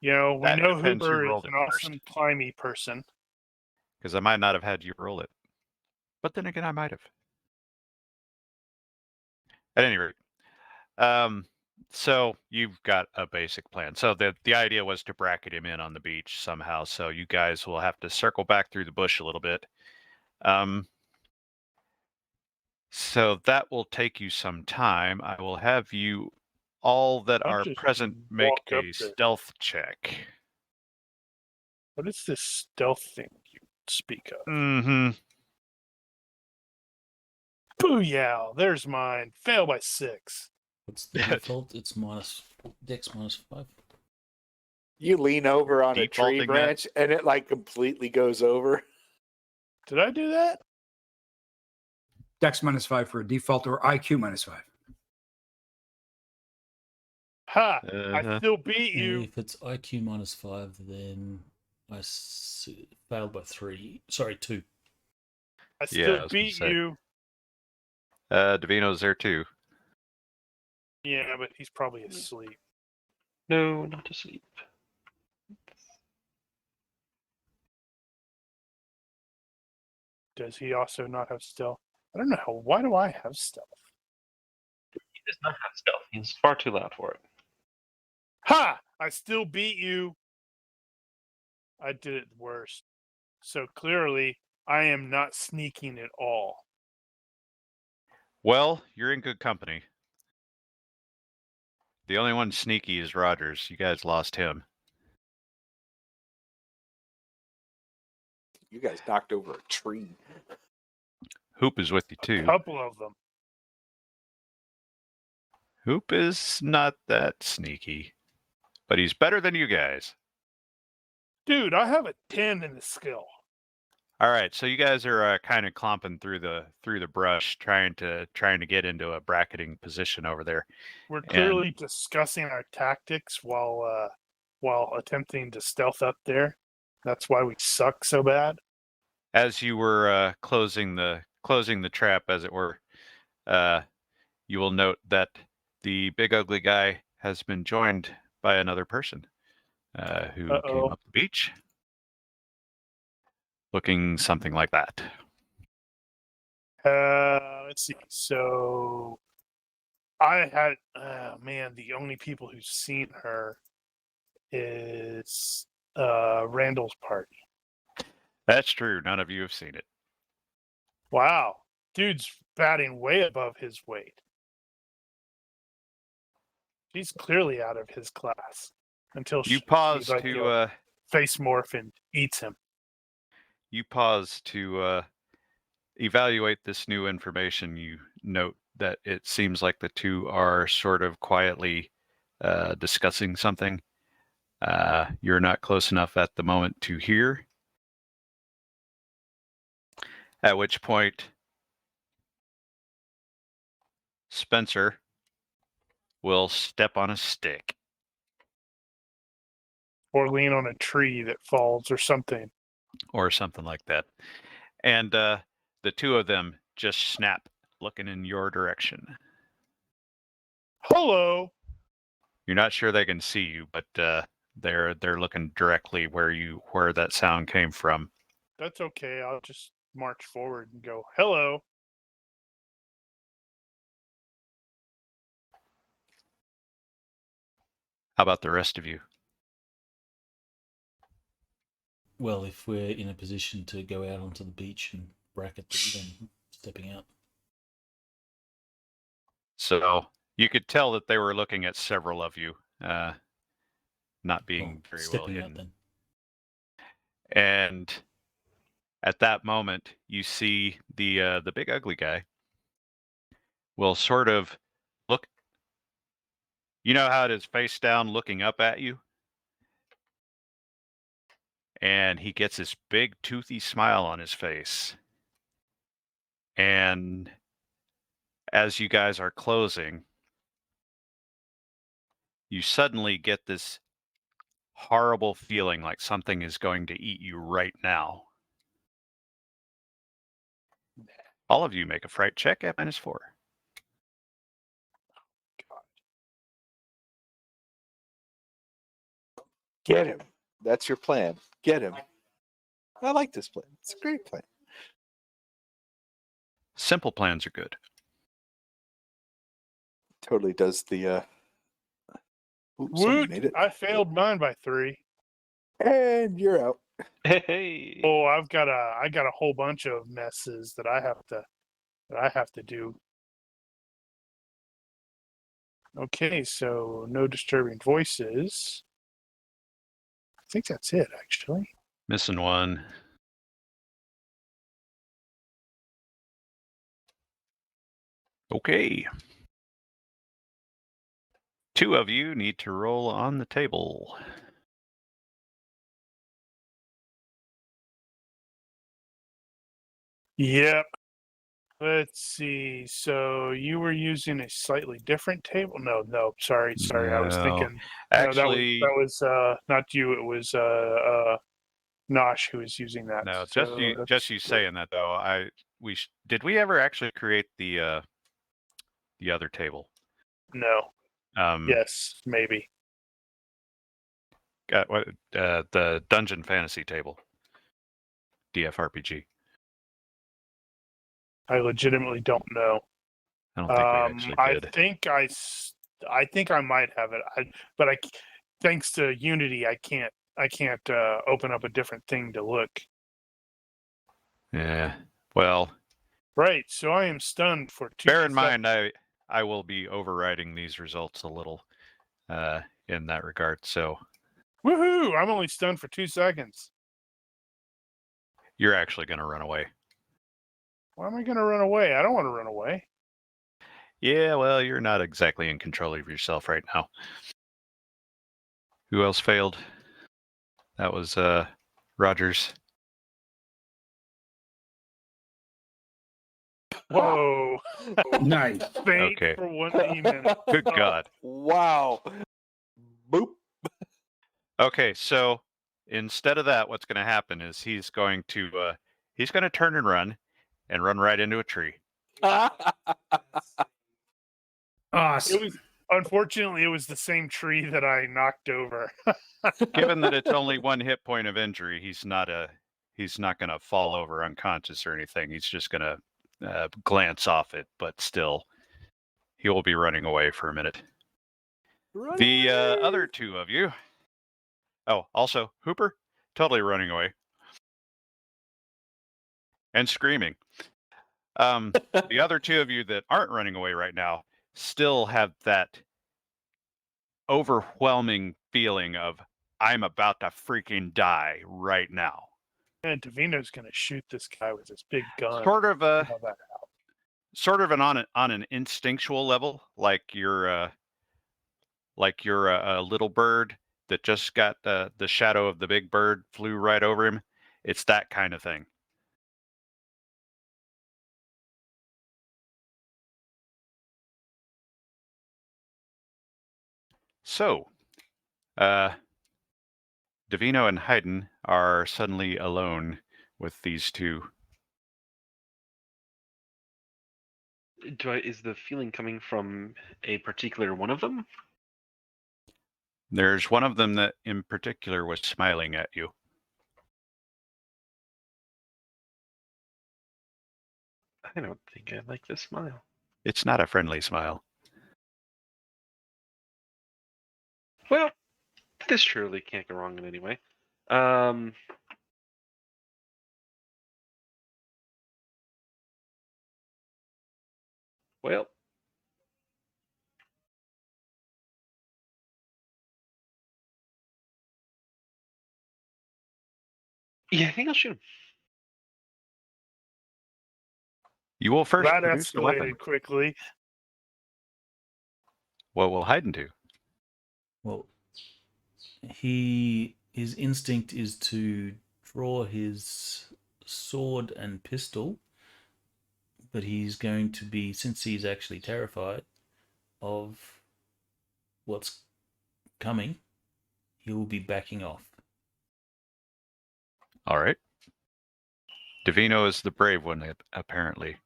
You know, we That know depends who Hooper is rolled an it first. awesome climbing person. Because I might not have had you roll it. But then again, I might have. At any rate. So you've got a basic plan. So the idea was to bracket him in on the beach somehow. So you guys will have to circle back through the bush a little bit. So that will take you some time. I will have you all that I'll are just present make walk up a there. stealth check. What is this stealth thing you speak of? Mm-hmm. Booyah! There's mine. Fail by 6. What's the default? It's dex -5. You lean over on a tree Defaulting branch and it like completely goes over. Did I do that? Dex -5 for a default or IQ -5. Ha! Uh-huh. I still beat you. If it's IQ -5, then I failed by 3. Sorry, 2. I still was gonna beat say. you. Davino's there too. Yeah, but he's probably asleep. No, not to sleep. Does he also not have stealth? I don't know. Why do I have stealth? He does not have stealth. He's far too loud for it. Ha! I still beat you. I did it worse. So clearly, I am not sneaking at all. Well, you're in good company. The only one sneaky is Rogers. You guys lost him. You guys knocked over a tree. Hoop is with you A too. couple of them. Hoop is not that sneaky, but he's better than you guys. Dude, I have a 10 in the skill. All right, so you guys are kind of clomping through the brush, trying to get into a bracketing position over there. We're clearly discussing our tactics while attempting to stealth up there. That's why we suck so bad. As you were closing the trap, as it were, you will note that the big ugly guy has been joined by another person who came up the beach, looking something like that. Let's see. So I had, the only people who've seen her is Randall's party. That's true. None of you have seen it. Wow. Dude's batting way above his weight. He's clearly out of his class until You pause she, to face morph and eats him. You pause to evaluate this new information. You note that it seems like the two are sort of quietly discussing something. You're not close enough at the moment to hear. At which point, Spencer will step on a stick. Or lean on a tree that falls or something. Or something like that. And the two of them just snap looking in your direction. Hello. You're not sure they can see you, but they're looking directly where that sound came from. That's okay. I'll just march forward and go, hello. How about the rest of you? Well, if we're in a position to go out onto the beach and bracket them, then stepping out. So you could tell that they were looking at several of you, not being very well stepping hidden. out then. And at that moment, you see the big ugly guy will sort of look. You know how it is face down, looking up at you, and he gets this big toothy smile on his face. And as you guys are closing, you suddenly get this horrible feeling like something is going to eat you right now. All of you make a fright check at -4. Get him. That's your plan. Get him. I like this plan. It's a great plan. Simple plans are good. Totally does the oops, somebody Woot! made it. I failed mine by 3. And you're out. Hey. Oh, I got a whole bunch of messes that I have to do. Okay, so no disturbing voices. I think that's it, actually. Missing one. Okay. 2 of you need to roll on the table. Yep. Let's see. So you were using a slightly different table? No. Sorry. I was No. thinking. Actually, no, that was not you. It was Nosh who was using that. no. So Just you saying that though. Did we ever actually create the other table? No. Um, Yes, maybe. the Dungeon Fantasy table. DFRPG. I legitimately don't know. I don't think we actually did. I think I might have it. But thanks to Unity, I can't open up a different thing to look. Yeah. Well, Right. So I am stunned for 2 bear in seconds. mind, I will be overriding these results a little in that regard. So Woohoo! I'm only stunned for 2 seconds. you're actually going to run away. Why am I going to run away? I don't want to run away. Yeah, well, you're not exactly in control of yourself right now. Who else failed? That was Rogers. Whoa! Nice. Faint Okay. for 1 minute. Good God. Wow. Boop. Okay, so instead of that, what's going to happen is he's going to turn and run right into a tree. Awesome. Unfortunately, it was the same tree that I knocked over. Given that it's only 1 hit point of injury, he's not going to fall over unconscious or anything. He's just going to glance off it, but still, he will be running away for a minute. The other 2 of you. Oh, also Hooper, totally running away and screaming. The other 2 of you that aren't running away right now still have that overwhelming feeling of I'm about to freaking die right now. And Davino's going to shoot this guy with his big gun. Sort of How that on an instinctual level, like you're a little bird that just got the shadow of the big bird flew right over him. It's that kind of thing. So, Davino and Hayden are suddenly alone with these 2. Is the feeling coming from a particular one of them? There's one of them that in particular was smiling at you. I don't think I like this smile. It's not a friendly smile. Well, this surely can't go wrong in any way. Well, yeah, I think I'll shoot him. You will first That produce a weapon. escalated quickly. What will Haydn do? Well, his instinct is to draw his sword and pistol, but he's going to be, since he's actually terrified of what's coming, he will be backing off. All right. Divino is the brave one, apparently.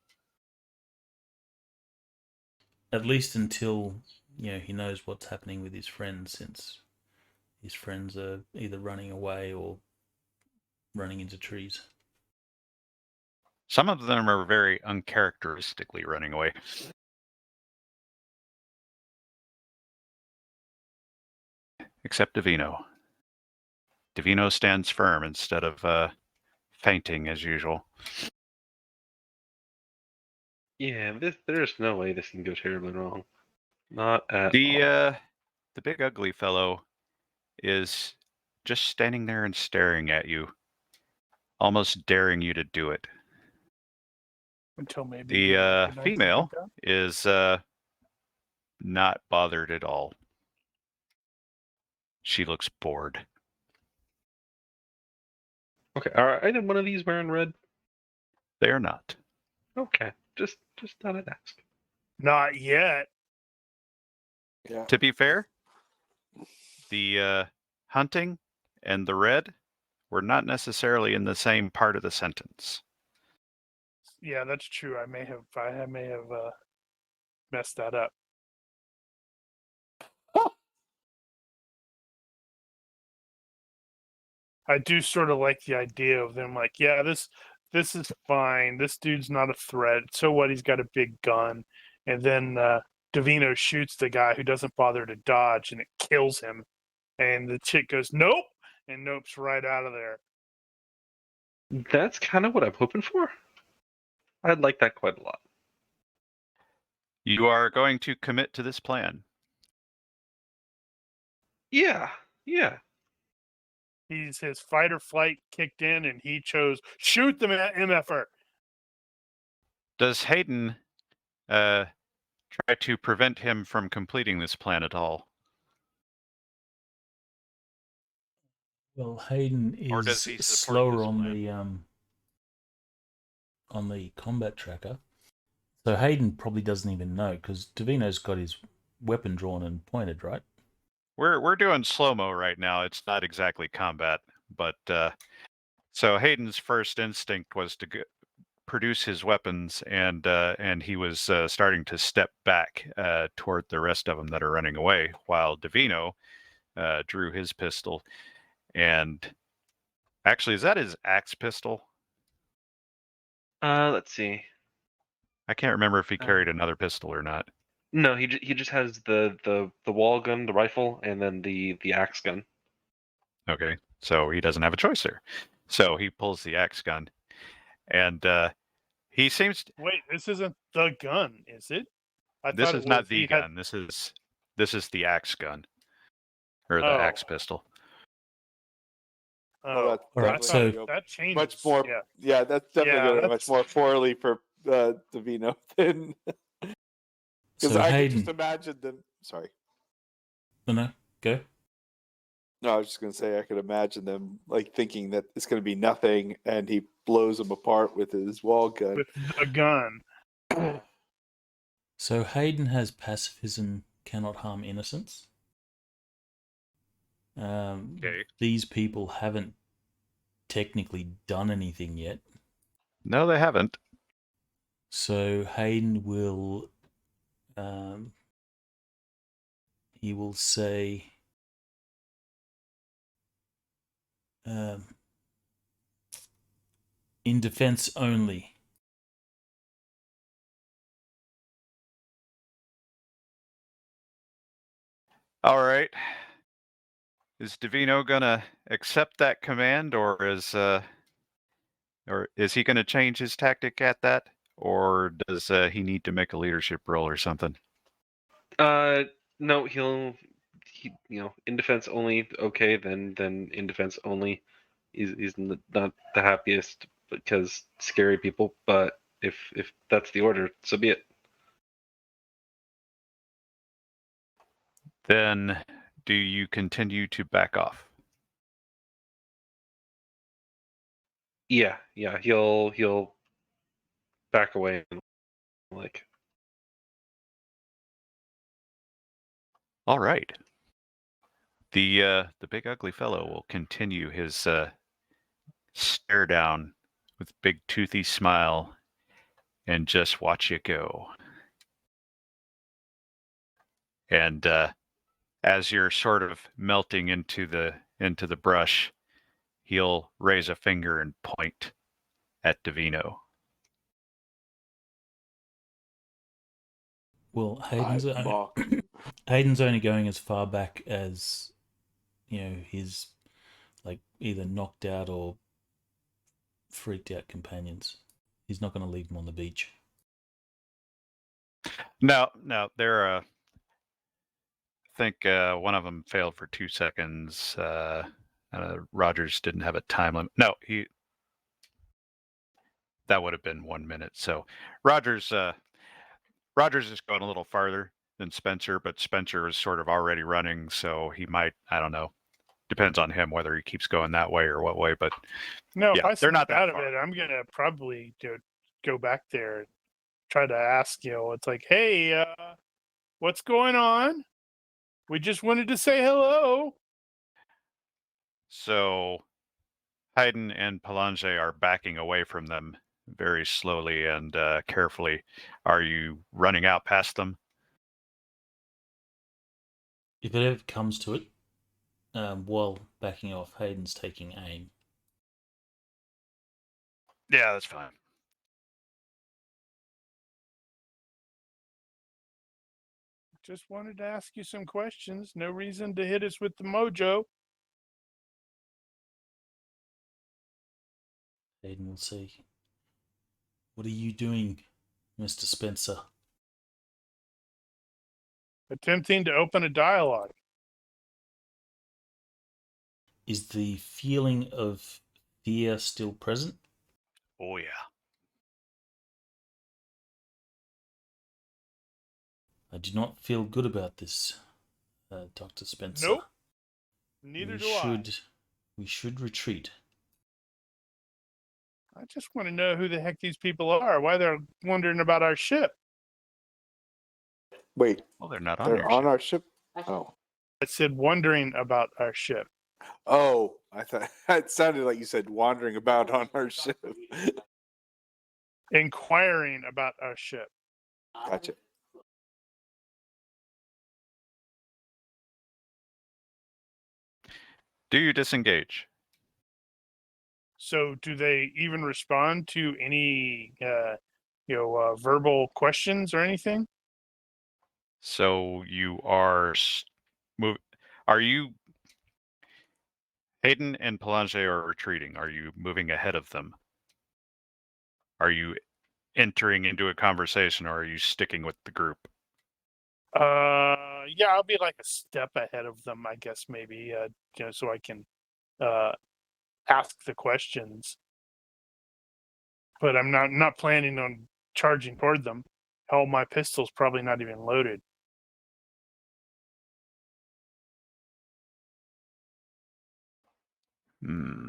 At least until, he knows what's happening with his friends, since his friends are either running away or running into trees. Some of them are very uncharacteristically running away. Except Divino. Divino stands firm instead of fainting as usual. Yeah, there's no way this can go terribly wrong. Not at all. The big ugly fellow is just standing there and staring at you, almost daring you to do it. Until maybe The female is not bothered at all. She looks bored. Okay, are either one of these wearing red? They are not. Okay, just thought I'd ask. Not yet. Yeah. To be fair, the hunting and the red were not necessarily in the same part of the sentence. Yeah, that's true. I may have messed that up. I do sort of like the idea of them like, yeah, this is fine. This dude's not a threat. So what? He's got a big gun. And then Divino shoots the guy who doesn't bother to dodge, and it kills him. And the chick goes, nope, and nopes right out of there. That's kind of what I'm hoping for. I'd like that quite a lot. You are going to commit to this plan. Yeah. His fight or flight kicked in, and he chose shoot the MFR. Does Haydn try to prevent him from completing this plan at all? Well, Haydn Or does is he support slower this on plan? the combat tracker, so Haydn probably doesn't even know, because Divino's got his weapon drawn and pointed, right? We're doing slow-mo right now. It's not exactly combat, but so Haydn's first instinct was to produce his weapons, and he was starting to step back toward the rest of them that are running away, while Divino drew his pistol. And actually, is that his axe pistol? Let's see. I can't remember if he carried another pistol or not. No, he just has the wall gun, the rifle, and then the axe gun. Okay, so he doesn't have a choice there. So he pulls the axe gun, and he seems. Wait, this isn't the gun, is it? This is not the gun. This is the axe gun, or the axe pistol. Oh, All right, so that changes. Much more. Yeah, that's definitely going to much more poorly for Divino than. Because so I Haydn, can just imagine them. Sorry. No, go. No, I was just going to say I could imagine them like thinking that it's going to be nothing, and he blows them apart with his wall gun. With a gun. So Haydn has pacifism cannot harm innocence. Okay. These people haven't technically done anything yet. No, they haven't. So Hayden will he will say in defense only. All right. Is Davino gonna accept that command, or is he gonna change his tactic at that, or does he need to make a leadership roll or something? No, in defense only. Okay, then in defense only. He's not the happiest because scary people, but if that's the order, so be it. Then do you continue to back off? Yeah, he'll back away and like. All right. The big ugly fellow will continue his stare down with big toothy smile and just watch you go. And as you're sort of melting into the brush, he'll raise a finger and point at Davino. Well, I Hayden's only going as far back as, his like either knocked out or freaked out companions. He's not going to leave them on the beach. No, they're I think one of them failed for 2 seconds. Rogers didn't have a time limit. No, that would have been 1 minute. So Rogers is going a little farther than Spencer, but Spencer is sort of already running, so he might, I don't know. Depends on him whether he keeps going that way or what way, but No, yeah, if I they're not snap that out of far. it, I'm gonna probably go back there and try to ask. It's like, hey, what's going on? We just wanted to say hello. So Hayden and Palange are backing away from them very slowly and carefully. Are you running out past them? If it ever comes to it, while backing off, Hayden's taking aim. Yeah, that's fine. Just wanted to ask you some questions. No reason to hit us with the mojo. Hayden will say, "What are you doing, Mr. Spencer?" Attempting to open a dialogue. Is the feeling of fear still present? Oh, yeah. I do not feel good about this, Dr. Spencer. Nope. Neither do I. We should retreat. I just want to know who the heck these people are, why they're wondering about our ship. Wait, Well, they're not on they're your on ship. our ship? Oh. I said wondering about our ship. Oh, I thought it sounded like you said wandering about on our ship. Inquiring about our ship. Gotcha. Do you disengage? So, do they even respond to any, verbal questions or anything? So you are Are you Hayden and Palange are retreating? Are you moving ahead of them? Are you entering into a conversation, or are you sticking with the group? Yeah, I'll be like a step ahead of them, I guess, maybe, so I can ask the questions. But I'm not planning on charging toward them. Hell, my pistol's probably not even loaded. Hmm.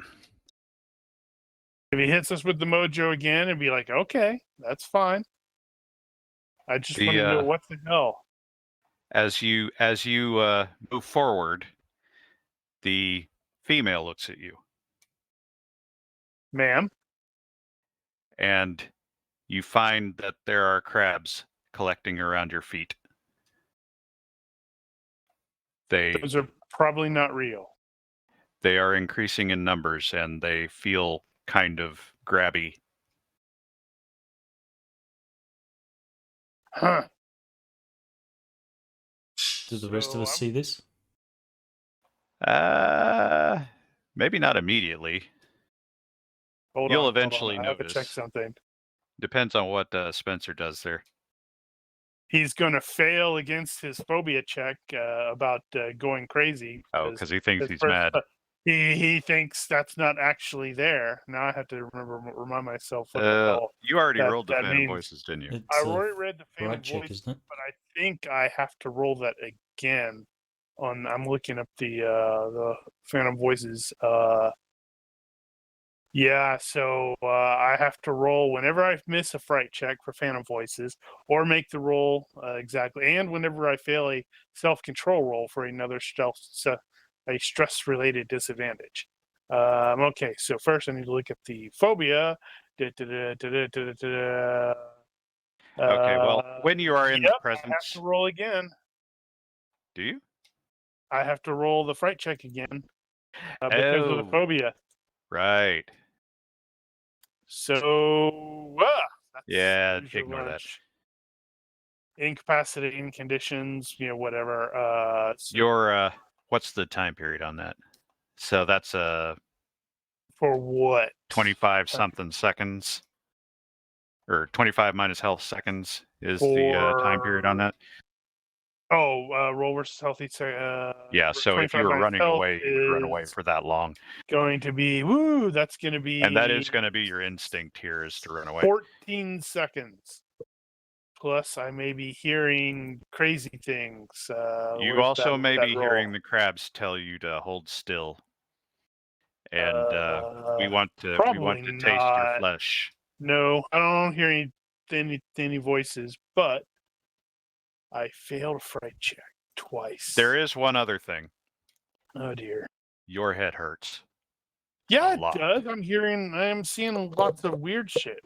If he hits us with the mojo again, it'd be like, okay, that's fine. I just want to know what the hell. As you move forward, the female looks at you, Ma'am? and you find that there are crabs collecting around your feet. Those are probably not real. They are increasing in numbers, and they feel kind of grabby. Huh. Do the rest of us So see this? Maybe not immediately. Hold You'll on, eventually I have to check notice. something. Depends on what Spencer does there. He's going to fail against his phobia check about going crazy. Oh, because he thinks his he's first- mad. He thinks that's not actually there. Now I have to remind myself what the hell You already that- rolled the that Phantom means. Voices, didn't you? It's I a already read the Phantom fright check, Voice, isn't it? but I think I have to roll that again. I'm looking up the Phantom Voices. Yeah, so I have to roll whenever I miss a fright check for Phantom Voices, or make the roll exactly, and whenever I fail a self-control roll for another a stress-related disadvantage. Okay, so first I need to look at the phobia. Okay, well, when you are in the Yep, I have presence, to roll again. do you? I have to roll the fright check again because of the Oh. phobia. Right. So, that's Yeah, usually ignore that. much. Incapacitating conditions, whatever. Your what's the time period on that? So that's For what? 25 something seconds, or 25 minus health seconds is the time period on that. Oh, roll versus healthy. Yeah, so if you were running away, you would run away for that long. Going to be that's going to be, And that is going to be your instinct here, is to run away. 14 seconds. Plus, I may be hearing crazy things. You also may be hearing the crabs tell you to hold still, and we want to taste your flesh. No, I don't hear any voices, but I failed a fright check twice. There is one other thing. Oh dear. Your head hurts. Yeah, A it lot. does. I am seeing lots of weird shit.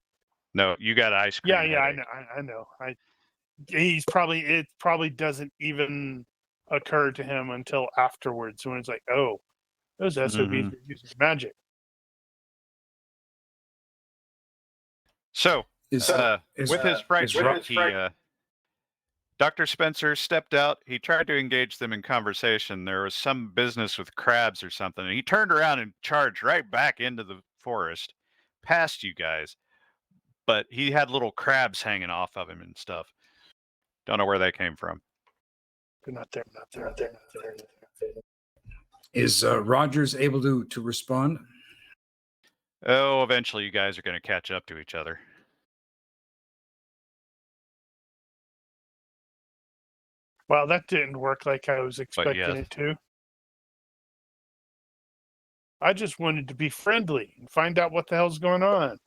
No, you got ice cream. Yeah, headache. I know. It probably doesn't even occur to him until afterwards when it's like, oh, those SOBs Mhm. are using magic. So, with his fright check, Dr. Spencer stepped out. He tried to engage them in conversation. There was some business with crabs or something, and he turned around and charged right back into the forest, past you guys. But he had little crabs hanging off of him and stuff. Don't know where they came from. They're not there. Is Rogers able to respond? Oh, eventually you guys are going to catch up to each other. Well, that didn't work like I was expecting yes. it to. I just wanted to be friendly and find out what the hell's going on.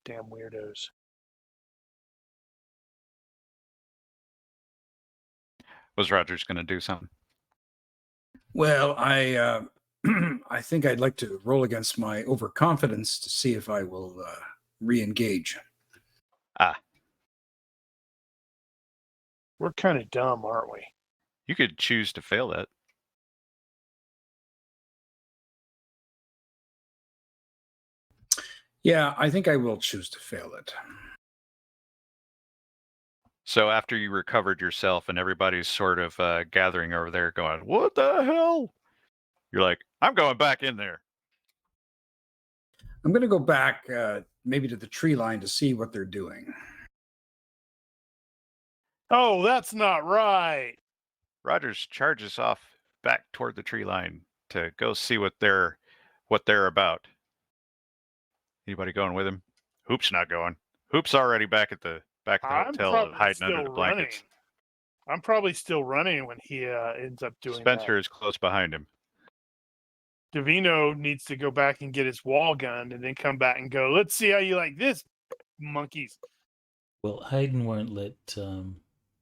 Damn weirdos. Was Rogers going to do something? Well, I I think I'd like to roll against my overconfidence to see if I will re-engage. We're kind of dumb, aren't we? You could choose to fail that. Yeah, I think I will choose to fail it. So after you recovered yourself and everybody's sort of gathering over there going, what the hell? You're like, I'm going back in there. I'm going to go back maybe to the tree line to see what they're doing. Oh, that's not right. Rogers charges off back toward the tree line to go see what they're about. Anybody going with him? Hoop's not going. Hoop's already back at the hotel hiding under the blankets. I'm probably still running when he ends up doing Spencer is close behind him. Davino needs to go back and get his wall gun and then come back and go, let's see how you like this, monkeys. Well, Hayden won't let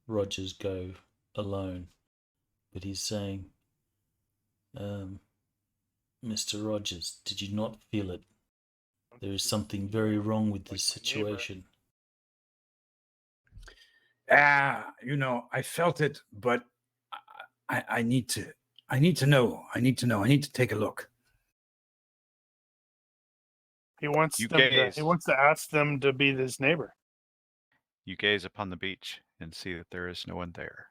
Rogers go alone, but he's saying, Mr. Rogers, did you not feel it? There is something very wrong with this situation. I felt it, but I need to know. I need to take a look. He wants You them to, gaze. he wants to ask them to be his neighbor. You gaze upon the beach and see that there is no one there.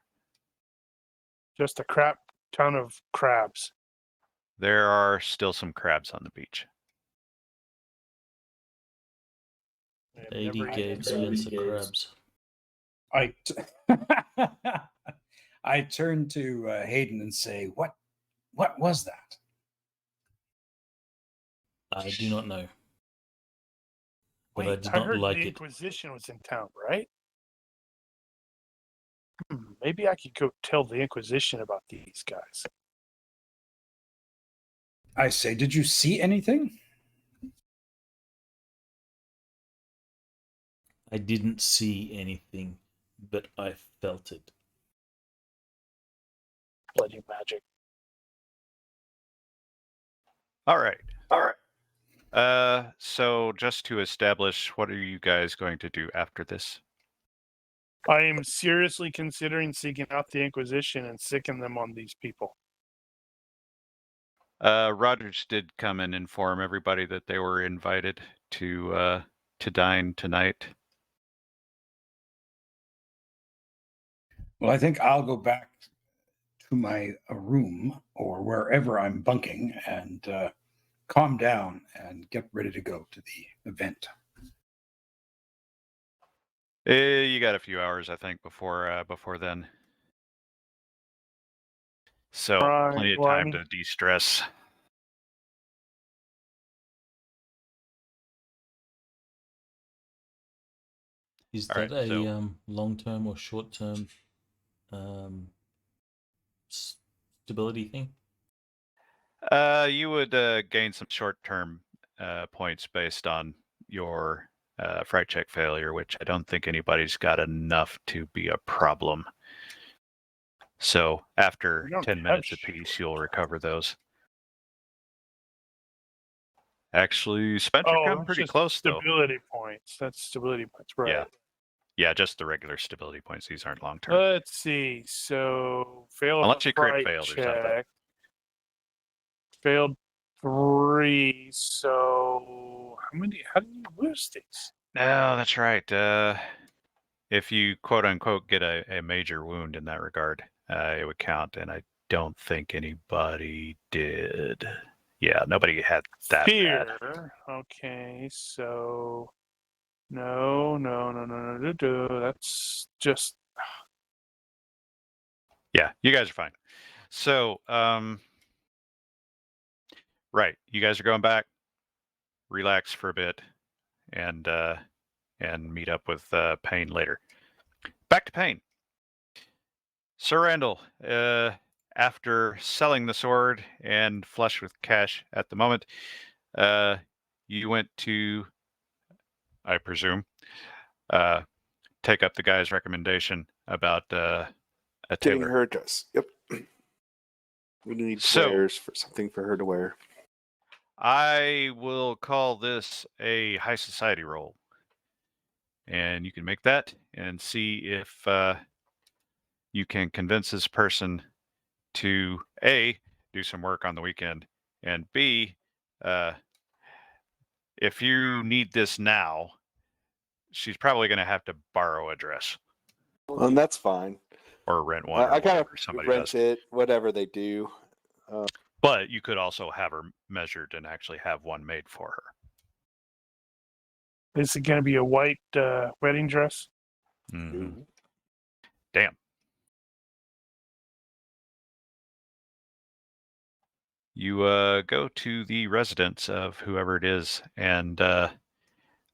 Just a crap ton of crabs. There are still some crabs on the beach. And 80 never gave eaten. Spencer crabs. I turn to Hayden and say, "What was that?" I do not know. But I Wait, did I not heard like the it. Inquisition was in town, right? Maybe I could go tell the Inquisition about these guys. I say, "Did you see anything?" I didn't see anything, but I felt it. Bloody magic. All right. So just to establish, what are you guys going to do after this? I am seriously considering seeking out the Inquisition and sicking them on these people. Rogers did come and inform everybody that they were invited to dine tonight. Well, I think I'll go back to my room or wherever I'm bunking and calm down and get ready to go to the event. You got a few hours, I think, before then. So Right, plenty of well, I time mean- to de-stress. Is All that right, a so- long-term or short-term stability thing? You would gain some short-term points based on your fright check failure, which I don't think anybody's got enough to be a problem. So after We don't 10 have minutes apiece, you'll recover those. Actually, Spencer come that's pretty just close, though. stability points. That's stability points, right? Yeah, just the regular stability points. These aren't long-term. Let's see. So failed Unless a you crit fright failed or something. check. Failed 3. So how do you lose these? No, that's right. If you quote-unquote get a major wound in that regard, it would count, and I don't think anybody did. Yeah, nobody had that Fear. bad. Okay, so no. That's just Yeah, you guys are fine. So, right, you guys are going back, relax for a bit, and meet up with Payne later. Back to Payne. Sir Randall, after selling the sword and flush with cash at the moment, you went to, I presume, take up the guy's recommendation about a Getting tailor. her a dress. Yep. We need So- wares for something for her to wear. I will call this a high society roll. And you can make that and see if you can convince this person to A, do some work on the weekend, and B, if you need this now, she's probably going to have to borrow a dress And that's fine. or rent one. I kind of somebody rent does. it, whatever they do. But you could also have her measured and actually have one made for her. is it going to be a white wedding dress? Mhm. Damn. You go to the residence of whoever it is, and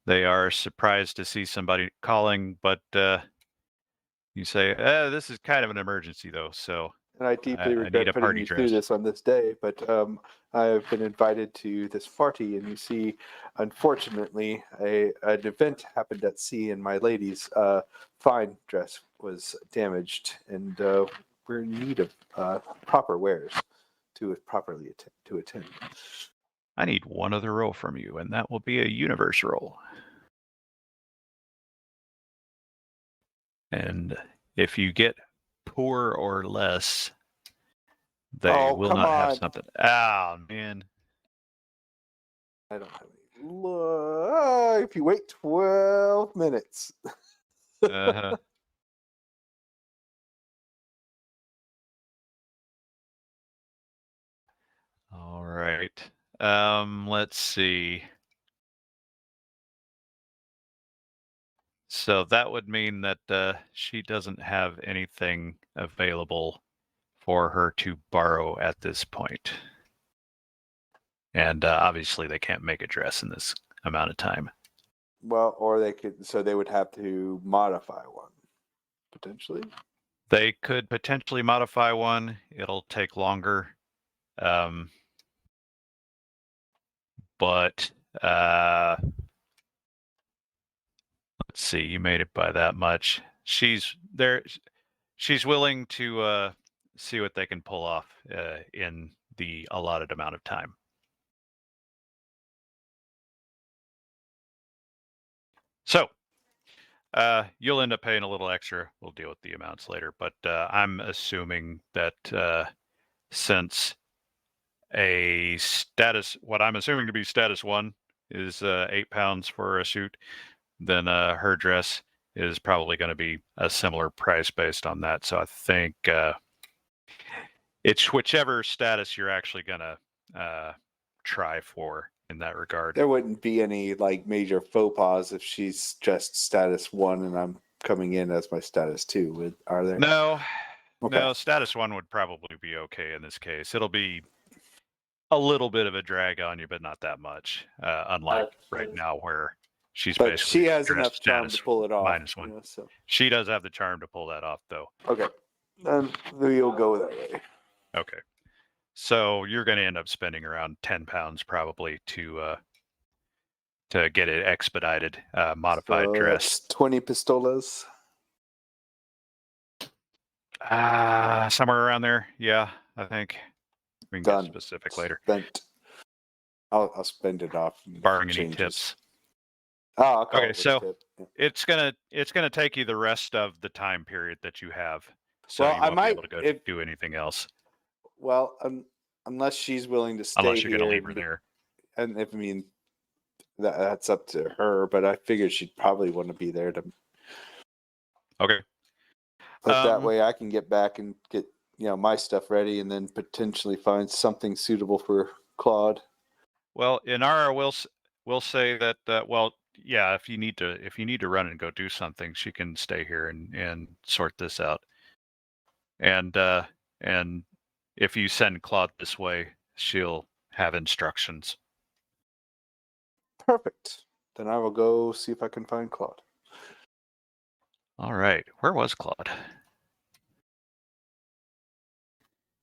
they are surprised to see somebody calling, but you say, this is kind of an emergency, though, so And I deeply I regret need a putting party you dress. through this on this day, but I have been invited to this party, and you see, unfortunately, an event happened at sea, and my lady's fine dress was damaged, and we're in need of proper wares to properly attend. I need one other roll from you, and that will be a universe roll. And if you get poor or less, they Oh, will come not have on. something. Oh, man. I don't have any. If you wait 12 minutes. Uh-huh. All right. Let's see. So that would mean that she doesn't have anything available for her to borrow at this point. And obviously they can't make a dress in this amount of time. Well, or they would have to modify one, potentially. They could potentially modify one. It'll take longer. But let's see, you made it by that much. She's there. She's willing to see what they can pull off in the allotted amount of time. So you'll end up paying a little extra. We'll deal with the amounts later. But I'm assuming that since what I'm assuming to be status 1 is 8 pounds for a suit, then her dress is probably going to be a similar price based on that. So I think it's whichever status you're actually going to try for in that regard. There wouldn't be any like major faux pas if she's just status 1 and I'm coming in as my status 2. Are there? No, Okay. no, status 1 would probably be okay in this case. It'll be a little bit of a drag on you, but not that much. Unlike right now where she's But basically she has dressed enough charm to pull it off. -1. So. She does have the charm to pull that off, though. Okay. Then we'll go that way. Okay. So you're going to end up spending around 10 pounds probably to get it expedited, modified So dress. that's 20 pistolas. Somewhere around there. Yeah, I think. We can Done. get specific later. Spent. I'll spend it off. Barring any tips. Oh, I'll call Okay, it a so tip. Yeah. it's gonna take you the rest of the time period that you have. So Well, you won't be able to go do anything else. Well, unless she's willing to stay Unless you're here. gonna leave her there. And if that's up to her, but I figured she'd probably want to be there to. Okay. But that way I can get back and get my stuff ready, and then potentially find something suitable for Claude. Well, Inara will say that well, yeah, if you need to run and go do something, she can stay here and sort this out. And if you send Claude this way, she'll have instructions. Perfect. Then I will go see if I can find Claude. All right. Where was Claude?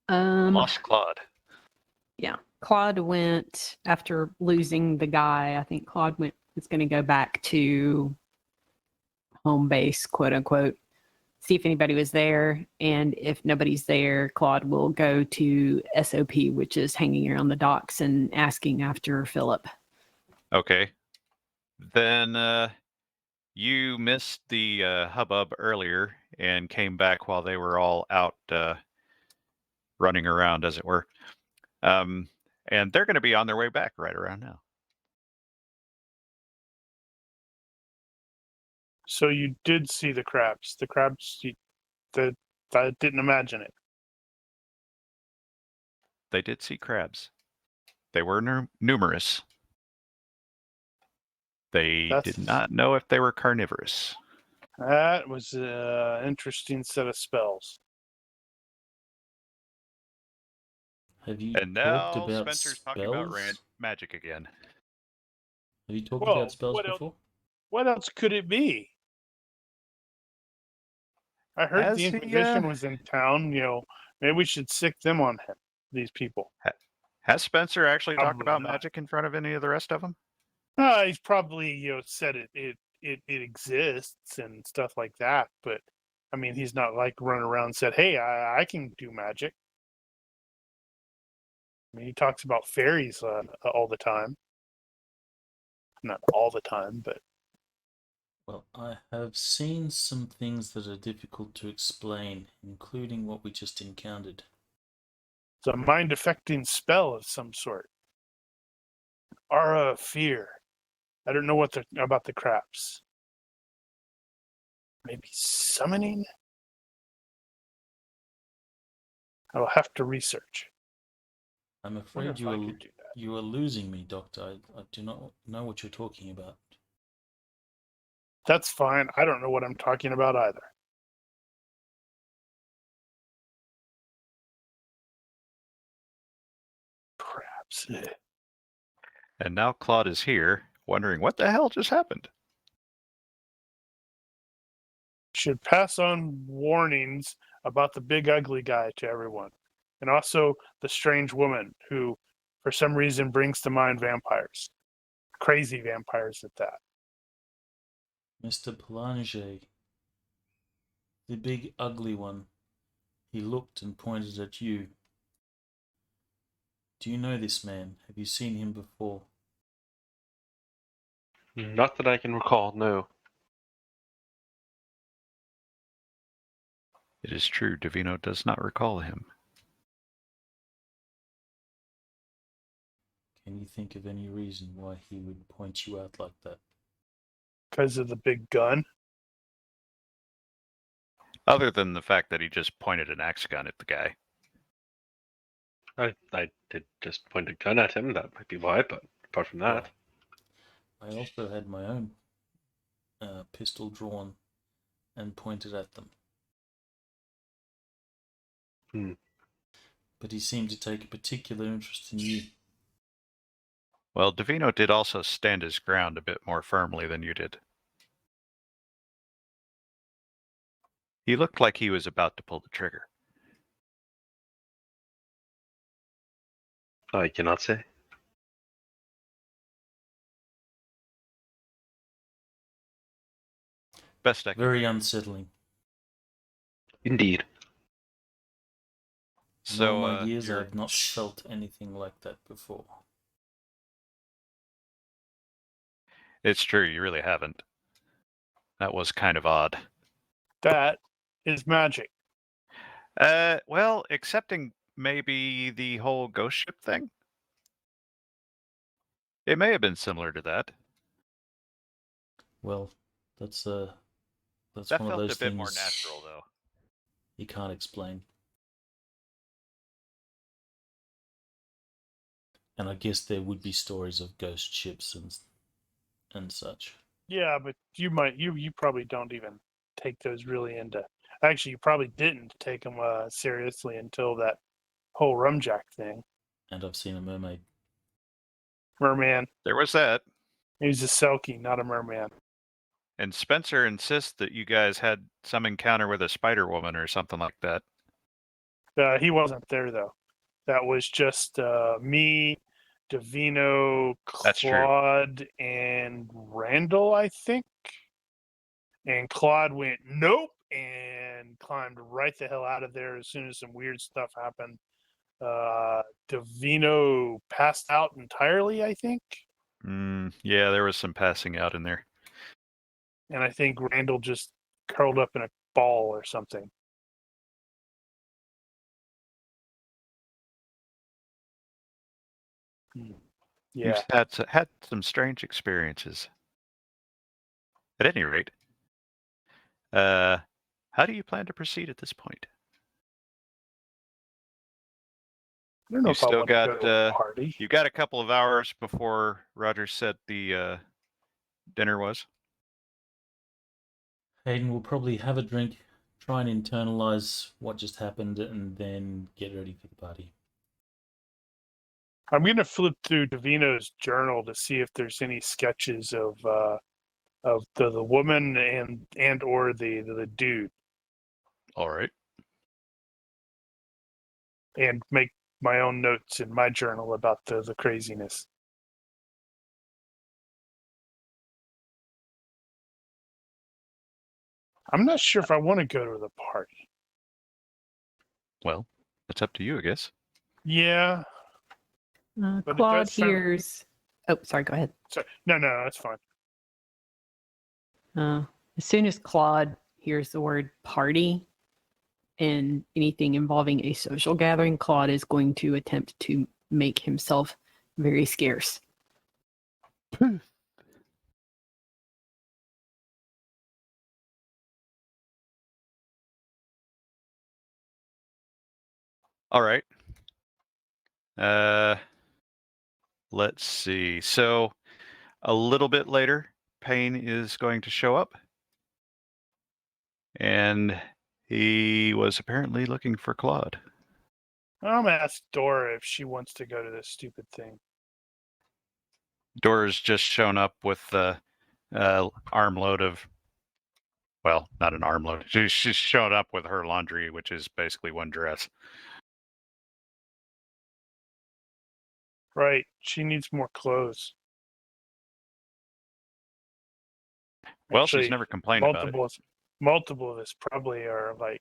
Lost Claude. Yeah. Claude went after losing the guy. I think Claude is going to go back to home base, quote unquote, see if anybody was there. And if nobody's there, Claude will go to SOP, which is hanging around the docks and asking after Philip. Okay. Then you missed the hubbub earlier and came back while they were all out running around, as it were. And they're going to be on their way back right around now. So you did see the crabs. The crabs, I didn't imagine it. They did see crabs. They were numerous. They did not know if they were carnivorous. That was an interesting set of spells. Have you And now talked about Spencer's spells? talking about magic again. Have you talked about spells before? What else could it be? I heard Has the he, Intermission was in town. Maybe we should sick them on him. These people. Has Spencer actually talked Probably about not. magic in front of any of the rest of them? He's probably said it exists and stuff like that. But I mean, he's not like running around and said, "Hey, I can do magic." I mean, he talks about fairies all the time. Not all the time, but Well, I have seen some things that are difficult to explain, including what we just encountered. It's a mind affecting spell of some sort. Aura of fear. I don't know what about the craps. Maybe summoning? I will have to research. I'm Wonder afraid if I could do that. you are losing me, Doctor. I do not know what you're talking about. That's fine. I don't know what I'm talking about either. Craps. And now Claude is here, wondering what the hell just happened. Should pass on warnings about the big ugly guy to everyone. And also the strange woman who, for some reason, brings to mind vampires. Crazy vampires at that. Mr. Pelanger, the big ugly one. He looked and pointed at you. Do you know this man? Have you seen him before? Not that I can recall, no. It is true, Davino does not recall him. Can you think of any reason why he would point you out like that? Because of the big gun. Other than the fact that he just pointed an axe gun at the guy. I did just point a gun at him, that might be why, but apart from that. Well, I also had my own pistol drawn and pointed at them. But he seemed to take a particular interest in you. Well, Davino did also stand his ground a bit more firmly than you did. He looked like he was about to pull the trigger. I cannot say. Best I can. Very unsettling. Indeed. In all So, my years, you're- I've not felt anything like that before. It's true, you really haven't. That was kind of odd. That is magic. Well, excepting maybe the whole ghost ship thing. It may have been similar to that. Well, that's That one of felt those a bit things more natural, though. you can't explain. And I guess there would be stories of ghost ships and such. Yeah, but you probably don't even take those really into. Actually, you probably didn't take them seriously until that whole rumjack thing. And I've seen a mermaid. Merman. There was that. He was a Selkie, not a merman. And Spencer insists that you guys had some encounter with a Spider Woman or something like that. He wasn't there though. That was just me, Davino, That's true. Claude, and Randall, I think. And Claude went nope and climbed right the hell out of there as soon as some weird stuff happened. Davino passed out entirely, I think. Yeah, there was some passing out in there. And I think Randall just curled up in a ball or something. Yeah. You've had some strange experiences. At any rate, how do you plan to proceed at this point? I don't know You if I still want to got go to a party. you got a couple of hours before Roger said the dinner was. Hayden will probably have a drink, try and internalize what just happened, and then get ready for the party. I'm going to flip through Davino's journal to see if there's any sketches of the woman and or the dude, All right. and make my own notes in my journal about the craziness. I'm not sure if I want to go to the party. Well, it's up to you, I guess. Yeah. But it Claude does sound- hears. Oh, sorry. Go ahead. Sorry. No, that's fine. As soon as Claude hears the word party and anything involving a social gathering, Claude is going to attempt to make himself very scarce. All right. Let's see. So a little bit later, Payne is going to show up. And he was apparently looking for Claude. I'm gonna ask Dora if she wants to go to this stupid thing. Dora's just shown up with the armload of, well, not an armload. She's shown up with her laundry, which is basically one dress. Right. She needs more clothes. Well, Actually, she's never complained about it. multiple of us probably are like,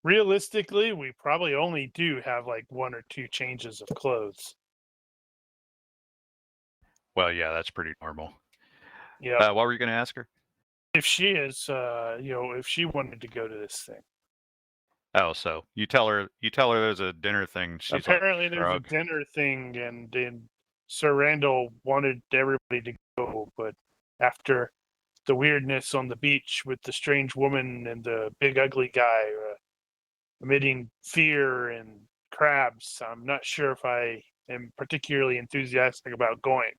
realistically, we probably only do have like 1 or 2 changes of clothes. Well, yeah, that's pretty normal. Yeah. What were you going to ask her? If she is, if she wanted to go to this thing. Oh, so you tell her there's a dinner thing. She's Apparently, like, there's a shrug. dinner thing, and Sir Randall wanted everybody to go, but after the weirdness on the beach with the strange woman and the big ugly guy emitting fear and crabs, I'm not sure if I am particularly enthusiastic about going.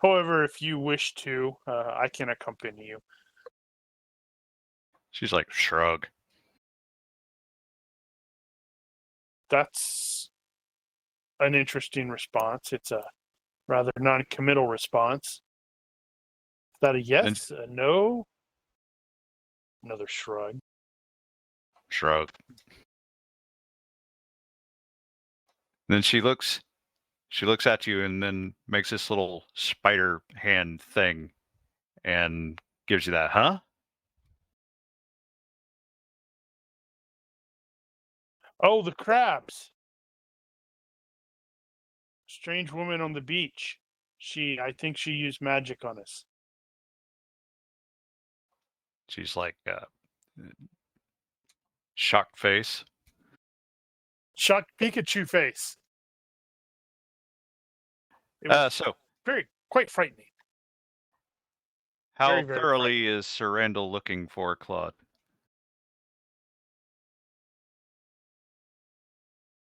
However, if you wish to, I can accompany you. She's like, shrug. That's an interesting response. It's a rather non-committal response. Is that a yes? A no? Another shrug. Shrug. Then she looks at you and then makes this little spider hand thing and gives you that, huh? Oh, the crabs. Strange woman on the beach. I think she used magic on us. She's like, shocked face. Shocked Pikachu face. It was So quite frightening. how Very, very thoroughly is Sir Randall looking for Claude?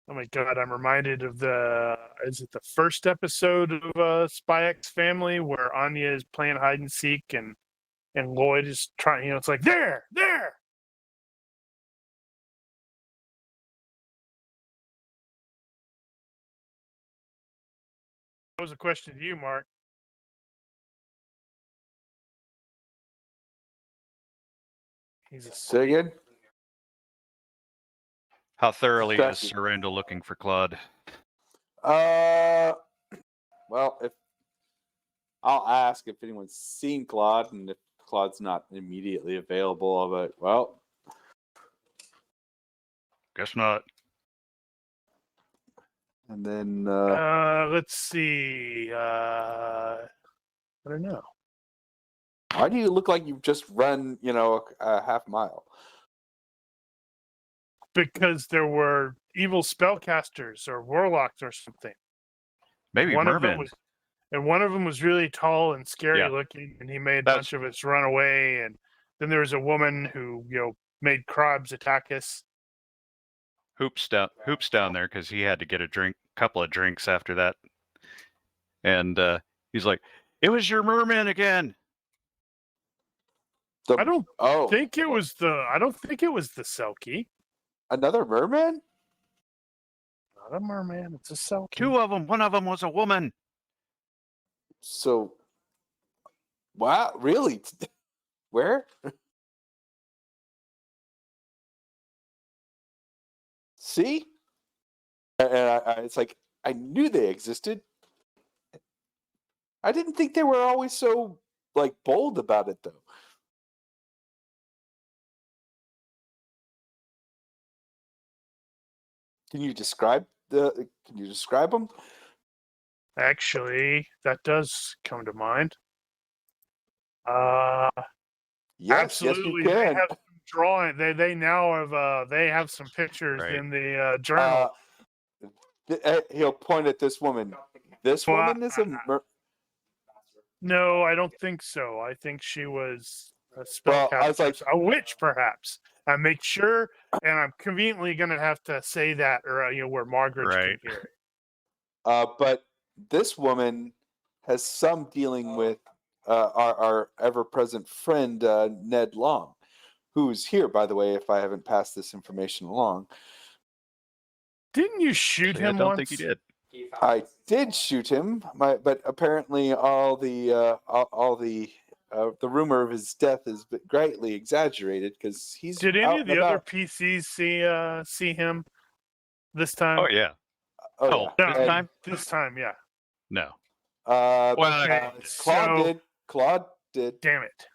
Oh my god, I'm reminded of is it the first episode of Spy X Family where Anya is playing hide and seek and Lloyd is trying, it's like, there! That was a question to you, Mark. Say again? How thoroughly is Distracted. Sir Randall looking for Claude? Well, if I'll ask if anyone's seen Claude, and if Claude's not immediately available, I'll be like, well, Guess not. and then Let's see. I don't know. why do you look like you've just run, a half mile? Because there were evil spellcasters or warlocks or something. Maybe One mermen. of them was really tall and scary Yeah. looking, and he made a That's- bunch of us run away. And then there was a woman who, made crabs attack us. Hoops down there because he had to get a couple of drinks after that, and he's like, "It was your merman again." I don't Oh, think it was the Selkie. another merman? Not a merman. It's a Selkie. 2 of them. One of them was a woman. So, wow, really? Where? See? And it's like, I knew they existed. I didn't think they were always so, bold about it, though. Can you describe them? Actually, that does come to mind. Yes, Absolutely, yes, you they can. have some drawing. They now have they have some pictures Right. in the journal. He'll point at this woman. This Well, woman is a No, I don't think so. I think she was a Well, I was like- spellcaster, a witch, perhaps. I make sure, and I'm conveniently going to have to say that, or where Margaret Right. can hear it. but this woman has some dealing with our ever-present friend Ned Long, who's here, by the way. If I haven't passed this information along, Didn't you shoot Actually, I him don't once? think he did. I did shoot him. But apparently all the rumor of his death is greatly exaggerated because he's Did any out of and the other about. PCs see him this time? Oh yeah. Oh, Oh, yeah. this No, time? This time, yeah. No. Well, Okay, Claude so- did. Claude did. Damn it!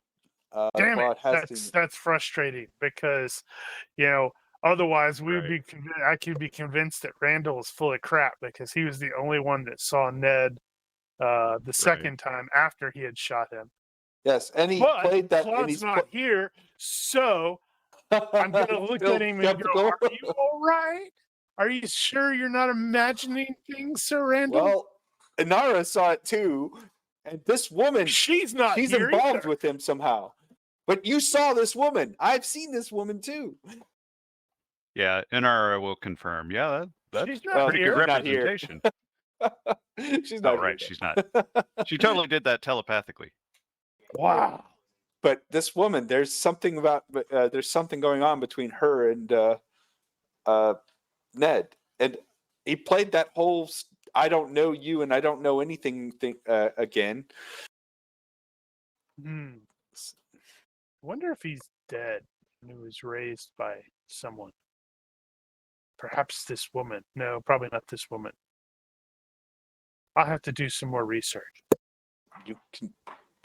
Damn Claude it! has seen it. That's frustrating because, otherwise we would Right. be. I could be convinced that Randall was full of crap because he was the only one that saw Ned the second time after he had shot him. Yes, and he But played that. And Claude's he's not here, so I'm gonna look at him and go, "Are you all right? Are you sure you're not imagining things, Sir Randall?" Well, Inara saw it too, and this woman, she's not she's here involved either. with him somehow. But you saw this woman. I've seen this woman too. Yeah, Inara will confirm. Yeah, that's She's not pretty here. good Not here. representation. She's Oh, not right, here, she's not. She totally did that telepathically. Wow. But this woman, there's something going on between her and Ned, and he played that whole "I don't know you and I don't know anything" thing again. I wonder if he's dead and he was raised by someone. Perhaps this woman. No, probably not this woman. I'll have to do some more research.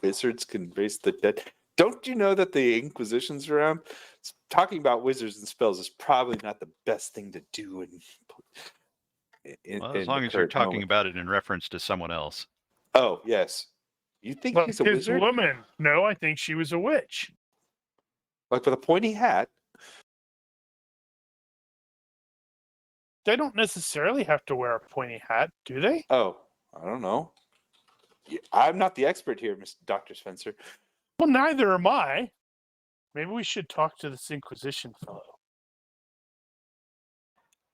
Wizards can raise the dead. Don't you know that the Inquisition's around? Talking about wizards and spells is probably not the best thing to do. Well, as long as you're talking about it in reference to someone else. Oh, yes. You think But he's a this wizard? woman, no, I think she was a witch. Like with a pointy hat? They don't necessarily have to wear a pointy hat, do they? Oh, I don't know. I'm not the expert here, Mr. Dr. Spencer. Well, neither am I. Maybe we should talk to this Inquisition fellow.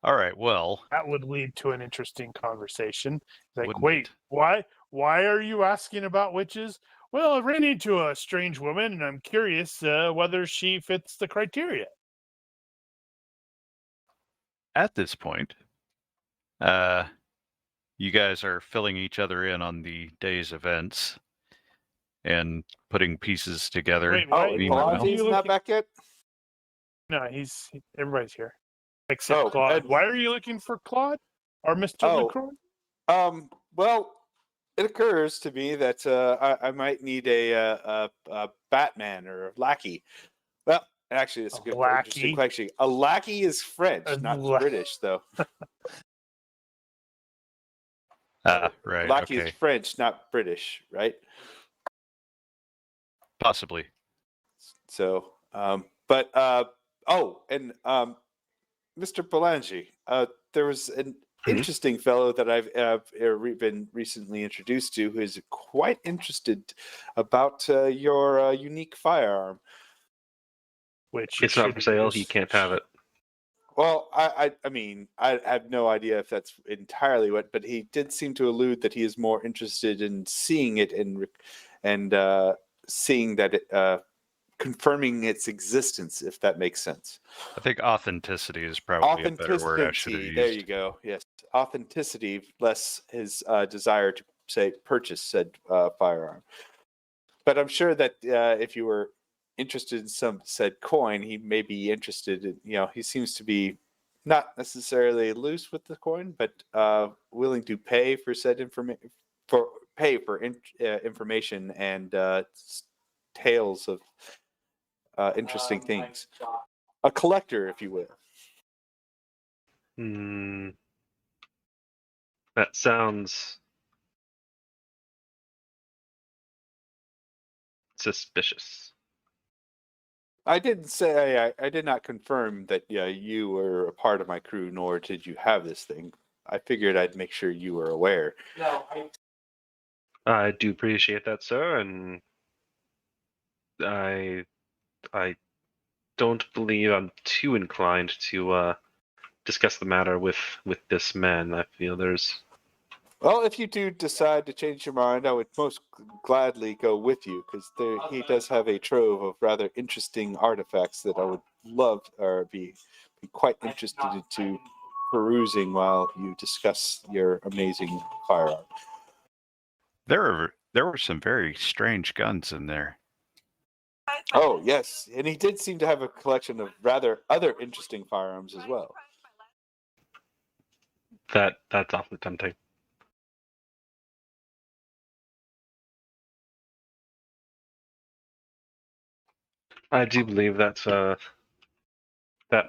All right, well, That would lead to an interesting conversation. Like, Wouldn't wait, it? why are you asking about witches? Well, I ran into a strange woman, and I'm curious whether she fits the criteria. at this point, you guys are filling each other in on the day's events and putting pieces together. Wait, why? Meanwhile- Why are you Palanti's not looking? back yet? No, everybody's here except Oh, Claude. and- Why are you looking for Claude or Mr. Oh. LaCroix? Well, it occurs to me that I might need a Batman or a lackey. Well, actually, it's a good interesting question. A lackey is French, not British, though. Right. Lackey Okay. is French, not British, right? Possibly. So, and Mr. Palangi, there was an interesting fellow that I've been recently introduced to who is quite interested about your unique firearm. Which It's not for sale. He can't have it. Well, I mean, I have no idea if that's entirely what, but he did seem to allude that he is more interested in seeing it and seeing that it, confirming its existence, if that makes sense. I think authenticity is probably a better word I should have used. There you go. Yes, authenticity, less his desire to say purchase said firearm. But I'm sure that if you were interested in some said coin, he may be interested in. He seems to be not necessarily loose with the coin, but willing to pay for said information information and tales of interesting things. A collector, if you will. That sounds suspicious. I didn't say I did not confirm that you were a part of my crew, nor did you have this thing. I figured I'd make sure you were aware. I do appreciate that, sir, and I don't believe I'm too inclined to discuss the matter with this man. I feel there's Well, if you do decide to change your mind, I would most gladly go with you, because he does have a trove of rather interesting artifacts that I would love or be quite interested to perusing while you discuss your amazing firearm. There were some very strange guns in there. Oh, yes, and he did seem to have a collection of rather other interesting firearms as well. that's awfully tempting. I do believe that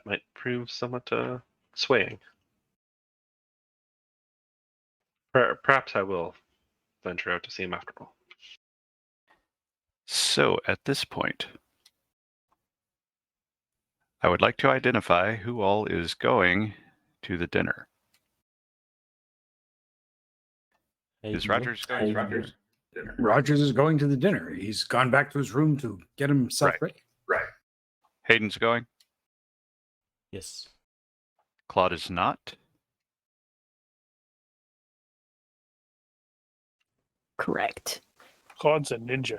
might prove somewhat swaying. Perhaps I will venture out to see him after all. So at this point, I would like to identify who all is going to the dinner. Is Rogers going to dinner? Rogers is going to the dinner. He's gone back to his room to get himself ready. Right. Hayden's going. Yes. Claude is not. Correct. Claude's a ninja.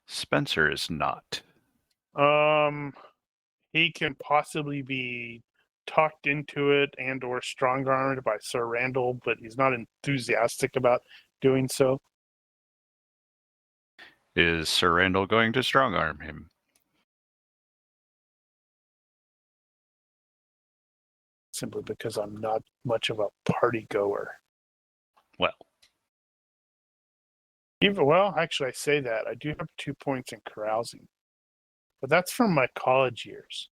Spencer is not. He can possibly be talked into it and or strong-armed by Sir Randall, but he's not enthusiastic about doing so. Is Sir Randall going to strong-arm him? Simply because I'm not much of a party goer. Well, Actually, I say that. I do have 2 points in carousing. But that's from my college years.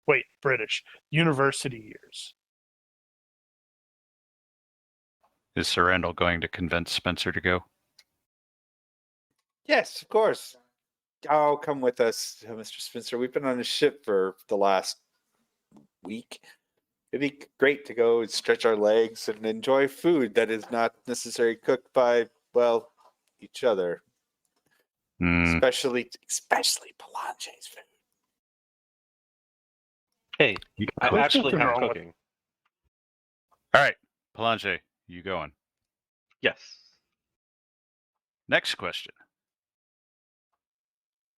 Wait, British. University years. is Sir Randall going to convince Spencer to go? Yes, of course. Oh, come with us, Mr. Spencer. We've been on a ship for the last week. It'd be great to go and stretch our legs and enjoy food that is not necessarily cooked by, well, each other. Especially Palanche's food. Hey, I There's actually nothing have wrong with- cooking. All right, Palanche, you going. Yes. Next question.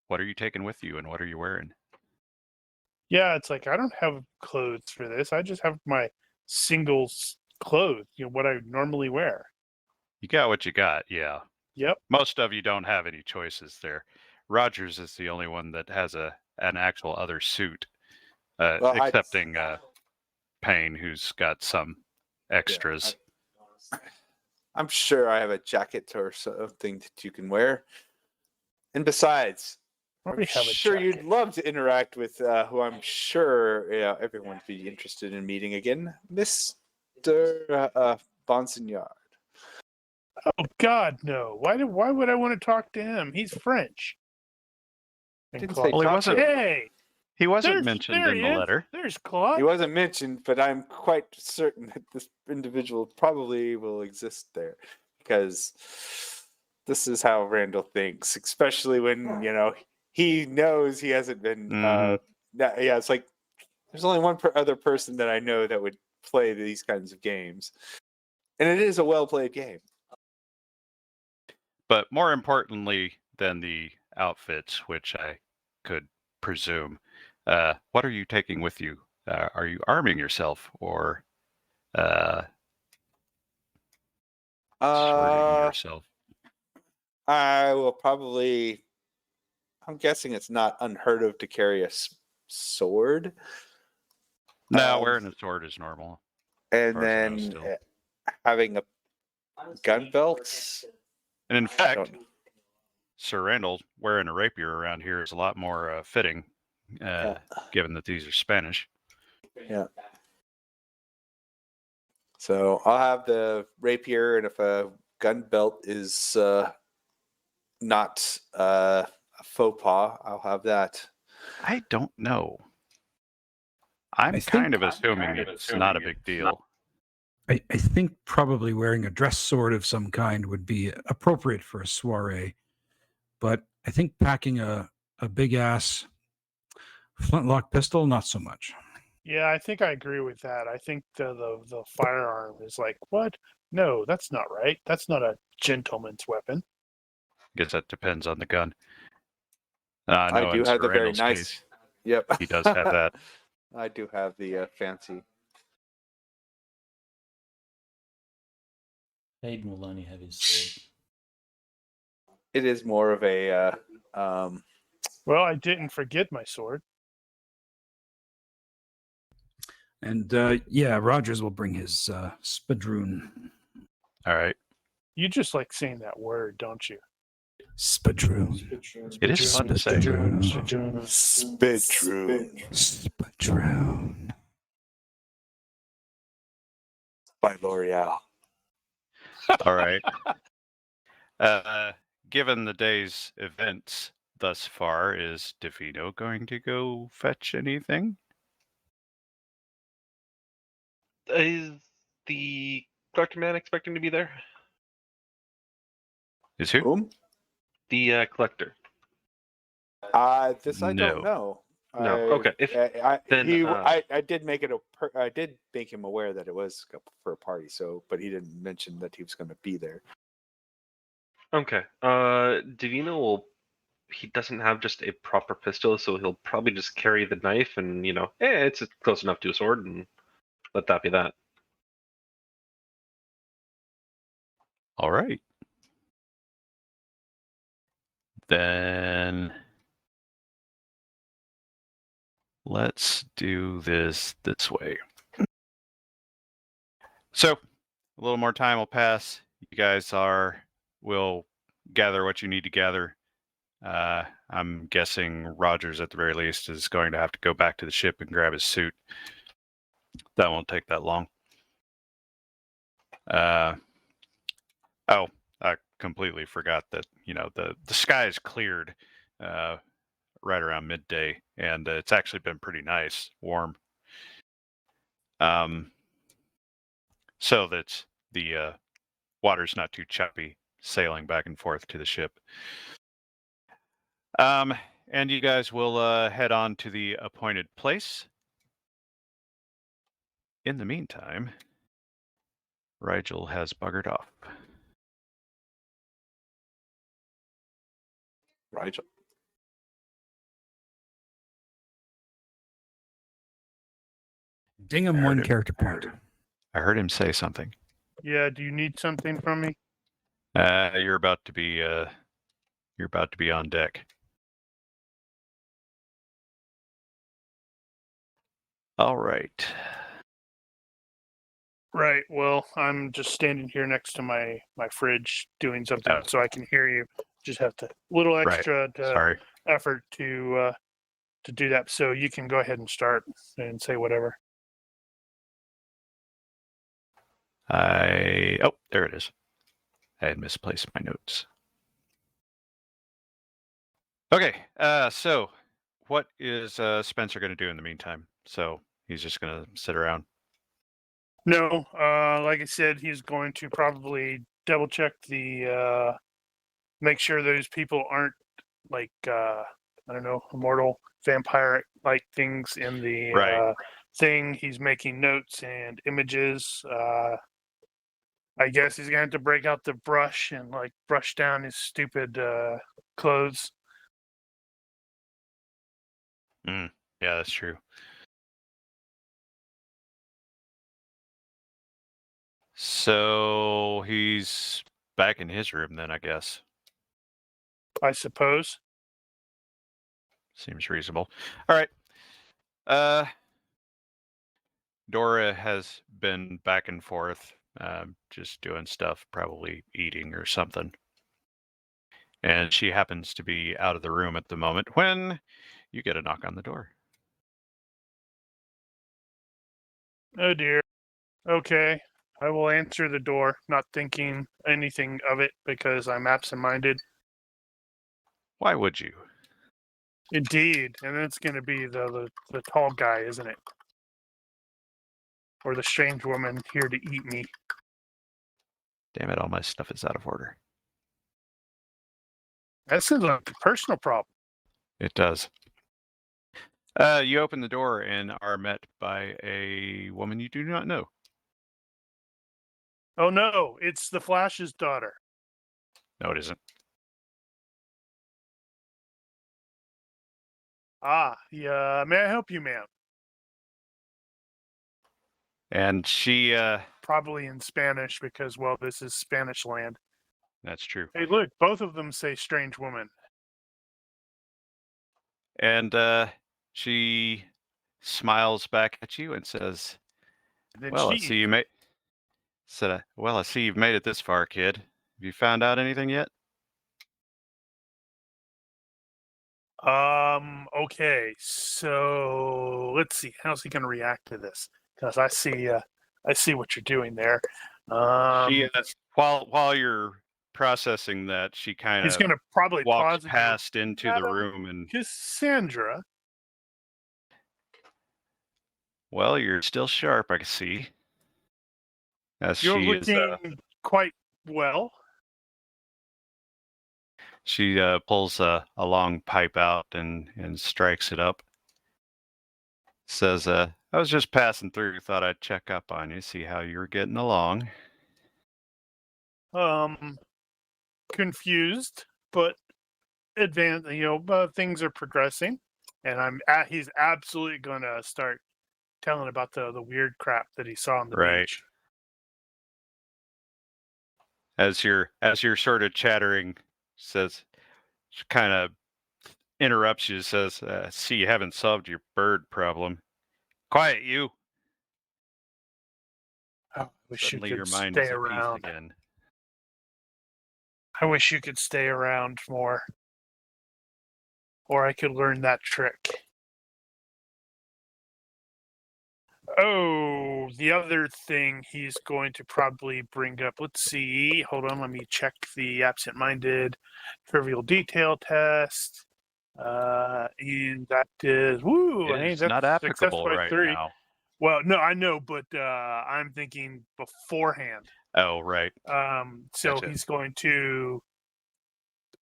What are you taking with you and what are you wearing? Yeah, it's like I don't have clothes for this. I just have my singles clothes, what I normally wear. You got what you got, yeah. Yep. Most of you don't have any choices there. Rogers is the only one that has an actual other suit, excepting Payne, who's got some extras. I'm sure I have a jacket or something that you can wear. And besides, I'm sure you'd love to interact with who I'm sure everyone would be interested in meeting again, Mr. Bonsignard. Oh God, no! Why would I want to talk to him? He's French. And Didn't Claude, say talk to him. hey, He wasn't there's- mentioned there in he the is. letter. There's Claude. He wasn't mentioned, but I'm quite certain that this individual probably will exist there, because this is how Randall thinks, especially when he knows he hasn't been. It's like there's only one other person that I know that would play these kinds of games, and it is a well-played game. But more importantly than the outfits, which I could presume, what are you taking with you? Are you arming yourself or sorting yourself? I will probably. I'm guessing it's not unheard of to carry a sword. No, wearing a sword is normal. And far as I know then still. having a gun belt. And in fact, Sir Randall wearing a rapier around here is a lot more fitting, given that these are Spanish. Yeah. So I'll have the rapier, and if a gun belt is not a faux pas. I'll have that. I don't know. I'm kind of assuming it's not a big deal. I think probably wearing a dress sword of some kind would be appropriate for a soiree, but I think packing a big ass flintlock pistol, not so much. Yeah, I think I agree with that. I think the firearm is like, what? No, that's not right. That's not a gentleman's weapon. Guess that depends on the gun. I no, do in have the Sir very Randall's nice. case, Yep. he does have that. I do have the fancy. Hayden will only have his sword. It is more of a. Well, I didn't forget my sword. And yeah, Rogers will bring his spadroon. All right. You just like saying that word, don't you? Spadroon. It is fun to say. Spadroon. Spadroon Spadroon. by L'Oreal. All right. Given the day's events thus far, is Divino going to go fetch anything? Is the collector man expecting to be there? Is who? Whom? The collector. This I No. don't know. No. Okay. If then, I did make it I did make him aware that it was for a party. So, but he didn't mention that he was going to be there. okay. Divino will. He doesn't have just a proper pistol, so he'll probably just carry the knife, and it's close enough to a sword, and let that be that. All right. Then let's do this way. So, a little more time will pass. You guys will gather what you need to gather. I'm guessing Rogers, at the very least, is going to have to go back to the ship and grab his suit. That won't take that long. I completely forgot that the sky is cleared right around midday, and it's actually been pretty nice, warm. So that the water's not too choppy sailing back and forth to the ship. And you guys will head on to the appointed place. In the meantime, Rigel has buggered off. Rigel. Ding him one character point. I heard him say something. Yeah. Do you need something from me? You're about to be on deck. All right. Right. Well, I'm just standing here next to my fridge doing something, Oh. so I can hear you. Just have to little Right. extra Sorry. effort to do that. So you can go ahead and start and say whatever. Oh, there it is. I had misplaced my notes. Okay. So what is Spencer going to do in the meantime? So he's just going to sit around. No, like I said, he's going to probably double check the make sure those people aren't like I don't know, immortal vampire like things in the Right. thing. He's making notes and images. I guess he's gonna have to break out the brush and like brush down his stupid clothes. Yeah, that's true. So he's back in his room then, I guess. I suppose. Seems reasonable. All right. Dora has been back and forth, just doing stuff, probably eating or something. And she happens to be out of the room at the moment when you get a knock on the door. Oh dear. Okay. I will answer the door, not thinking anything of it because I'm absent-minded. Why would you? Indeed, and it's going to be the tall guy, isn't it? Or the strange woman here to eat me. Damn it, all my stuff is out of order. That seems like a personal problem. It does. You open the door and are met by a woman you do not know. Oh no, it's the Flash's daughter. No, it isn't. Yeah. May I help you, ma'am? And she, Probably in Spanish because, well, this is Spanish land. that's true. Hey, look, both of them say strange woman. And she smiles back at you and says, Then "Well, I she see you made." Said, "Well, I see you've made it this far, kid. Have you found out anything yet?" Okay, so let's see. How's he gonna react to this? Because I see what you're doing there. She, while you're processing that, she kind He's of gonna probably walks pause and go, past into the "Madam room and, Cassandra." well, you're still sharp, I can see. As You're she is, looking quite well. she pulls a long pipe out and strikes it up. Says, "I was just passing through. Thought I'd check up on you, see how you were getting along." Confused, but advanced. Things are progressing, and he's absolutely gonna start telling about the weird crap that he saw on the Right. beach. As you're sort of chattering, says, she kind of interrupts you. Says, "See, you haven't solved your bird problem. Quiet, you." I wish Suddenly, you your could mind stay is at peace around. again. I wish you could stay around more, or I could learn that trick. Oh, the other thing he's going to probably bring up. Let's see. Hold on. Let me check the absent-minded trivial detail test. And that is hey, It's that's not success applicable by right 3. now. Well, no, I know, but I'm thinking beforehand. Oh, right. So Gotcha. he's going to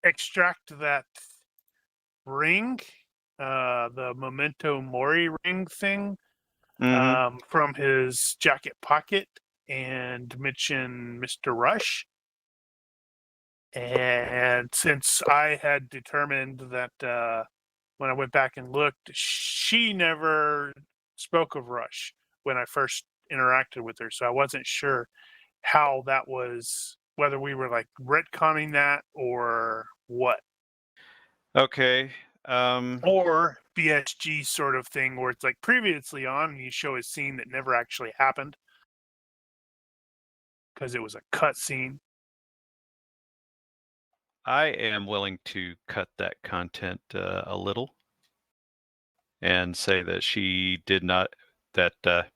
extract that ring, the Memento Mori ring thing, Mhm. from his jacket pocket and mention Mr. Rush. And since I had determined that when I went back and looked, she never spoke of Rush when I first interacted with her. So I wasn't sure how that was, whether we were like retconning that or what. Okay. Or BSG sort of thing where it's like previously on and you show a scene that never actually happened because it was a cut scene. I am willing to cut that content a little and say that she did not, that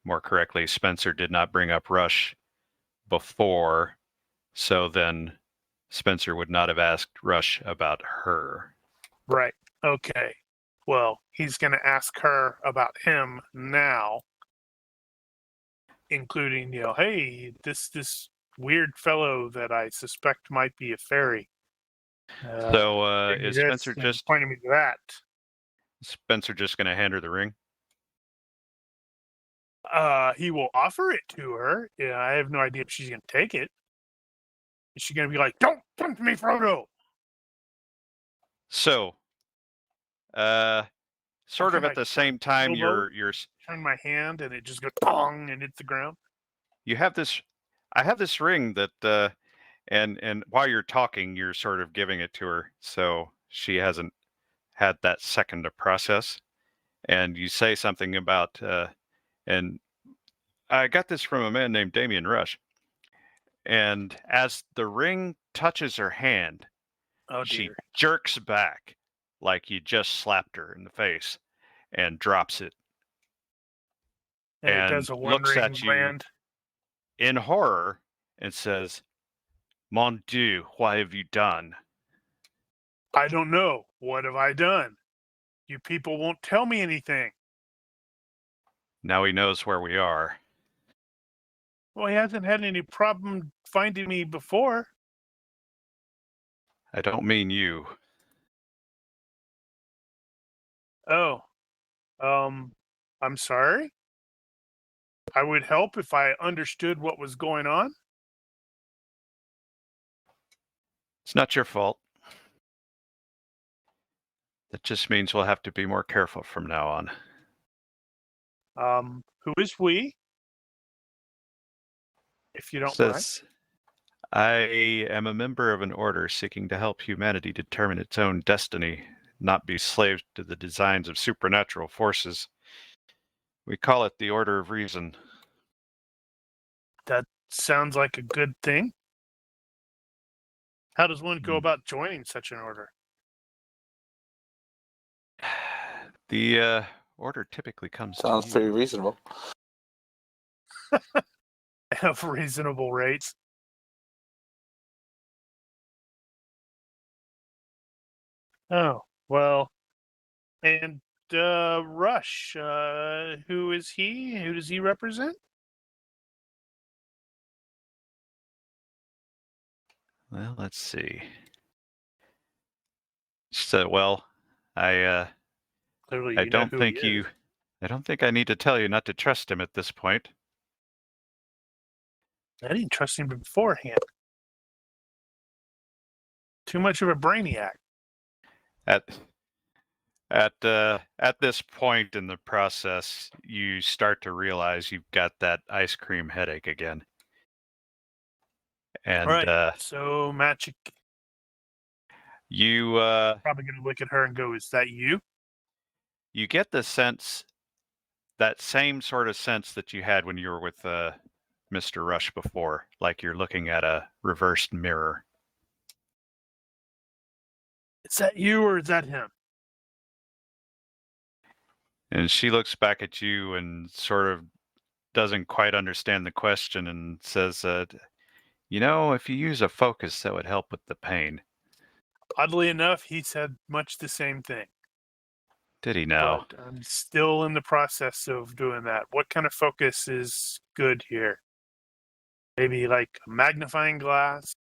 more correctly, Spencer did not bring up Rush before, so then Spencer would not have asked Rush about her. Right. Okay. Well, he's going to ask her about him now, including, hey, this weird fellow that I suspect might be a fairy. So is Spencer just pointing me to that? going to hand her the ring? He will offer it to her. Yeah, I have no idea if she's going to take it. Is she going to be like, "Don't tempt me, Frodo"? So, sort of at the same time, you're turn my hand and it just goes bong and hits the ground. You have this. I have this ring that, and while you're talking, you're sort of giving it to her, so she hasn't had that second to process. And you say something about, and I got this from a man named Damian Rush. And as the ring touches her hand, she jerks back like you just slapped her in the face and drops it. And it does a looks at you land in horror and says, "Mon Dieu, what have you done?" I don't know. What have I done? You people won't tell me anything. Now he knows where we are. Well, he hasn't had any problem finding me before. I don't mean you. Oh, I'm sorry. I would help if I understood what was going on. It's not your fault. That just means we'll have to be more careful from now on. Who is we? If you don't mind. Says, I am a member of an order seeking to help humanity determine its own destiny, not be slaves to the designs of supernatural forces. We call it the Order of Reason. That sounds like a good thing. How does one go about joining such an order? The order typically comes Sounds to very you. reasonable. Have reasonable rates. Oh, well. And Rush, who is he? Who does he represent? Well, let's see. So, well, I Clearly, I you know don't who think he is. I don't think I need to tell you not to trust him at this point. I didn't trust him beforehand. Too much of a brainiac. At this point in the process, you start to realize you've got that ice cream headache again. And All right. So Magic you probably gonna look at her and go, "Is that you?" you get the sense, that same sort of sense that you had when you were with Mr. Rush before, like you're looking at a reversed mirror. Is that you or is that him? And she looks back at you and sort of doesn't quite understand the question and says, you know, if you use a focus, that would help with the pain. Oddly enough, he said much the same thing. Did he now? But I'm still in the process of doing that. What kind of focus is good here? Maybe like a magnifying glass,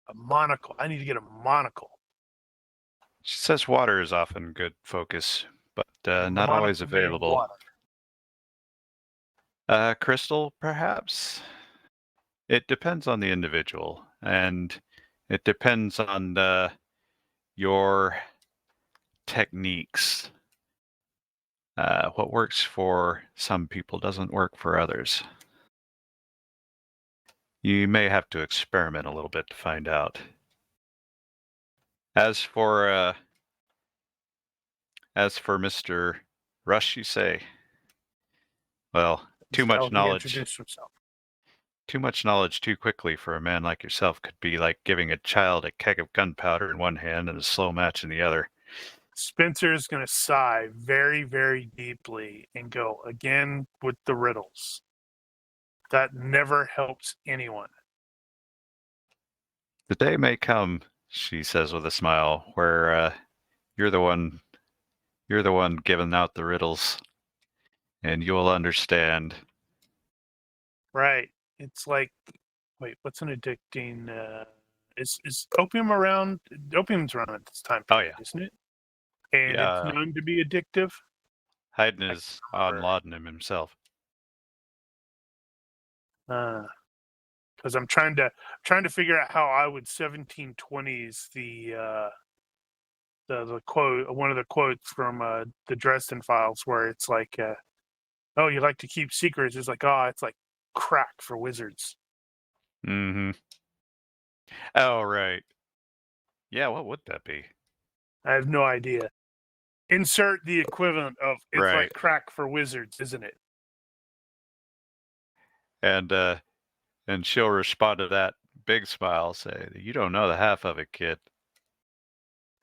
a monocle. I need to get a monocle. She says water is often good focus, but And the not always monocle made of available. water. Crystal, perhaps? It depends on the individual, and it depends on your techniques. What works for some people doesn't work for others. You may have to experiment a little bit to find out. As for Mr. Rush, you say? Well, too much knowledge. Introduced himself. Too much knowledge too quickly for a man like yourself could be like giving a child a keg of gunpowder in one hand and a slow match in the other. Spencer is going to sigh very, very deeply and go again with the riddles. That never helps anyone. The day may come, she says with a smile, where you're the one giving out the riddles, and you'll understand. Right. It's like, wait, what's an addicting? Is opium around? Opium's around at this time period, isn't it? And Yeah. it's known to be addictive. Haydn is on laudanum himself. Because I'm trying to figure out how I would 1720s the quote, one of the quotes from the Dresden Files, where it's like, oh, you like to keep secrets. It's like, oh, it's like crack for wizards. Mm-hmm. Oh, right. Yeah, what would that be? I have no idea. Insert the equivalent of it's Right. like crack for wizards, isn't it? And she'll respond to that big smile, say, "You don't know the half of it, kid."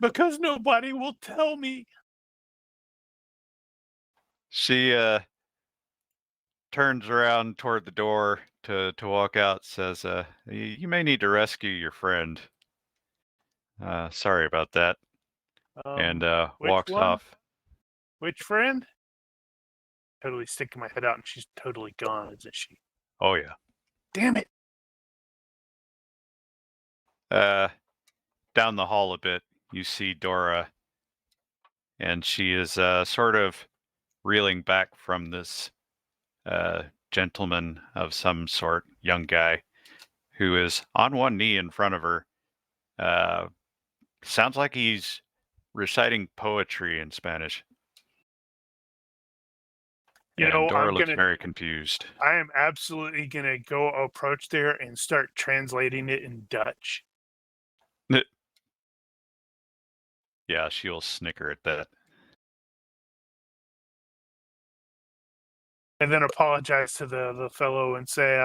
Because nobody will tell me. She turns around toward the door to walk out, says, you may need to rescue your friend. Sorry about that. And which walks one? off. Which friend? Totally sticking my head out, and she's totally gone, isn't she? Oh, yeah. Damn it! Down the hall a bit, you see Dora, and she is sort of reeling back from this gentleman of some sort, young guy, who is on one knee in front of her. Sounds like he's reciting poetry in Spanish. And Dora looks very confused. I am absolutely gonna go approach there and start translating it in Dutch. Yeah, she'll snicker at that. And then apologize to the fellow and say,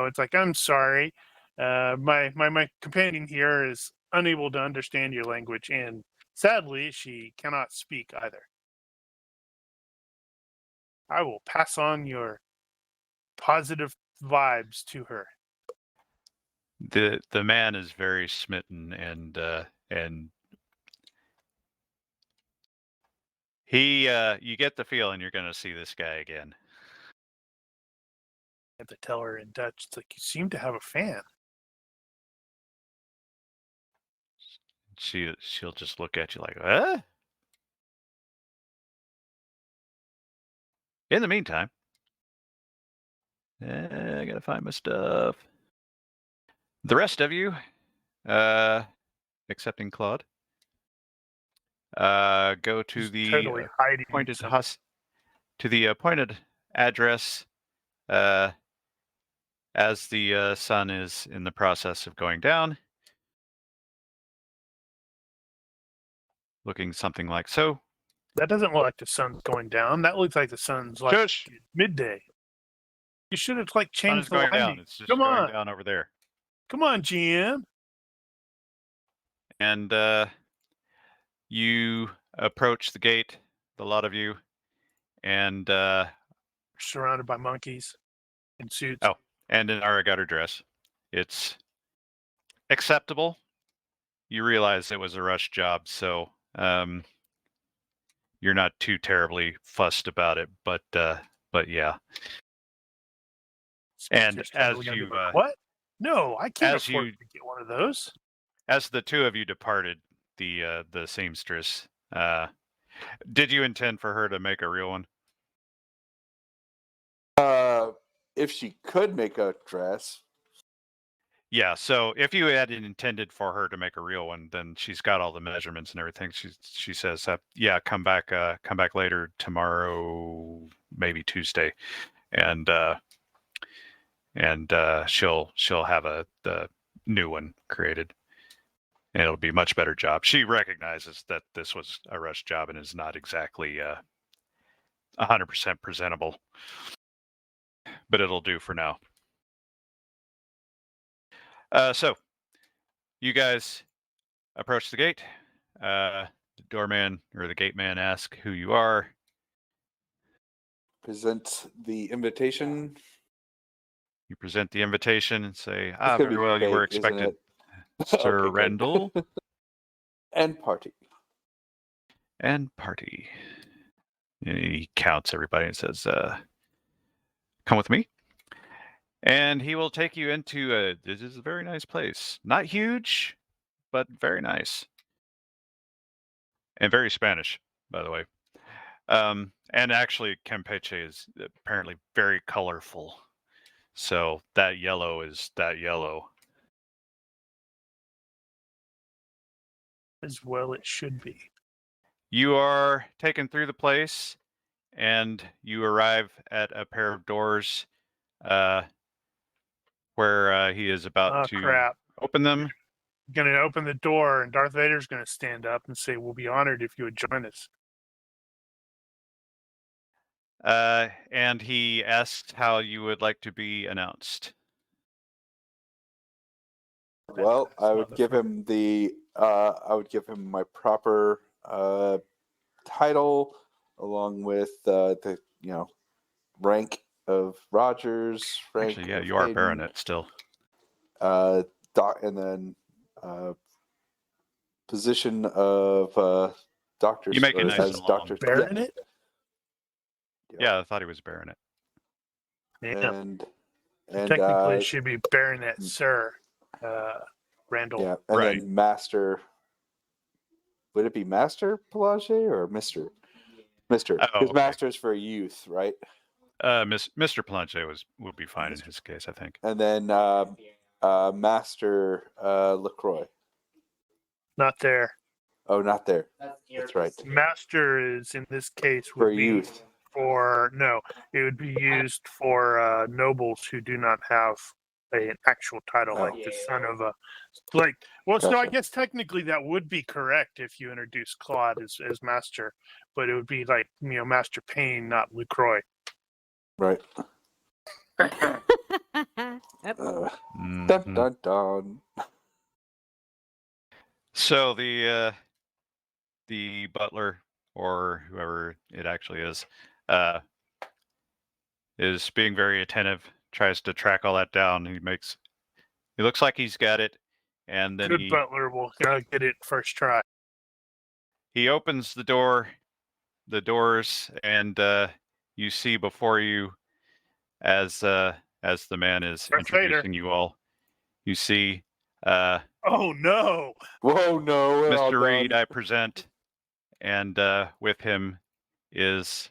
it's like, I'm sorry. My companion here is unable to understand your language, and sadly, she cannot speak either. I will pass on your positive vibes to her. The man is very smitten, and he you get the feeling you're going to see this guy again. I have to tell her in Dutch. It's like, you seem to have a fan. She'll just look at you like, huh? In the meantime, I gotta find my stuff. The rest of you, excepting Claude, go to She's the totally hiding appointed something. to the appointed address. As the sun is in the process of going down, looking something like so. That doesn't look like the sun's going down. That looks like the sun's like Shush! midday. You should have Sun changed is the going lighting. down. It's just Come going on, down over there. come on, GM. And you approach the gate, the lot of you, and Surrounded by monkeys in suits. oh, and in Aragatter dress. It's acceptable. You realize it was a rush job, so you're not too terribly fussed about it. But yeah. And Spencer's as totally gonna be you like, what? No, I can't as afford you- to get one of those. as the two of you departed, the seamstress, did you intend for her to make a real one? If she could make a dress. Yeah, so if you had intended for her to make a real one, then she's got all the measurements and everything. She says, "Yeah, come back later tomorrow, maybe Tuesday, and she'll have the new one created, and it'll be a much better job." She recognizes that this was a rush job and is not exactly 100% presentable, but it'll do for now. So you guys approach the gate. The doorman or the gate man asks who you are. Present the invitation. You present the invitation and say, It's gonna very be well, you were fake, isn't expected, it? Sir Okay, good. Rendell. And party. And party. And he counts everybody and says, come with me. And he will take you into this is a very nice place. Not huge, but very nice. And very Spanish, by the way. And actually, Campeche is apparently very colorful. So that yellow is that yellow. As well it should be. You are taken through the place, and you arrive at a pair of doors where he is about to Crap. open them. Gonna open the door, and Darth Vader's gonna stand up and say, "We'll be honored if you would join us." And he asks how you would like to be announced. Well, I would give him my proper title, along with the rank of Rogers. Rank Actually, yeah, of you are Hayden, Baronet still. and then position of doctors. You make it or nice as and long. doctors. Baronet? Yeah, I thought he was baronet. Yeah. And Technically, it should be Baronet Sir Randall. yeah, and Right. then Master. Would it be Master Pelage or Mister? Mister, Oh, because okay. Master is for youth, right? Mr. Planche would be fine in his case, I think. And then Master LaCroix. Not there. Oh, not there. That's right. Master is in this case For would be youth. for no. It would be used for nobles who do not have an actual title, like the son of a like. Well, so I Gotcha. guess technically that would be correct if you introduce Claude as master, but it would be like Master Payne, not LaCroix. Right. Yep. Mhm. Dun dun dun. So the butler, or whoever it actually is being very attentive, tries to track all that down. He looks like he's got it, and then Good butler will get it first try. he opens the doors, and you see before you, as the man is Darth Vader. introducing you all, you see Oh no! Whoa, no, we're all Mr. Reade, done. I present, and with him is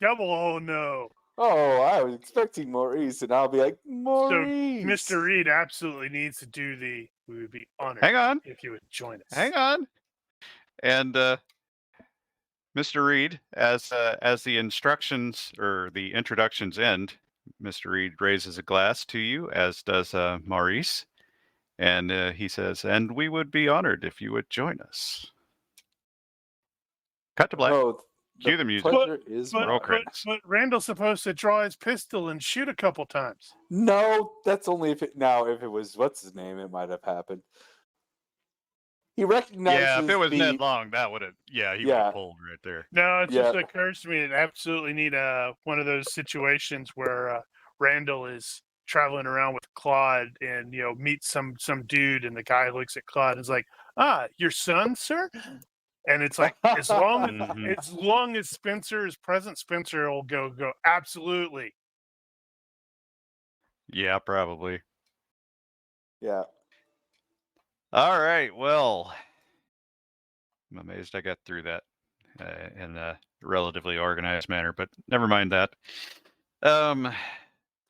Double oh no! Oh, I was expecting Maurice, and I'll be like, Maurice. So Mr. Reade absolutely needs to do the. We would be honored hang on, if you would join us. hang on, and Mr. Reade, as the instructions or the introductions end, Mr. Reade raises a glass to you, as does Maurice, and he says, "And we would be honored if you would join us." Cut to black. Oh, Cue the music. pleasure is Roll mine. credits. But Randall's supposed to draw his pistol and shoot a couple times. No, that's only if it. Now, if it was what's his name, it might have happened. He recognizes. Yeah, if it was the, Ned Long, that would have. Yeah, he would Yeah. have pulled right there. No, it just Yeah. occurs to me it absolutely need one of those situations where Randall is traveling around with Claude and meets some dude, and the guy looks at Claude and is like, "Ah, your son, sir." And it's like as long Mhm. as long as Spencer is present, Spencer will go absolutely. Yeah, probably. Yeah. All right. Well, I'm amazed I got through that in a relatively organized manner, but never mind that.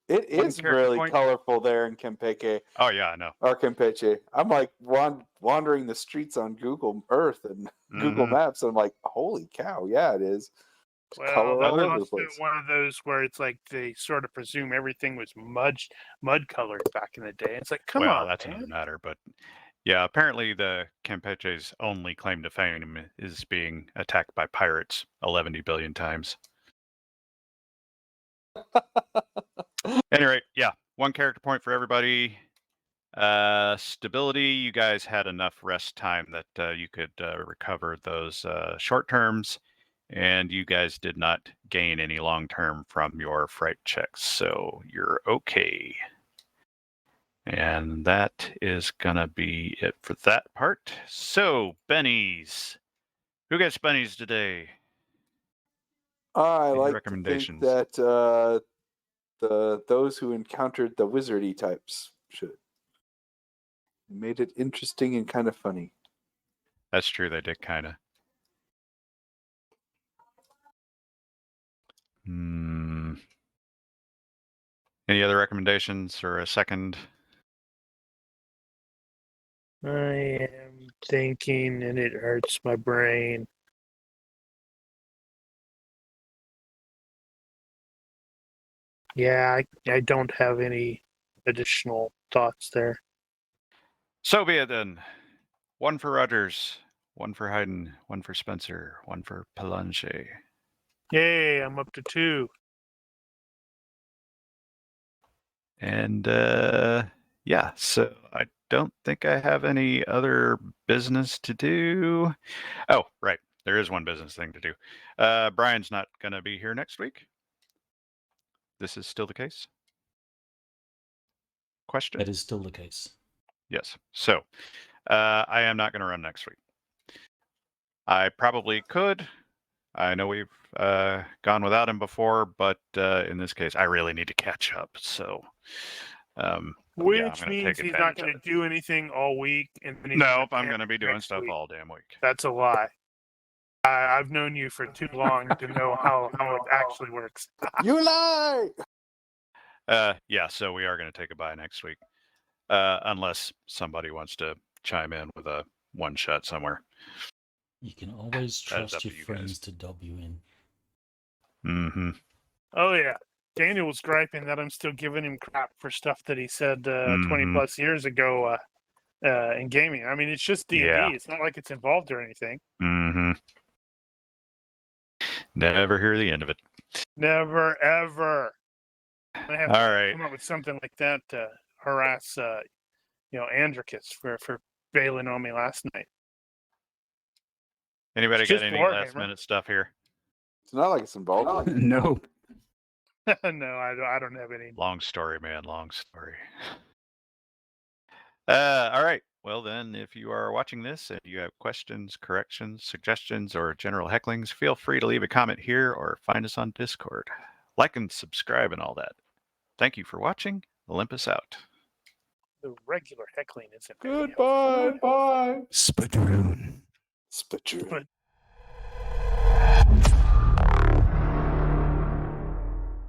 It One is character really point. colorful there in Campeche. Oh yeah, I know. Or Campeche. I'm like wandering the streets on Google Earth and Google Mhm. Maps. And I'm like, holy cow, yeah, it is. It's Well, color that's all over the also place. one of those where it's like they sort of presume everything was mud colored back in the day. It's like, come Well, on, that's man. another matter, but yeah, apparently the Campeche's only claim to fame is being attacked by pirates 11 billion times. Any rate, yeah, one character point for everybody. Stability, you guys had enough rest time that you could recover those short terms, and you guys did not gain any long term from your fright checks, so you're okay. And that is gonna be it for that part. So, bennies. Who gets bennies today? I Any like to think recommendations? that those who encountered the wizardy types should. Made it interesting and kind of funny. That's true, they did kind of. Any other recommendations or a second? I am thinking, and it hurts my brain. Yeah, I don't have any additional thoughts there. So be it then. One for Rogers, one for Hayden, one for Spencer, one for Palanche. Yay, I'm up to 2. And yeah, so I don't think I have any other business to do. Oh, right. There is one business thing to do. Brian's not going to be here next week. This is still the case? Question? That is still the case. Yes. So I am not going to run next week. I probably could. I know we've gone without him before, but in this case, I really need to catch up. So, Which I'm gonna means take he's not advantage going of to do anything all week. And then he's Nope, I'm panic going to be doing next stuff week. all damn week. That's a lie. I've known you for too long to know how it actually works. You lie. Yeah, so we are going to take a bye next week, unless somebody wants to chime in with a one shot somewhere. You can always That is trust up your to you friends guys. to dob you in. Mm-hmm. Oh yeah, Daniel was griping that I'm still giving him crap for stuff that he said 20 plus years ago in gaming. I mean, it's just D&D. Yeah. It's not like it's involved or anything. Mm-hmm. Never hear the end of it. Never ever. I'm gonna have All to right. come up with something like that to harass, Andricus for bailing on me last night. Anybody It's got just any Warhammer. last minute stuff here? It's not like it's involved. No. No, I don't have any. Long story, man. Long story. All right. Well, then, if you are watching this and you have questions, corrections, suggestions, or general hecklings, feel free to leave a comment here or find us on Discord. Like and subscribe and all that. Thank you for watching. Olympus out. The regular heckling isn't. Goodbye. Bye. Spittoon. Spittoon.